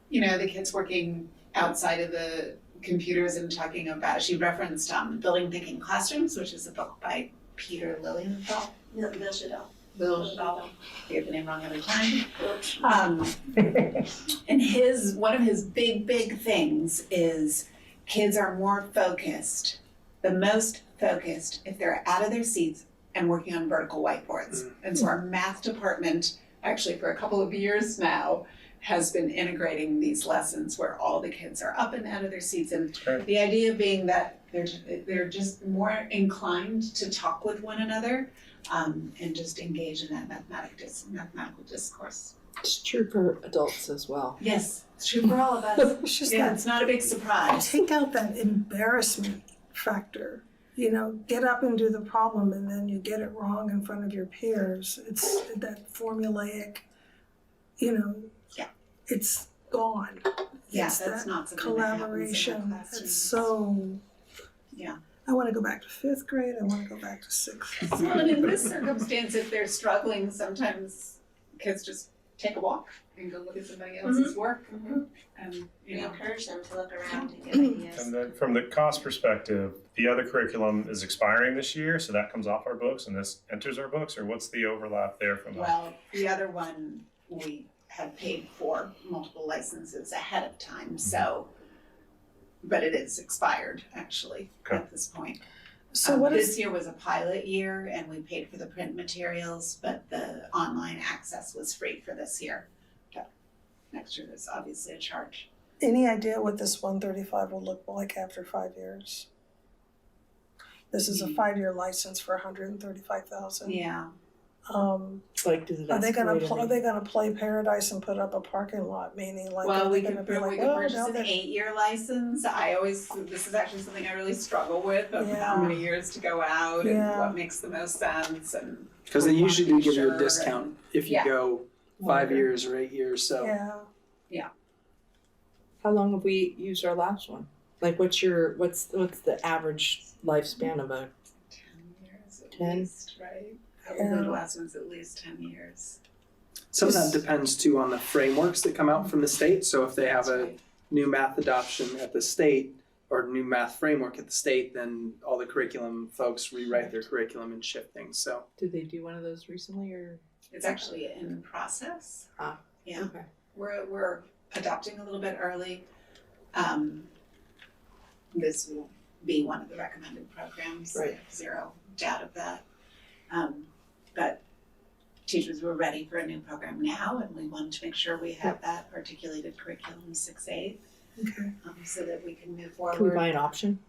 the kids working outside of the computers and talking about, she referenced Building Thinking Classrooms, which is a book by Peter Lilienthal. Lilienthal. I get the name wrong every time. And one of his big things is kids are more focused, the most focused, if they're out of their seats and working on vertical whiteboards. And so our math department, actually for a couple of years now, has been integrating these lessons where all the kids are up and out of their seats. And the idea being that they're just more inclined to talk with one another and just engage in that mathematical discourse. It's true for adults as well. Yes, it's true for all of us. It's just it's not a big surprise. Take out that embarrassment factor. Get up and do the problem and then you get it wrong in front of your peers. It's that formulaic, it's gone. Yeah, It's that's that not something collaboration. that happens in the It's so, Yeah. I want to go back to 5th grade. I want to go back to 6th. Well, and in this circumstance, if they're struggling, sometimes kids just take a walk and go look at somebody else's work. And We encourage them to look around and get ideas. And then from the cost perspective, the other curriculum is expiring this year, so that comes off our books and this enters our books, or what's the overlap there from that? Well, the other one, we had paid for multiple licenses ahead of time, so, but it is expired actually at this point. So this year was a pilot year and we paid for the print materials, but the online access was free for this year. Next year there's obviously a charge. Any idea what this 135 will look like after 5 years? This is a 5-year license for $135,000. Yeah. Does it Are they gonna play paradise and put up a parking lot? Meaning, Well, we could be purchase an 8-year license. This is actually something I really struggle with of how many years to go out and what makes the most sense. And because they usually do give you a discount if you go 5 years or 8 years. So yeah. How long have we used our last one? Like, what's the average lifespan of a 10 years at 10? least, right? The last one's at least 10 years. some of that depends too on the frameworks that come out from the state. So if they have a new math adoption at the state or new math framework at the state, then all the curriculum folks rewrite their curriculum and shift things. So did they do one of those recently, or it's actually in process? Yeah. Okay. We're adopting a little bit early. This will be one of the recommended programs. Right. I have zero doubt of that. But teachers were ready for a new program now, and we wanted to make sure we have that articulated curriculum 6A. Okay. So that we can move forward. can we buy an option?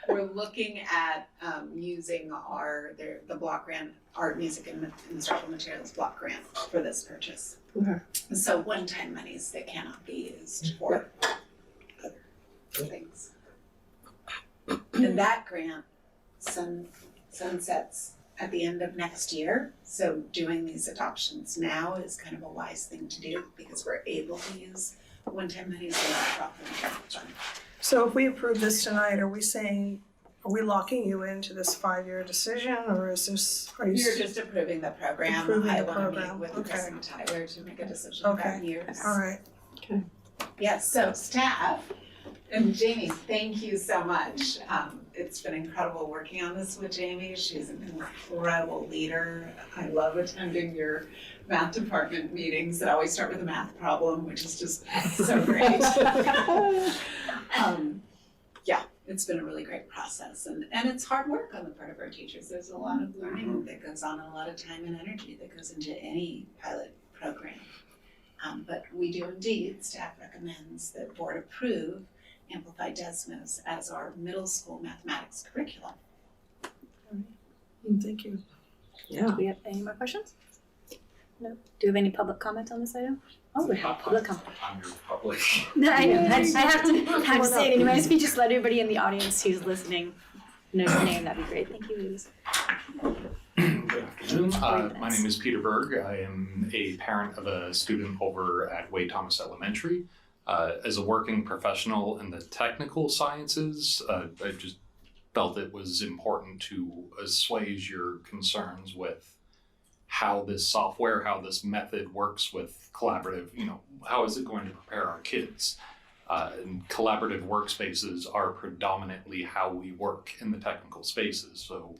We're looking at using the block grant, art, music, and instructional materials block grant for this purchase. Okay. So one-time monies that cannot be used for other things. And that grant sunsets at the end of next year. So doing these adoptions now is kind of a wise thing to do because we're able to use one-time monies that are properly. So if we approve this tonight, are we locking you into this 5-year decision, or is this, You're just approving the program. Approving I the want to program. meet with Chris and Tyler to make a decision Okay. about years. All right. Yes, so staff, and Jamie, thank you so much. it's been incredible working on this with Jamie. She's an incredible leader. I love attending your math department meetings that always start with a math problem, which is just so great. Yeah, it's been a really great process, and it's hard work on the part of our teachers. There's a lot of learning that goes on and a lot of time and energy that goes into any pilot program. But we do indeed, staff recommends that board approve Amplified Desmos as our middle school mathematics curriculum. Thank you. Yeah. Do we have any more questions? No. Do you have any public comment on this item? Oh, we have public comment. I'm your public. No, I know. I have to say it anyway. If you just let everybody in the audience who's listening know your name, that'd be great. Thank you, Louise. Good afternoon. My name is Peter Berg. I am a parent of a student over at Wade Thomas Elementary. As a working professional in the technical sciences, I just felt it was important to assuage your concerns with how this software, how this method works with collaborative, how is it going to prepare our kids? And collaborative workspaces are predominantly how we work in the technical spaces. So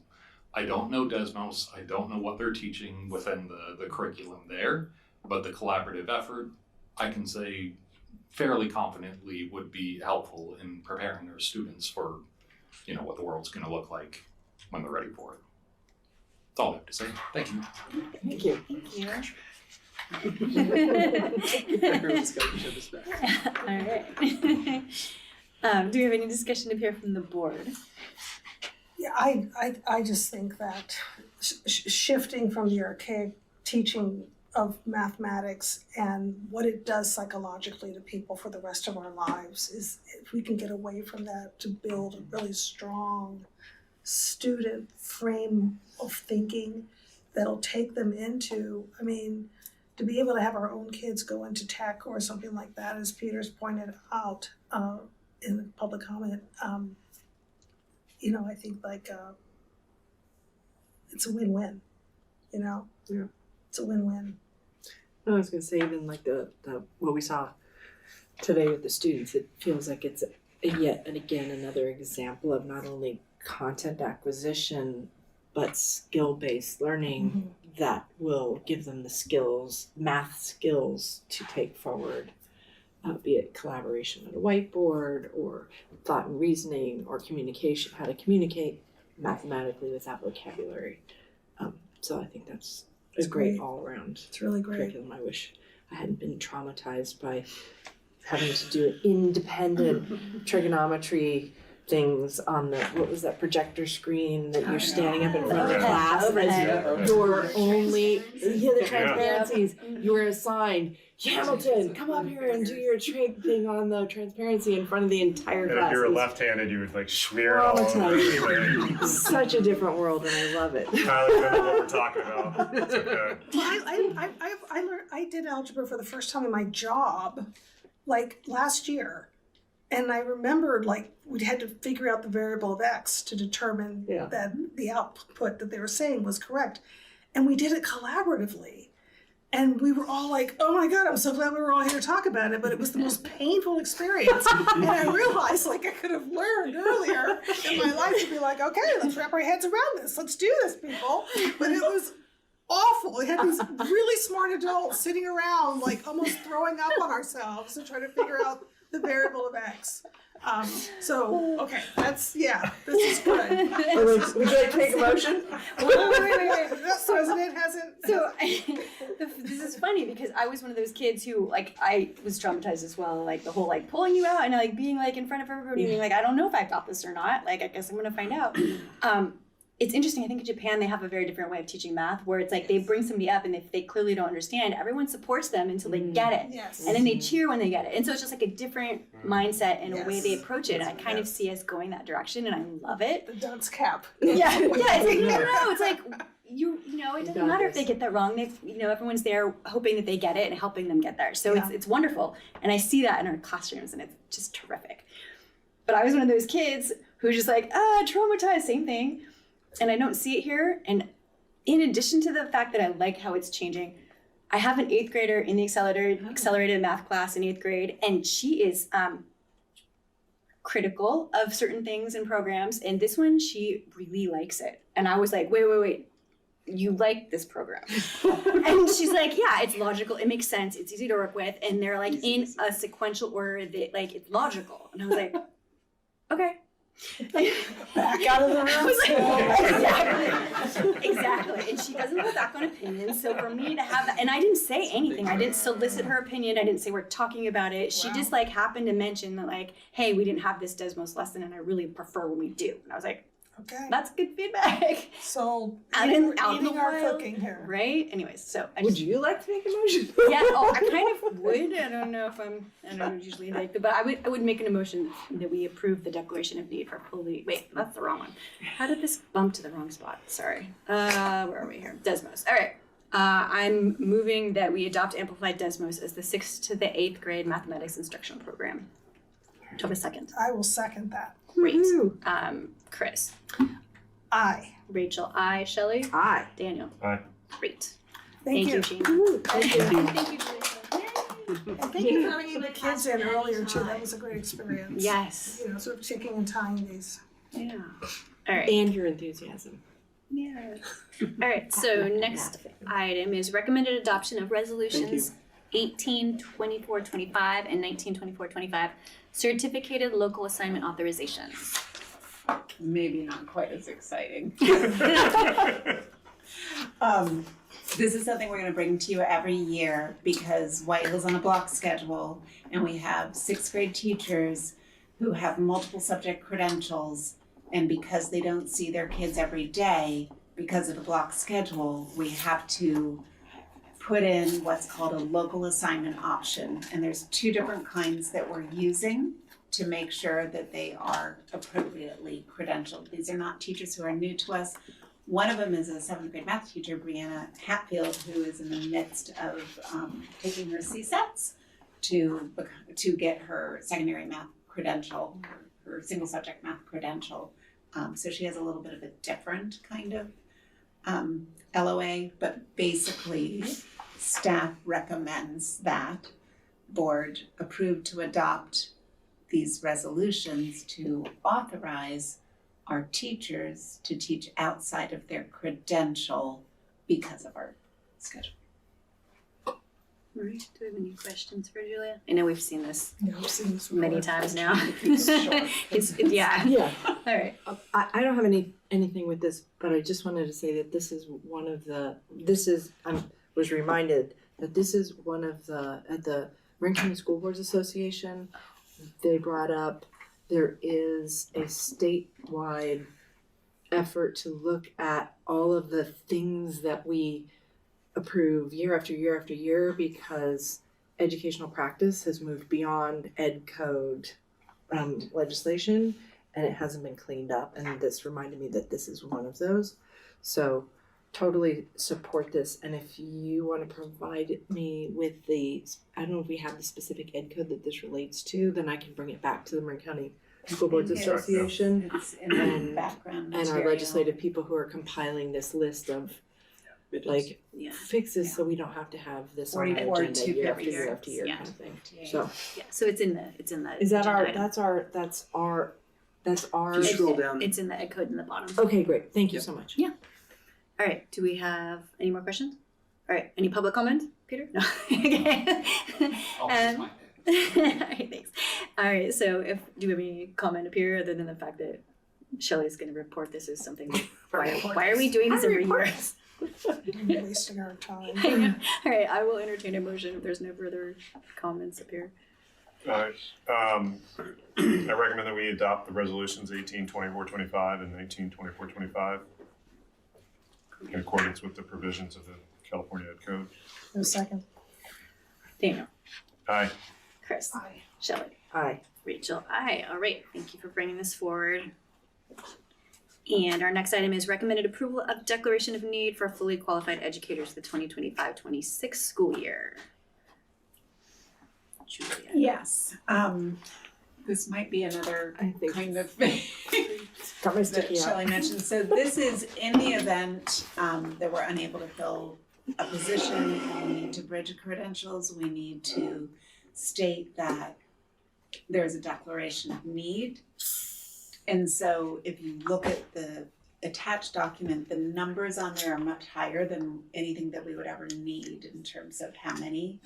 I don't know Desmos, I don't know what they're teaching within the curriculum there, but the collaborative effort, I can say fairly confidently would be helpful in preparing their students for, what the world's gonna look like when they're ready for it. That's all I have to say. Thank you. Thank you. Thank you. Everyone's got each other's back. All right. Do we have any discussion up here from the board? Yeah, I just think that shifting from the archaic teaching of mathematics and what it does psychologically to people for the rest of our lives is, if we can get away from that to build a really strong student frame of thinking that'll take them into, to be able to have our own kids go into tech or something like that, as Peter's pointed out in the public comment, I think it's a win-win, Yeah. It's a win-win. I was gonna say, even like the what we saw today with the students, it feels like it's yet and again another example of not only content acquisition but skill-based learning that will give them the skills, math skills, to take forward, be it collaboration at a whiteboard or thought and reasoning or communication, how to communicate mathematically with that vocabulary. So I think that's a great all-around It's really great. curriculum. I wish I hadn't been traumatized by having to do independent trigonometry things on the, what was that projector screen that you're standing up in front of the class as your only, the transparencies, you were assigned, Hamilton, come up here and do your trig thing on the transparency in front of the entire class. And if you were left-handed, you would smear it all over anywhere. Such a different world, and I love it. Tyler, you know what we're talking about. It's okay. Well, I did algebra for the first time in my job, last year. And I remembered, we had to figure out the variable of x to determine that the output that they were saying was correct. And we did it collaboratively. And we were all like, oh my God, I'm so glad we were all here to talk about it. But it was the most painful experience. And I realized, I could have learned earlier in my life to be like, okay, let's wrap our heads around this. Let's do this, people. But it was awful. We had these really smart adults sitting around, almost throwing up on ourselves and trying to figure out the variable of x. Okay, this is good. Would you like to make a motion? Wait. The president hasn't. So this is funny because I was one of those kids who, I was traumatized as well. The whole pulling you out and being in front of everybody and being I don't know if I've got this or not. I guess I'm gonna find out. It's interesting. I think in Japan they have a very different way of teaching math, where it's they bring somebody up and if they clearly don't understand, everyone supports them until they get it, and then they cheer when they get it. And so it's just a different mindset and a way they approach it. And I kind of see us going that direction, and I love it. The dunce cap. Yeah. It's no. It's it doesn't matter if they get that wrong. Everyone's there hoping that they get it and helping them get there. So it's wonderful, and I see that in our classrooms, and it's just terrific. But I was one of those kids who was just traumatized, same thing. And I don't see it here. And in addition to the fact that I like how it's changing, I have an 8th grader in the accelerated math class in 8th grade, and she is critical of certain things and programs, and this one she really likes it. And I was like, wait, you like this program? And she's like, yeah, it's logical, it makes sense, it's easy to work with, and they're like in a sequential order that like it's logical. And I was like, okay. Back out of the room. I was like, exactly. And she doesn't have that kind of opinion. So for me to have that, and I didn't say anything. I didn't solicit her opinion. I didn't say we're talking about it. She just like happened to mention that like, hey, we didn't have this Desmos lesson, and I really prefer when we do. And I was like, okay, that's good feedback. So out eating in our wild, cooking here, right? Anyways, so Would you like to make a motion? Yeah, I kind of would. I don't know if I don't usually like the, but I would make an emotion that we approve the declaration of need for fully. Wait, that's the wrong one. How did this bump to the wrong spot? Sorry. Where are we here? Desmos. All right. I'm moving that we adopt Amplified Desmos as the 6th to the 8th grade mathematics instructional program. Do you have a second? I will second that. Great. Chris. Aye. Rachel. Aye. Shelley. Aye. Daniel. Aye. Great. Thank you. Jean. Thank you. Thank you, And thank you for having the kids in earlier too. That was a great experience. Yes. You know, sort of taking and tying these. Yeah. All right. And your enthusiasm. Yeah. All right. So next item is recommended adoption of resolutions 1824-25 and 1924-25, certificated local assignment authorizations. Maybe not quite as exciting. This is something we're going to bring to you every year because White Hill's on a block schedule, and we have 6th grade teachers who have multiple subject credentials, and because they don't see their kids every day because of the block schedule, we have to put in what's called a local assignment option. And there's 2 different kinds that we're using to make sure that they are appropriately credentialed. These are not teachers who are new to us. One of them is a 7th grade math teacher, Brianna Hatfield, who is in the midst of taking her CSATs to get her secondary math credential, her single subject math credential. So she has a little bit of a different kind of LOA, but basically staff recommends that board approve to adopt these resolutions to authorize our teachers to teach outside of their credential because of our schedule. Marie, do we have any questions for Julia? I know we've seen this, many times now. Yeah. All right. I don't have anything with this, but I just wanted to say that this is one of the, was reminded that this is one of the, at the Marin County School Boards Association, they brought up there is a statewide effort to look at all of the things that we approve year after year after year because educational practice has moved beyond ed code legislation and it hasn't been cleaned up, and this reminded me that this is one of those. So totally support this, and if you want to provide me with the, I don't know if we have the specific ed code that this relates to, then I can bring it back to the Marin County School Boards Association and background and our legislative people who are compiling this list of like fixes so we don't have to have this on our agenda year after year after year kind of thing. So so it's in the is that our agenda item. that's our Just scroll down. It's in the ed code in the bottom. Okay, great. Thank you so much. Yeah. All right. Do we have any more questions? All right. Any public comment, Peter? No. Okay. All right. Thanks. All right. So, do we have any comment up here other than the fact that Shelley's going to report this as something? Why are we doing this every year? Wasting our time. All right. I will entertain a motion if there's no further comments up here. I recommend that we adopt the resolutions 1824-25 and 1924-25 in accordance with the provisions of the California Ed Code. No second. Daniel. Aye. Chris. Aye. Shelley. Aye. Rachel. Aye. All right. Thank you for bringing this forward. And our next item is recommended approval of declaration of need for fully qualified educators for the 2025-26 school year. Julia. Yes. This might be another kind of thing that Shelley mentioned. So this is in the event that we're unable to fill a position and we need to bridge credentials, we need to state that there's a declaration of need. And so if you look at the attached document, the numbers on there are much higher than anything that we would ever need in terms of how many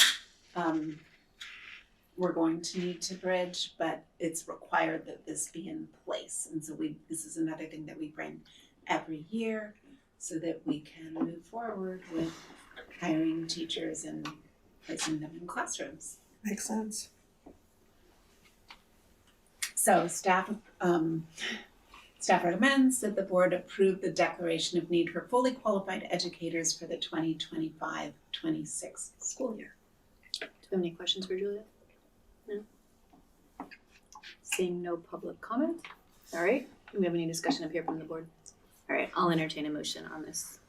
we're going to need to bridge, but it's required that this be in place. And so this is another thing that we bring every year so that we can move forward with hiring teachers and placing them in classrooms. Makes sense. So staff recommends that the board approve the declaration of need for fully qualified educators for the 2025-26 school year. Do you have any questions for Julia? No? Seeing no public comment? All right, do we have any discussion up here from the board? All right, I'll entertain a motion on this.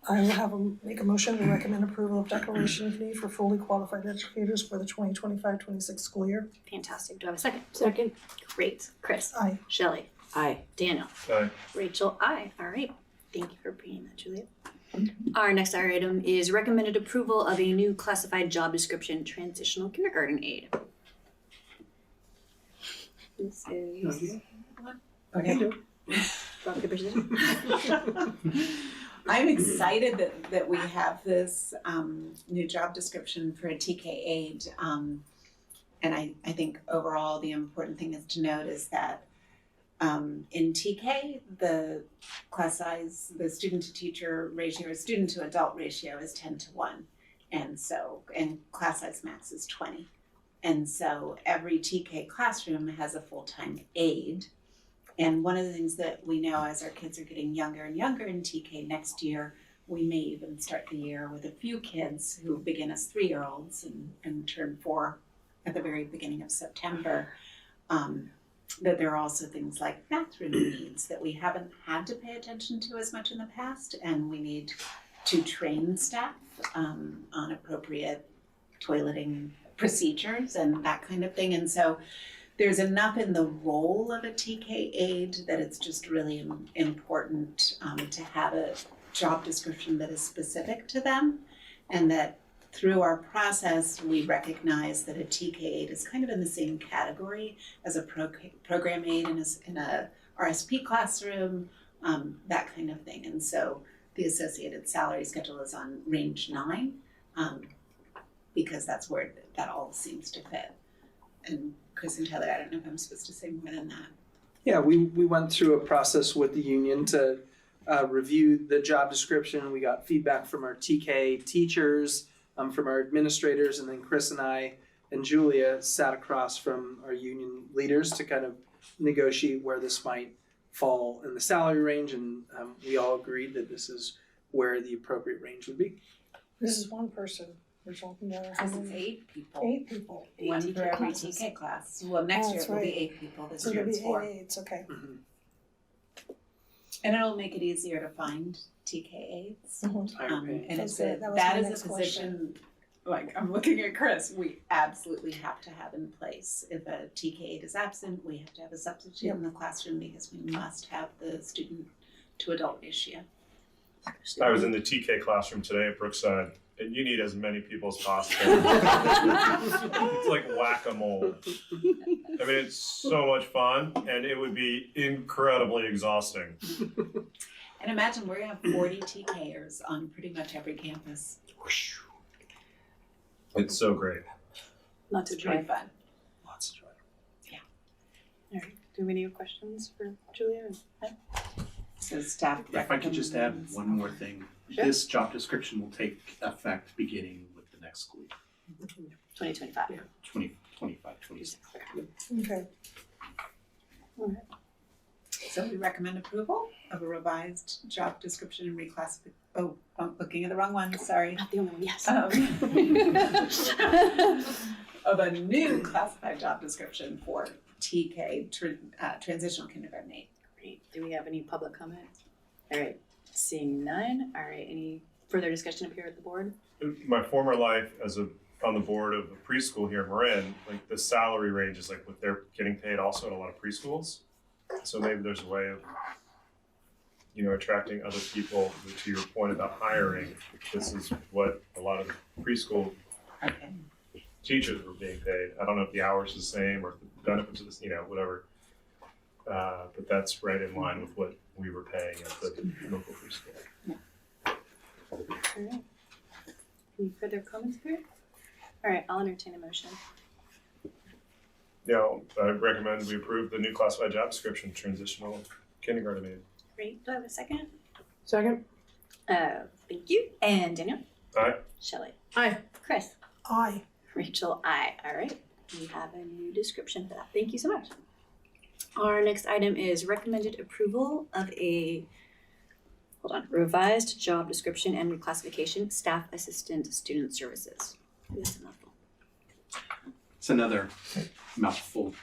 I will make a motion to recommend approval of declaration of need for fully qualified educators for the 2025-26 school year. Fantastic. Do I have a second? Second. Great. Chris? Aye. Shelley? Aye. Daniel? Aye. Rachel? Aye. All right. Thank you for bringing that, Julia. Our next item is recommended approval of a new classified job description, transitional kindergarten aide. This is Okay. rock, paper, scissors. I'm excited that we have this new job description for a TK aide. And I think overall the important thing is to note is that in TK, the class size, the student to teacher ratio or student to adult ratio is 10:1. And class size max is 20. And so every TK classroom has a full-time aide. And one of the things that we know as our kids are getting younger and younger in TK next year, we may even start the year with a few kids who begin as 3-year-olds and turn 4 at the very beginning of September. That there are also things like bathroom needs that we haven't had to pay attention to as much in the past, and we need to train staff on appropriate toileting procedures and that kind of thing. And so there's enough in the role of a TK aide that it's just really important to have a job description that is specific to them, and that through our process we recognize that a TK aide is kind of in the same category as a program aide in a RSP classroom, that kind of thing. And so the associated salary schedule is on range 9 because that's where that all seems to fit. And Chris and Tyler, I don't know if I'm supposed to say more than that. Yeah, we went through a process with the union to review the job description. We got feedback from our TK teachers, from our administrators, and then Chris and I and Julia sat across from our union leaders to kind of negotiate where this might fall in the salary range, and we all agreed that this is where the appropriate range would be. This is one person. We're talking about This is 8 people. 8 people. One for every classes. TK class. Well, next year that's it will be right. 8 people. This So year it'll it's be 4. 8 aides, okay. And it'll make it easier to find TK aides. And That's it's it. That was that my is next a position, like I'm looking at Chris, we absolutely have to have in place. If a TK aide is absent, we have to have a substitute in the classroom because we must have the student to adult ratio. I was in the TK classroom today at Brookside, and you need as many people as possible. It's like whack-a-mole. I mean, it's so much fun, and it would be incredibly exhausting. And imagine we're gonna have 40 TKers on pretty much every campus. It's so great. Lots of It's really joy. fun. Lots of joy. All right. Do we have any questions for Julia? So staff. If I could just add one more thing. Sure. This job description will take effect beginning with the next school year. 2025. 2025, 26. Okay. So we recommend approval of a revised job description and reclassification. Oh, I'm looking at the wrong one, sorry. Not the only one, yes. Of a new classified job description for TK, transitional kindergarten aide. Great. Do we have any public comment? All right. Seeing none. All right. Any further discussion up here at the board? In my former life on the board of a preschool here in Marin, like the salary range is like what they're getting paid also at a lot of preschools. So maybe there's a way of, attracting other people. To your point about hiring, this is what a lot of preschool teachers were being paid. I don't know if the hours are the same or if the benefits are the, whatever. But that's right in line with what we were paying at the local preschool. All right. Any further comments here? All right, I'll entertain a motion. Yeah, I recommend we approve the new classified job description, transitional kindergarten aide. Great. Do I have a second? Second. Thank you. And Daniel? Aye. Shelley? Aye. Chris? Aye. Rachel? Aye. All right. We have a new description for that. Thank you so much. Our next item is recommended approval of a revised job description and reclassification, staff assistant student services. This is a mouthful. It's another mouthful.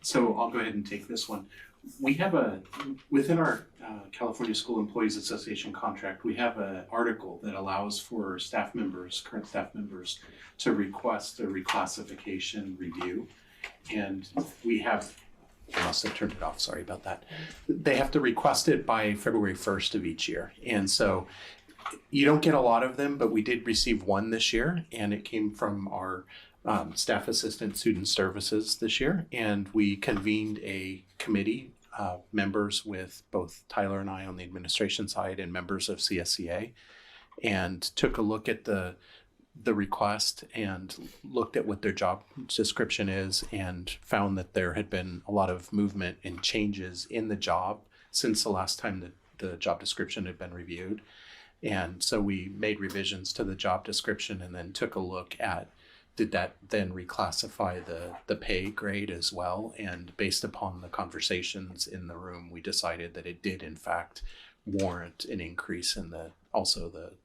So I'll go ahead and take this one. We have within our California School Employees Association contract, we have an article that allows for staff members, current staff members, to request a reclassification review. And we have, I must have turned it off, sorry about that. They have to request it by February 1st of each year. And so you don't get a lot of them, but we did receive one this year, and it came from our staff assistant student services this year. And we convened a committee, members with both Tyler and I on the administration side and members of CSCA, and took a look at the request and looked at what their job description is and found that there had been a lot of movement and changes in the job since the last time the job description had been reviewed. And so we made revisions to the job description and then took a look at, did that then reclassify the pay grade as well? And based upon the conversations in the room, we decided that it did in fact warrant an increase in the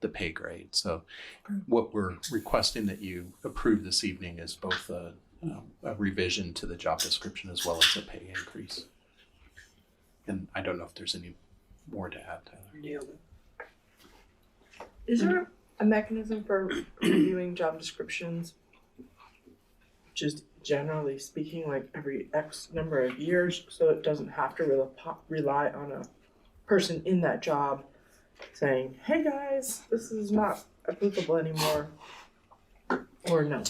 pay grade. So what we're requesting that you approve this evening is both a revision to the job description as well as a pay increase. And I don't know if there's any more to add, Tyler. Nailed it. Is there a mechanism for reviewing job descriptions, just generally speaking, like every X number of years, so it doesn't have to rely on a person in that job saying, hey guys, this is not applicable anymore, or no?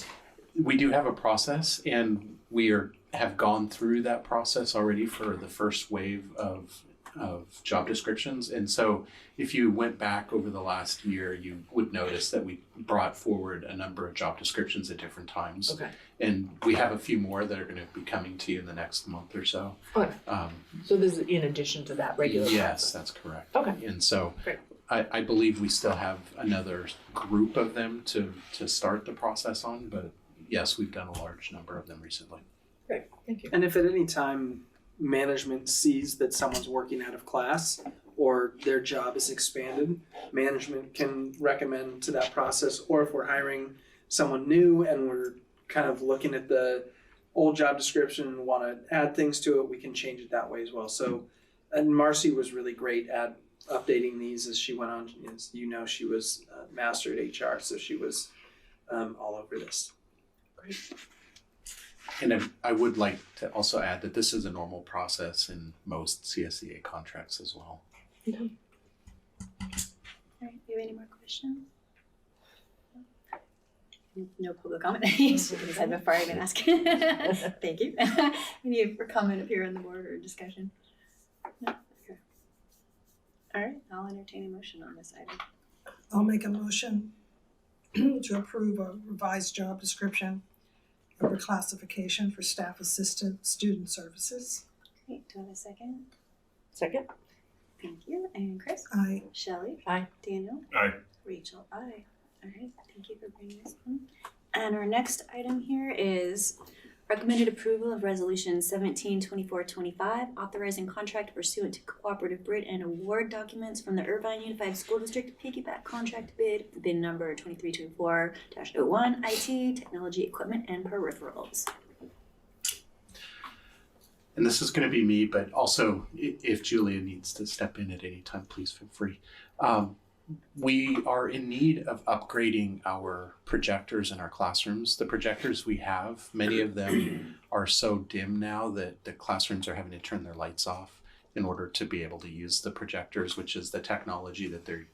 We do have a process, and we have gone through that process already for the first wave of job descriptions. And so if you went back over the last year, you would notice that we brought forward a number of job descriptions at different times. Okay. And we have a few more that are going to be coming to you in the next month or so. Okay. So this is in addition to that regular Yes, process? that's correct. Okay. And so Great. I believe we still have another group of them to start the process on, but yes, we've done a large number of them recently. Great, thank you. And if at any time management sees that someone's working out of class or their job is expanded, management can recommend to that process, or if we're hiring someone new and we're kind of looking at the old job description and want to add things to it, we can change it that way as well. So, and Marcy was really great at updating these as she went on. As you know, she was a master at HR, so she was all over this. Great. And I would like to also add that this is a normal process in most CSCA contracts as well. All right, do you have any more questions? No public comment. You said before I even ask. Thank you. Any comment up here on the board or discussion? No? Okay. All right, I'll entertain a motion on this item. I'll make a motion to approve a revised job description and reclassification for staff assistant student services. Great, do I have a second? Second. Thank you. And Chris? Aye. Shelley? Aye. Daniel? Aye. Rachel? Aye. All right, thank you for bringing this on. And our next item here is recommended approval of resolution 172425, authorizing contract pursuant to cooperative bid and award documents from the Irvine Unified School District piggyback contract bid, bid number 2324-01, IT, technology, equipment, and peripherals. And this is going to be me, but also if Julia needs to step in at any time, please feel free. We are in need of upgrading our projectors in our classrooms. The projectors we have, many of them are so dim now that the classrooms are having to turn their lights off in order to be able to use the projectors, which is the technology that they're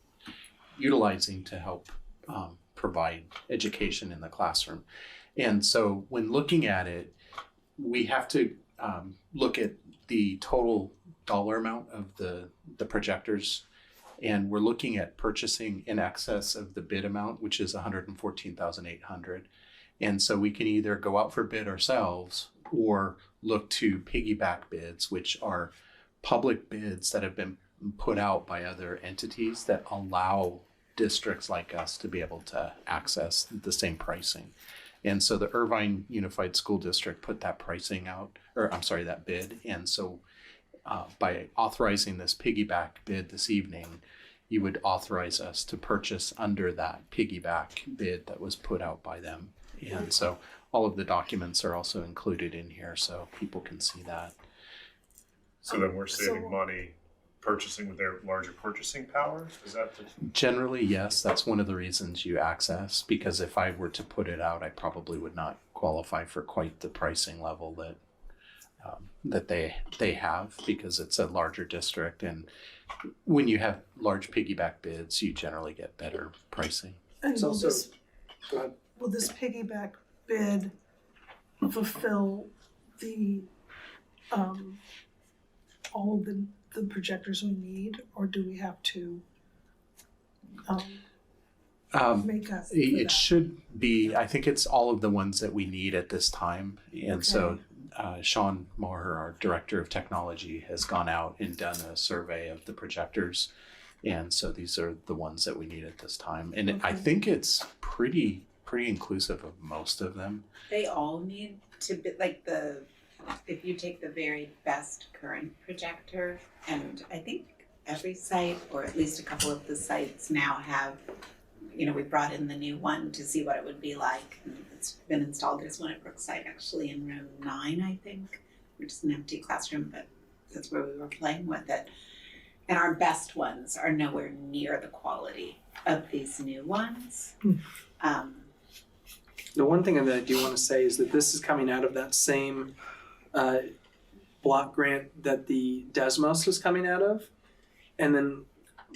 utilizing to help provide education in the classroom. And so when looking at it, we have to look at the total dollar amount of the projectors, and we're looking at purchasing in excess of the bid amount, which is $114,800. And so we can either go out for bid ourselves or look to piggyback bids, which are public bids that have been put out by other entities that allow districts like us to be able to access the same pricing. And so the Irvine Unified School District put that pricing out, or I'm sorry, that bid. And so by authorizing this piggyback bid this evening, you would authorize us to purchase under that piggyback bid that was put out by them. And so all of the documents are also included in here so people can see that. So then we're saving money purchasing with their larger purchasing power? Is that the... Generally, yes, that's one of the reasons you access, because if I were to put it out, I probably would not qualify for quite the pricing level that they have, because it's a larger district, and when you have large piggyback bids, you generally get better pricing. And Go ahead. will this piggyback bid fulfill the all of the projectors we need, or do we have to make up for it that? should be, I think it's all of the ones that we need at this time. And so Sean Maher, our director of technology, has gone out and done a survey of the projectors. And so these are the ones that we need at this time. And I think it's pretty inclusive of most of them. They all need to be like if you take the very best current projector, and I think every site, or at least a couple of the sites now have, we brought in the new one to see what it would be like. And it's been installed. There's one at Brookside actually in room 9, I think, which is an empty classroom, but that's where we were playing with it. And our best ones are nowhere near the quality of these new ones. The one thing that I do want to say is that this is coming out of that same block grant that the Desmos was coming out of, and then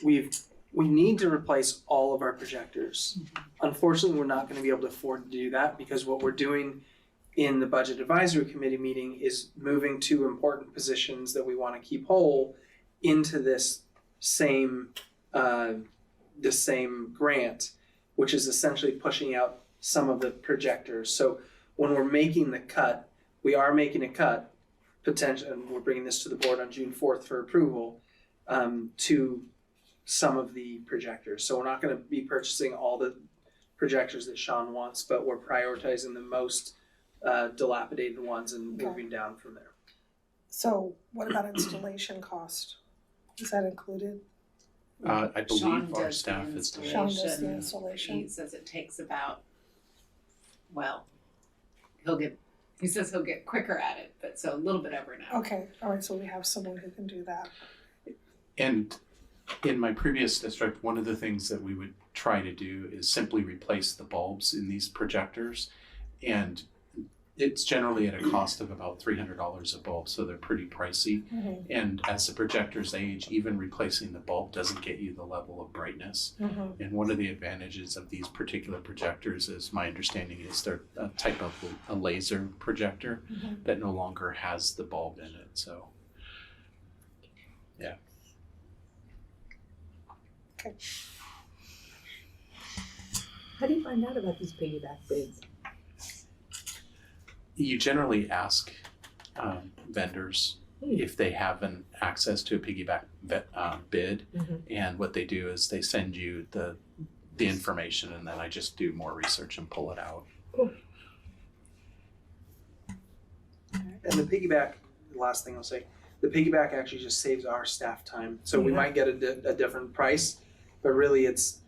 we need to replace all of our projectors. Unfortunately, we're not going to be able to afford to do that, because what we're doing in the budget advisory committee meeting is moving 2 important positions that we want to keep whole into this same grant, which is essentially pushing out some of the projectors. So when we're making the cut, we are making a cut, potential, and we're bringing this to the board on June 4th for approval, to some of the projectors. So we're not going to be purchasing all the projectors that Sean wants, but we're prioritizing the most dilapidated ones and moving down from there. So what about installation cost? Is that included? I believe Sean our does staff the is doing Sean does the installation. He says it takes about, he says he'll get quicker at it, but so a little bit over an hour. Okay, all right, so we have someone who can do that. And in my previous district, one of the things that we would try to do is simply replace the bulbs in these projectors. And it's generally at a cost of about $300 a bulb, so they're pretty pricey. And as the projectors age, even replacing the bulb doesn't get you the level of brightness. And one of the advantages of these particular projectors, is my understanding, is they're a type of a laser projector that no longer has the bulb in it. So, yeah. Okay. How do you find out about these piggyback bids? You generally ask vendors if they have an access to a piggyback bid, and what they do is they send you the information, and then I just do more research and pull it out. Cool. And the piggyback, the last thing I'll say, the piggyback actually just saves our staff time. So we might get a different price, but really it's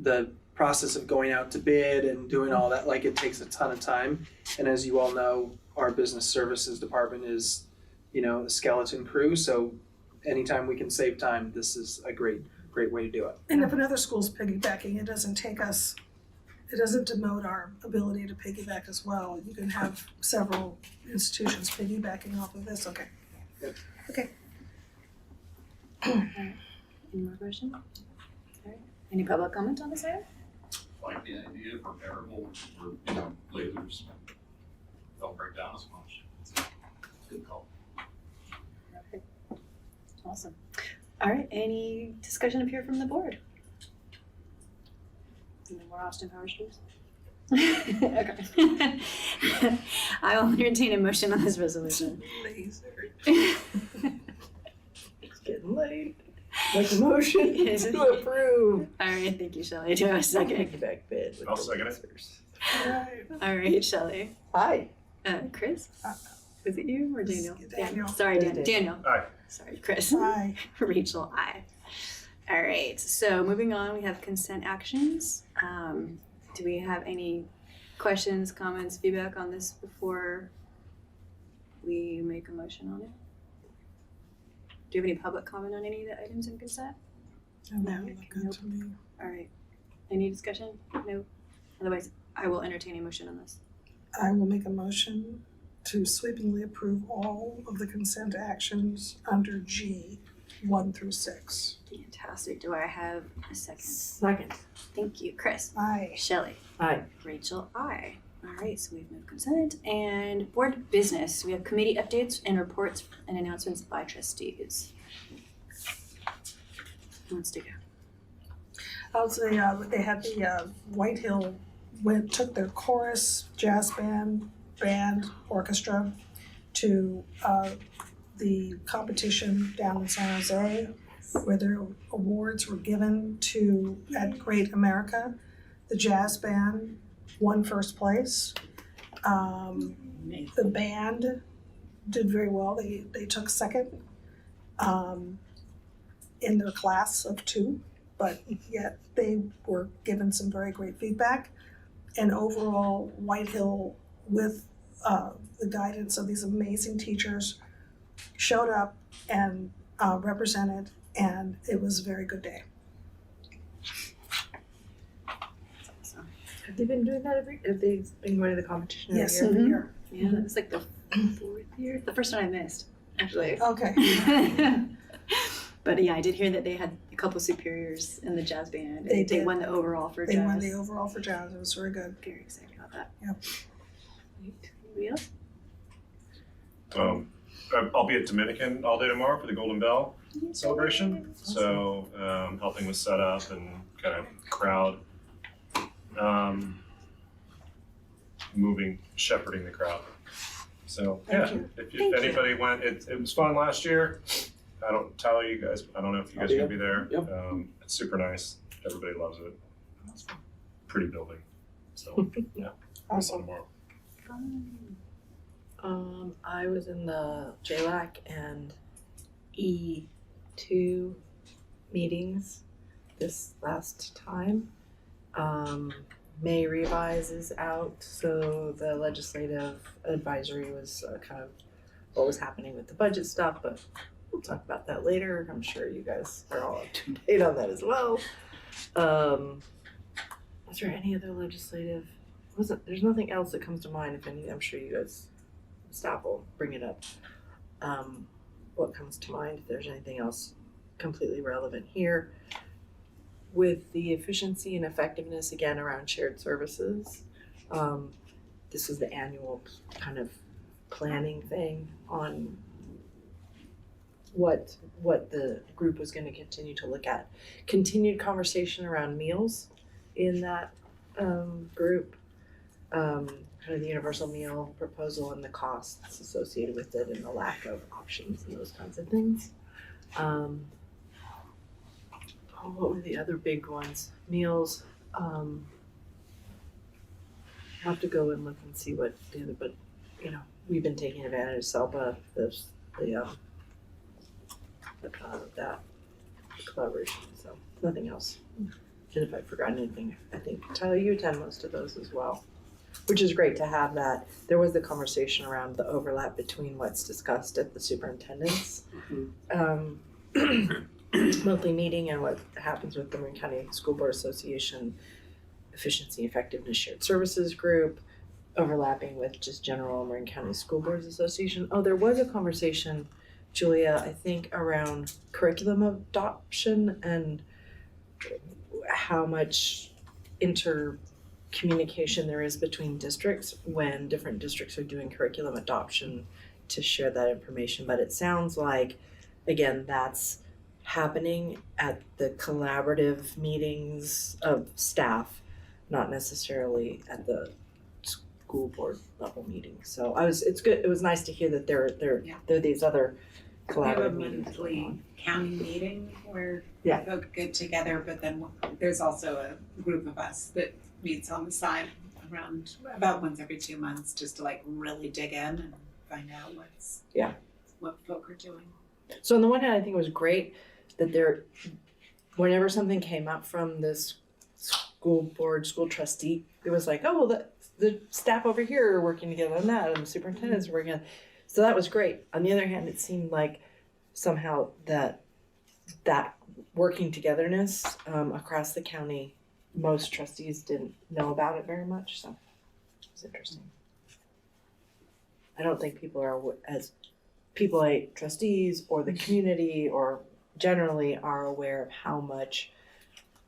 the process of going out to bid and doing all that, like, it takes a ton of time. And as you all know, our business services department is, a skeleton crew. So anytime we can save time, this is a great way to do it. And if another school's piggybacking, it doesn't demote our ability to piggyback as well. You can have several institutions piggybacking off of this. Okay. Yep. Okay. Any more questions? All right. Any public comment on this item? like the idea, we're bearable, lasers don't break down as much. It's a good call. Awesome. All right, any discussion up here from the board? Any more Austin Powers, please? Okay. I will entertain a motion on this resolution. It's getting late. Make a motion to approve. All right, thank you, Shelley. Do I have a second? Back bed. I'll second it. All right, Shelley. Hi. Chris? Was it you or Daniel? Daniel. Sorry, Daniel. Aye. Sorry, Chris. Aye. Rachel, aye. All right, so moving on, we have consent actions. Do we have any questions, comments, feedback on this before we make a motion on it? Do you have any public comment on any of the items in consent? No, good to me. All right. Any discussion? No? Otherwise, I will entertain a motion on this. I will make a motion to sweepingly approve all of the consent actions under G, 1 through 6. Fantastic. Do I have a second? Second. Thank you. Chris? Aye. Shelley? Aye. Rachel? Aye. All right, so we've moved consent. And board business. We have committee updates and reports and announcements by trustees. Who wants to go? I'll say they had the White Hill took their chorus, jazz band, orchestra to the competition down in San Jose, where their awards were given to at Great America. The jazz band won first place. The band did very well. They took second in their class of 2, but yet they were given some very great feedback. And overall, White Hill, with the guidance of these amazing teachers, showed up and represented, and it was a very good day. Have they been doing that have they been going to the competition Yes, every every year? year. Yeah, that was like the 4th year. The first one I missed, actually. Okay. But yeah, I did hear that they had a couple superiors in the jazz band. They They did. won the overall for jazz. They won the overall for jazz. It was very good. Very excited about that. Yep. Anybody else? I'll be at Dominican all day tomorrow for the Golden Bell celebration. So helping with setup and kind of crowd, shepherding the crowd. So Thank you. If anybody went, it was fun last year. I don't know if you guys are gonna be there. Yep. It's super nice. Everybody loves it. It's a pretty building. So yeah. Awesome. Tomorrow. I was in the JLAC and E2 meetings this last time. May revise is out, so the legislative advisory was kind of what was happening with the budget stuff, but we'll talk about that later. I'm sure you guys are all up to date on that as well. Is there any other legislative? There's nothing else that comes to mind. If any, I'm sure you guys, staff will bring it up. What comes to mind? If there's anything else completely relevant here, with the efficiency and effectiveness again around shared services. This is the annual kind of planning thing on what the group was going to continue to look at. Continued conversation around meals in that group, kind of the universal meal proposal and the costs associated with it and the lack of options and those kinds of things. What were the other big ones? Meals. I'll have to go and look and see what the other, but we've been taking advantage of SELPA, that collaboration, so nothing else. And if I've forgotten anything, I think, Tyler, you attend most of those as well, which is great to have that. There was the conversation around the overlap between what's discussed at the superintendent's monthly meeting and what happens with the Marin County School Board Association Efficiency Effectiveness Shared Services Group, overlapping with just general Marin County School Boards Association. Oh, there was a conversation, Julia, I think, around curriculum adoption and how much intercommunication there is between districts when different districts are doing curriculum adoption to share that information. But it sounds like, again, that's happening at the collaborative meetings of staff, not necessarily at the school board level meetings. So it's good. It was nice to hear that there are these other collaborative we have a meetings going monthly on. county meeting where Yeah. we both get together, but then there's also a group of us that meets on the side around about once every 2 months just to like really dig in and find out what folk are doing. So on the one hand, I think it was great that whenever something came up from this school board, school trustee, it was like, oh, well, the staff over here are working together on that, and the superintendents are working on. So that was great. On the other hand, it seemed like somehow that working togetherness across the county, most trustees didn't know about it very much. So it was interesting. I don't think people like trustees or the community or generally are aware of how much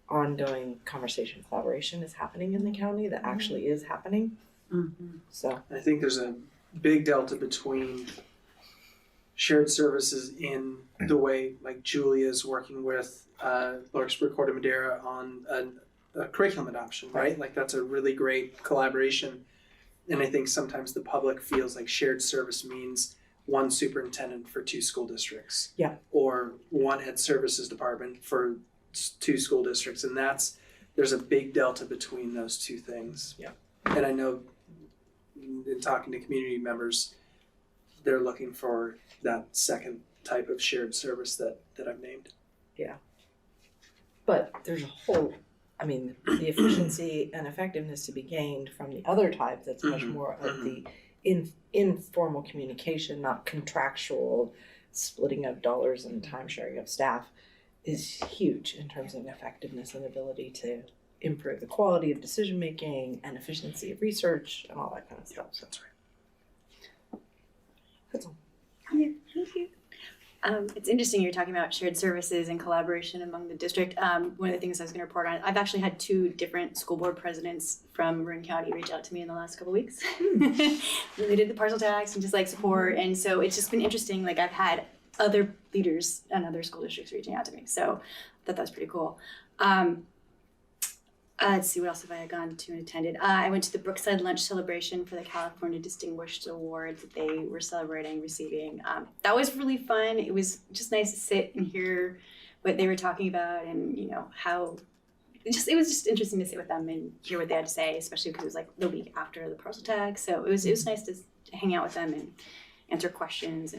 ongoing conversation collaboration is happening in the county that actually is happening. Mm-hmm. So I think there's a big delta between shared services in the way like Julia's working with Larkspur Corte Madera on a curriculum adoption, right? Like that's a really great collaboration. And I think sometimes the public feels like shared service means one superintendent for 2 school districts. Yeah. Or one head services department for 2 school districts. And there's a big delta between those 2 things. Yeah. And I know in talking to community members, they're looking for that second type of shared service that I've named. yeah. But there's the efficiency and effectiveness to be gained from the other type that's much more of the informal communication, not contractual splitting of dollars and time sharing of staff, is huge in terms of effectiveness and ability to improve the quality of decision making and efficiency of research and all that kind of stuff. That's right. That's all. Yeah, thank you. It's interesting you're talking about shared services and collaboration among the district. One of the things I was going to report on, I've actually had 2 different school board presidents from Marin County reach out to me in the last couple of weeks. They did the parcel tax and just like support, and so it's just been interesting. Like I've had other leaders and other school districts reaching out to me, so I thought that was pretty cool. Let's see, what else have I gone to and attended? I went to the Brookside Lunch Celebration for the California Distinguished Awards that they were receiving. That was really fun. It was just nice to sit and hear what they were talking about and, how it was just interesting to sit with them and hear what they had to say, especially because it was like the week after the parcel tax. So it was nice to hang out with them and answer questions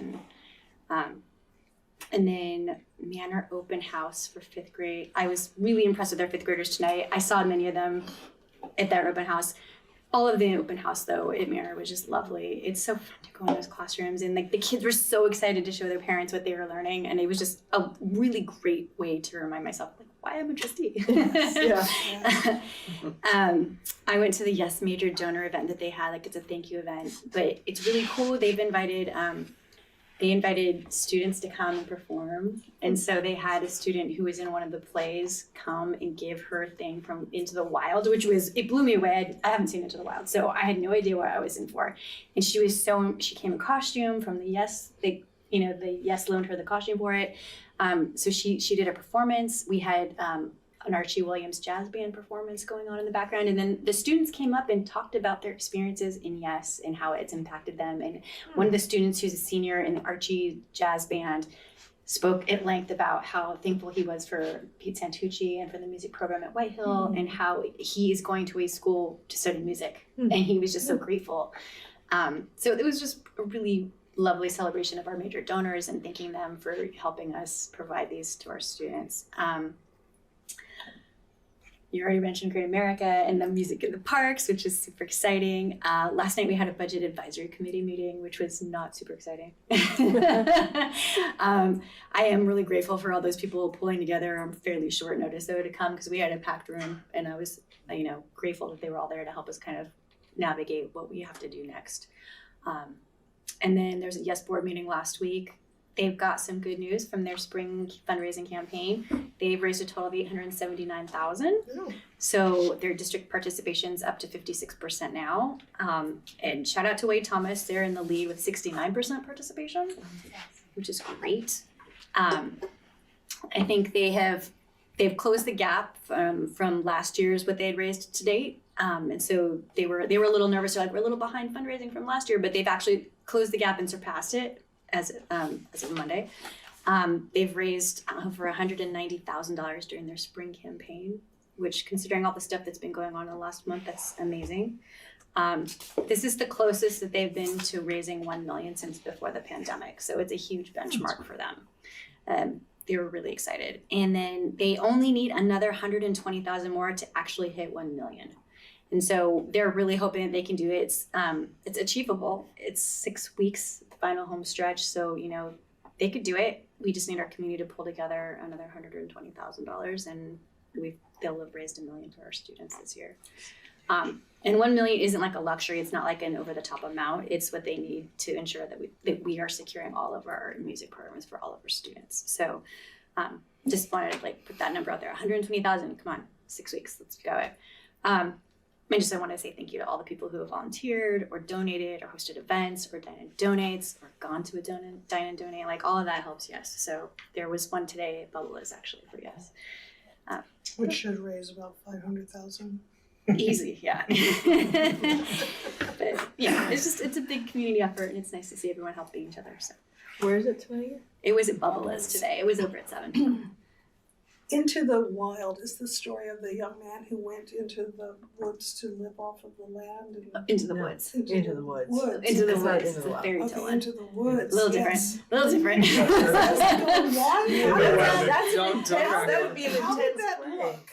and then Manor Open House for 5th grade. I was really impressed with their 5th graders tonight. I saw many of them at their open house. All of the open house though at Manor was just lovely. It's so fun to go in those classrooms and like the kids were so excited to show their parents what they were learning, and it was just a really great way to remind myself like why I'm a trustee. I went to the Yes Major Donor event that they had. Like it's a thank you event, but it's really cool. They've invited students to come and perform. And so they had a student who was in one of the plays come and give her thing from Into the Wild, it blew me away. I haven't seen Into the Wild, so I had no idea what I was in for. And she came in costume from the Yes, the Yes loaned her the costume for it. So she did a performance. We had an Archie Williams jazz band performance going on in the background. And then the students came up and talked about their experiences in Yes and how it's impacted them. And one of the students who's a senior in the Archie jazz band spoke at length about how thankful he was for Pete Santucci and for the music program at Whitehill and how he is going to a school to study music. And he was just so grateful. So it was just a really lovely celebration of our major donors and thanking them for helping us provide these to our students. You already mentioned Great America and the music in the parks, which is super exciting. Last night we had a budget advisory committee meeting, which was not super exciting. I am really grateful for all those people pulling together on fairly short notice though to come because we had a packed room, and I was grateful that they were all there to help us kind of navigate what we have to do next. And then there's a Yes board meeting last week. they've got some good news from their spring fundraising campaign. They've raised a total of $879,000. So their district participation's up to 56% now. And shout out to Wade Thomas, they're in the lead with 69% participation, which is great. I think they've closed the gap from last year's what they had raised to date. And so they were a little nervous. They're like, we're a little behind fundraising from last year, but they've actually closed the gap and surpassed it as of Monday. They've raised over $190,000 during their spring campaign, which, considering all the stuff that's been going on in the last month, that's amazing. This is the closest that they've been to raising $1 million since before the pandemic. So it's a huge benchmark for them. They were really excited. And then they only need another 120,000 more to actually hit 1 million. And so they're really hoping that they can do it. It's achievable. It's 6 weeks, the final home stretch. So, you know, they could do it. We just need our community to pull together another $120,000, and they'll have raised $1 million for our students this year. And 1 million isn't like a luxury. It's not like an over-the-top amount. It's what they need to ensure that we are securing all of our music programs for all of our students. So just wanted to put that number out there. 120,000. Come on, 6 weeks. Let's go it. I want to say thank you to all the people who have volunteered or donated or hosted events or dine and donates or gone to a dine and donate. All of that helps, yes. So there was one today, Bubbles actually, for yes. Which should raise about 500,000. Easy, yeah. But yeah, it's a big community effort, and it's nice to see everyone helping each other. So where is it tonight? It was at Bubbles today. It was over at 7 p.m. Into the Wild is the story of the young man who went into the woods to live off of the land. Into the woods. Into the woods. Into the woods. It's a fairy tale. Into the woods. A little different. Yes. A little different. That would be an How did intense that play. look?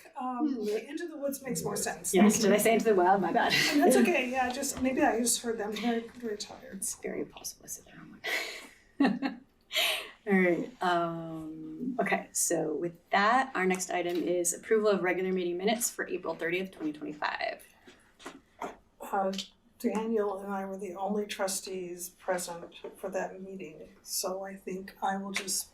Into the Woods makes more sense. Yes, did I say Into the Wild? My bad. And that's okay. Yeah, maybe I just heard them very, very tired. It's very possible. All right. Okay, so with that, our next item is approval of regular meeting minutes for April 30th, 2025. Daniel and I were the only trustees present for that meeting, so I think I will just.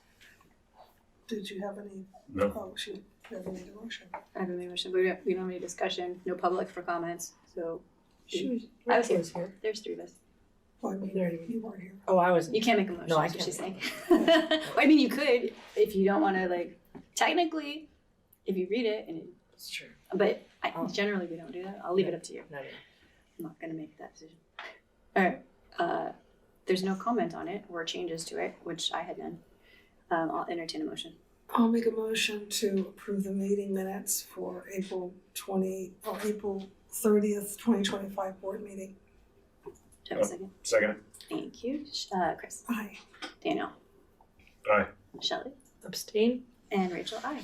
Did you have any? No. Oh, she never made a motion. I haven't made a motion, but we don't have any discussion, no public for comments, so. I was here. here. There's 3 of us. Well, I mean, you weren't here. Oh, I wasn't. You can't make a motion, No, I that's what she's can't. saying. I mean, you could, if you don't want to, technically, if you read it, and It's true. but generally we don't do that. I'll leave it up to you. No, I'm not going to make that decision. All right. There's no comment on it or changes to it, which I had none. I'll entertain a motion. I'll make a motion to approve the meeting minutes for April 30th, 2025 board meeting. Do you have a second? Second. Thank you. Chris. Aye. Daniel. Aye. Shelley. Abstain. And Rachel, aye.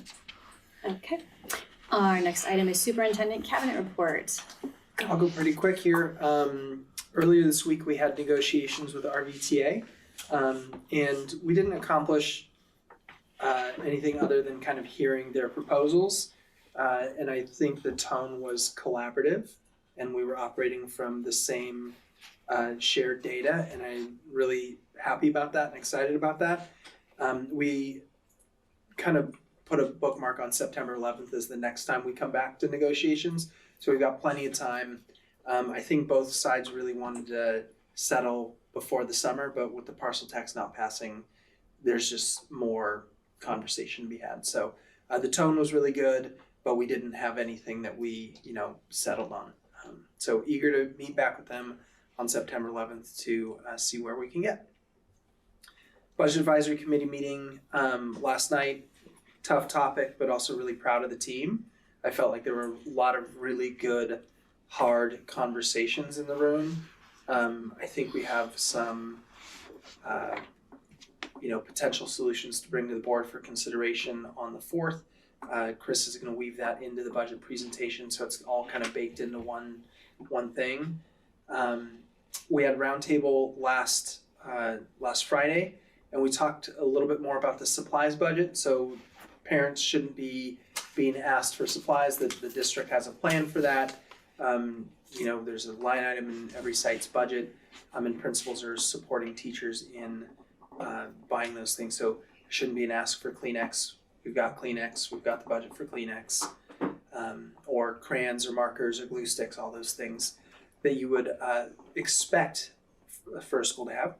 Okay. Our next item is Superintendent Cabinet Report. I'll go pretty quick here. Earlier this week, we had negotiations with RVTA, and we didn't accomplish anything other than kind of hearing their proposals. And I think the tone was collaborative, and we were operating from the same shared data, and I'm really happy about that and excited about that. We kind of put a bookmark on September 11th as the next time we come back to negotiations, so we've got plenty of time. I think both sides really wanted to settle before the summer, but with the parcel tax not passing, there's just more conversation to be had. So the tone was really good, but we didn't have anything that we, settled on. So eager to meet back with them on September 11th to see where we can get. Budget Advisory Committee meeting last night, tough topic, but also really proud of the team. I felt like there were a lot of really good, hard conversations in the room. I think we have some, potential solutions to bring to the board for consideration on the 4th. Chris is going to weave that into the budget presentation, so it's all kind of baked into one thing. We had roundtable last Friday, and we talked a little bit more about the supplies budget. So parents shouldn't be being asked for supplies. The district has a plan for that. There's a line item in every site's budget, and principals are supporting teachers in buying those things. So shouldn't be an ask for Kleenex. We've got Kleenex. We've got the budget for Kleenex, or crayons or markers or glue sticks. All those things that you would expect for a school to have.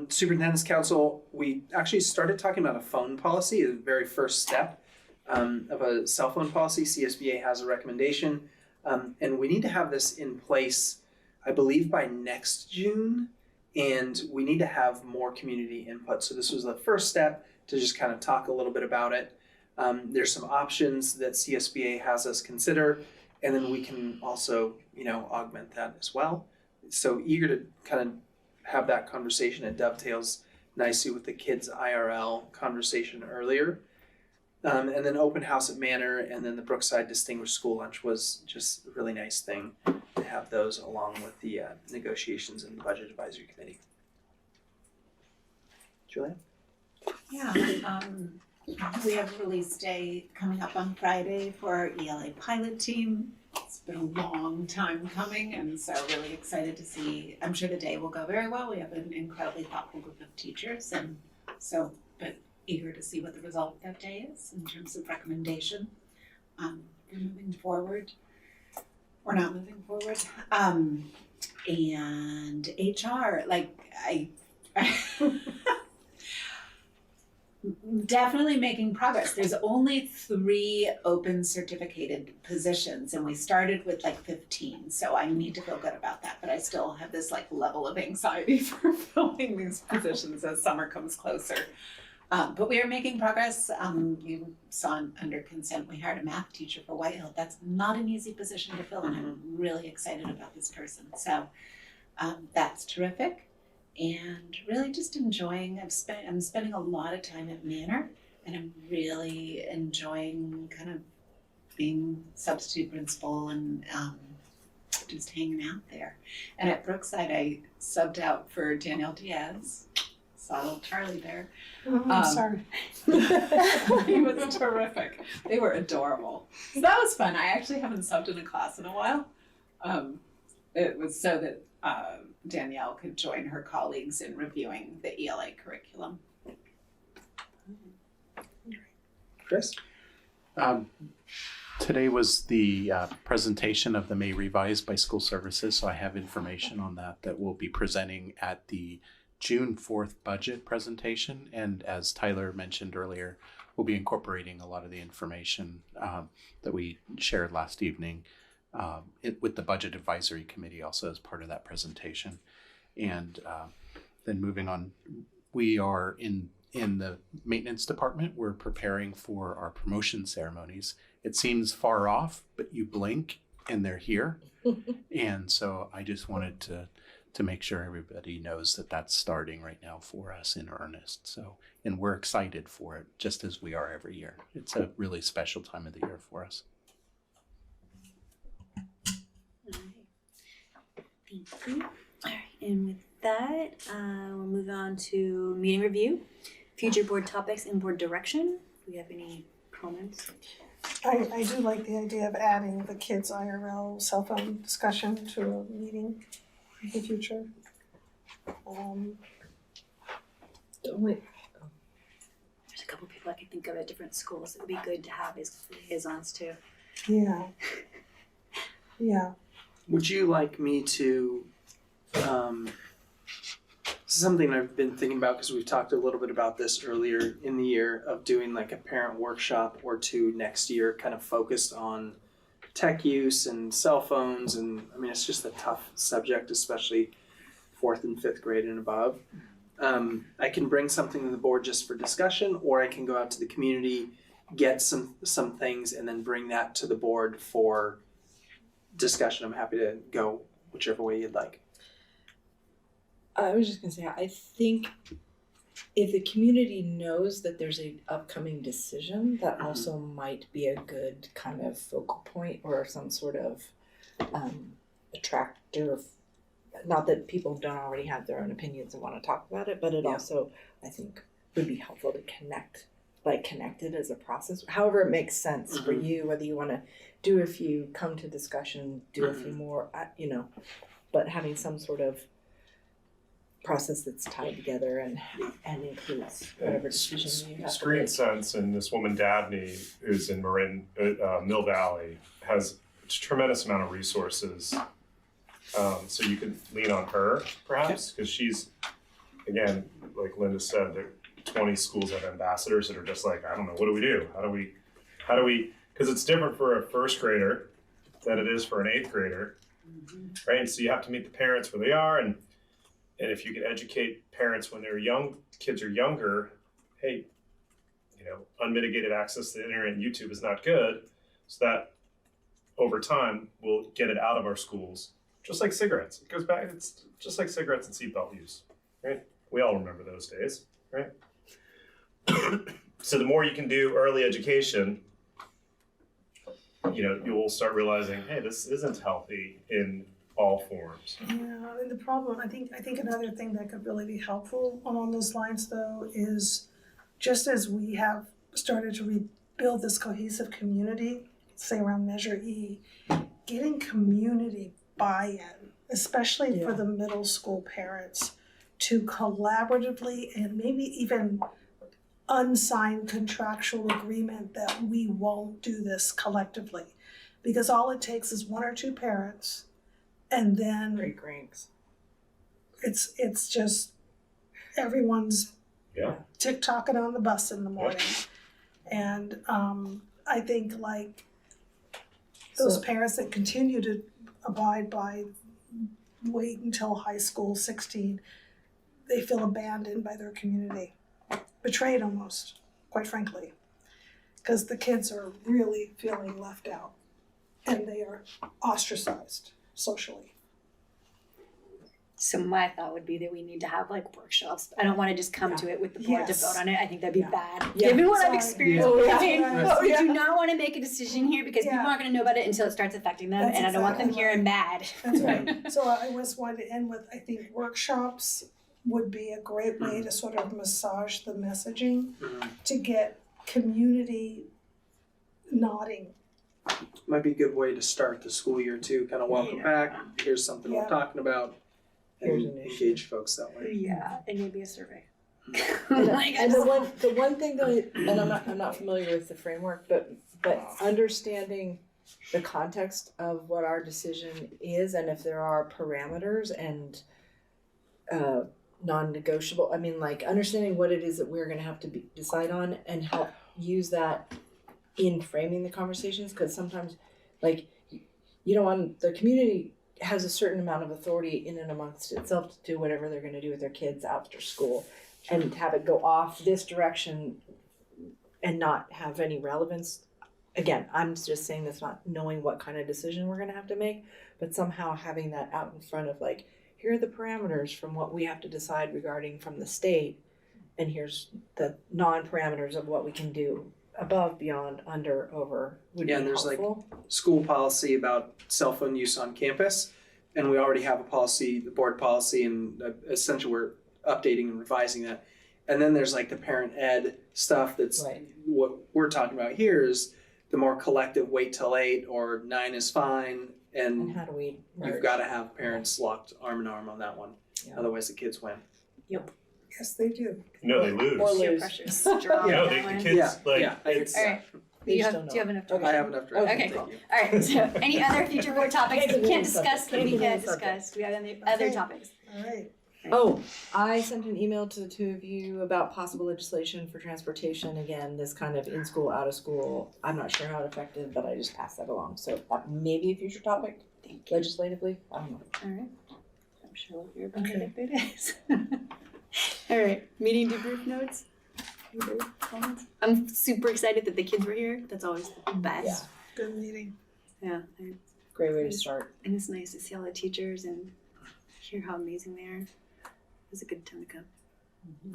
Superintendent's Council, we actually started talking about a phone policy, the very first step of a cell phone policy. CSBA has a recommendation, and we need to have this in place, I believe, by next June, and we need to have more community input. So this was the first step to just kind of talk a little bit about it. There's some options that CSBA has us consider, and then we can also, augment that as well. So eager to kind of have that conversation. It dovetails nicely with the kids' IRL conversation earlier. And then open house at Manor, and then the Brookside Distinguished School Lunch was just a really nice thing to have those along with the negotiations in the Budget Advisory Committee. Julia? Yeah, we have release day coming up on Friday for our ELA pilot team. It's been a long time coming, and so really excited to see. I'm sure the day will go very well. We have an incredibly thoughtful group of teachers, and so, but eager to see what the result of that day is in terms of recommendation. We're moving forward. We're not moving forward. And HR, definitely making progress. There's only 3 open certificated positions, and we started with 15. So I need to feel good about that, but I still have this level of anxiety for filling these positions as summer comes closer. But we are making progress. You saw under consent, we hired a math teacher for Whitehill. That's not an easy position to fill, and I'm really excited about this person. So that's terrific. And really just enjoying, I'm spending a lot of time at Manor, and I'm really enjoying kind of being substitute principal and just hanging out there. And at Brookside, I subbed out for Danielle Diaz. Saw little Charlie there. I'm sorry. He was terrific. They were adorable. So that was fun. I actually haven't subbed in a class in a while. It was so that Danielle could join her colleagues in reviewing the ELA curriculum. Chris? Today was the presentation of the May Revised by School Services, so I have information on that we'll be presenting at the June 4th budget presentation. And as Tyler mentioned earlier, we'll be incorporating a lot of the information that we shared last evening with the Budget Advisory Committee also as part of that presentation. And then moving on, we are in the maintenance department. We're preparing for our promotion ceremonies. It seems far off, but you blink and they're here. And so I just wanted to make sure everybody knows that that's starting right now for us in earnest. So, and we're excited for it, just as we are every year. It's a really special time of the year for us. Thank you. All right, and with that, we'll move on to meeting review, future board topics, and board direction. Do we have any comments? I do like the idea of adding the kids' IRL cell phone discussion to a meeting in the future. There's a couple people I can think of at different schools that would be good to have as liaisons too. Yeah. Yeah. Would you like me to, something I've been thinking about because we've talked a little bit about this earlier in the year, of doing a parent workshop or two next year kind of focused on tech use and cell phones. And I mean, it's just a tough subject, especially 4th and 5th grade and above. I can bring something to the board just for discussion, or I can go out to the community, get some things, and then bring that to the board for discussion. I'm happy to go whichever way you'd like. I was just gonna say, I think if the community knows that there's an upcoming decision, that also might be a good kind of focal point or some sort of attractor. Not that people don't already have their own opinions and want to talk about it, but it also, I think, would be helpful to connect it as a process. However it makes sense for you, whether you want to do a few, come to discussion, do a few more, but having some sort of process that's tied together and includes whatever decision you have to Screen make. Sense and this woman Dabney, who's in Mill Valley, has a tremendous amount of resources. So you could lean on her perhaps, because she's, again, like Linda said, there are 20 schools have ambassadors that are just like, I don't know, what do we do? How do we, because it's different for a first grader than it is for an eighth grader, right? And so you have to meet the parents where they are, and if you can educate parents when they're young, kids are younger, hey, you know, unmitigated access to the internet and YouTube is not good, so that over time we'll get it out of our schools. Just like cigarettes, it goes back, it's just like cigarettes and seatbelt use, right? We all remember those days, right? So the more you can do early education, you know, you'll start realizing, hey, this isn't healthy in all forms. Yeah, and the problem, I think another thing that could really be helpful along those lines though is just as we have started to rebuild this cohesive community, say around Measure E, getting community buy-in, especially for the middle school parents, to collaboratively and maybe even unsigned contractual agreement that we won't do this collectively. Because all it takes is one or two parents, and then it's just everyone's TikToking on the bus in the morning. And I think like those parents that continue to abide by wait until high school 16, they feel abandoned by their community, betrayed almost, quite frankly, because the kids are really feeling left out and they are ostracized socially. So my thought would be that we need to have like workshops. I don't want to just come to it with the board to vote on it. I think that'd be bad. Given what I've experienced with the team, we do not want to make a decision here because people aren't going to know about it until it starts affecting them, and I don't want them hearing mad. That's right. So I just wanted to end with, I think workshops would be a great way to sort of massage the messaging to get community nodding. Might be a good way to start the school year too, kind of welcome back, here's something we're talking about. And engage folks that way. Yeah, and maybe a survey. And the one thing that I'm not familiar with the framework, but understanding the context of what our decision is and if there are parameters and non-negotiable. I mean, like understanding what it is that we're going to have to decide on and help use that in framing the conversations, because sometimes, like, you don't want the community has a certain amount of authority in and amongst itself to do whatever they're going to do with their kids after school, and have it go off this direction and not have any relevance. Again, I'm just saying this not knowing what kind of decision we're going to have to make, but somehow having that out in front of like, here are the parameters from what we have to decide regarding from the state, and here's the non-parameters of what we can do above, beyond, under, over would be and there's helpful. like school policy about cell phone use on campus, and we already have a policy, the board policy, and essentially we're updating and revising that. And then there's like the parent ed stuff that's what we're talking about here is the more collective wait till 8 or 9 is fine, and how do we you've got to have parents locked arm in arm on that one. Otherwise the kids win. Yep. Yes, they do. No, they lose. Or lose. No, the kids it's. All right. Do you have enough direction? I have enough direction. Okay, cool. All right, so any other future board topics that we can't discuss that we can't discuss? Do we have any other topics? All right. Oh, I sent an email to the two of you about possible legislation for transportation. Again, this kind of in school, out of school. I'm not sure how it affected, but I just passed that along. So that may be a future topic legislatively. I don't know. All right. I'm sure we'll hear about it if it is. All right, meeting debrief notes. Comments? I'm super excited that the kids were here. That's always the best. Yeah. Good meeting. Yeah. Great way to start. And it's nice to see all the teachers and hear how amazing they are. It was a good time to come.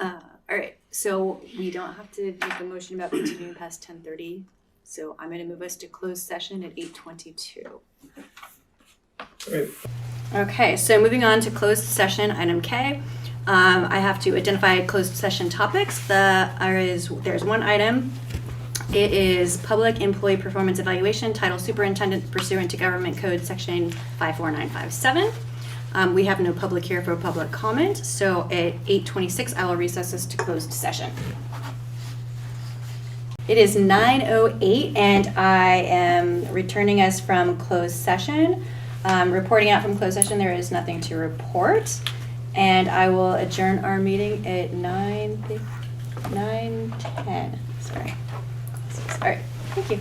All right, so we don't have to make a motion about continuing past 10:30. So I'm going to move us to closed session at 8:22. Great. Okay, so moving on to closed session, item K. I have to identify closed session topics. There's one item. It is public employee performance evaluation, title superintendent pursuant to government code section 54957. We have no public here for public comment, so at 8:26, I will recess us to closed session. It is 9:08, and I am returning us from closed session. Reporting out from closed session, there is nothing to report, and I will adjourn our meeting at 9:10. Sorry. All right, thank you.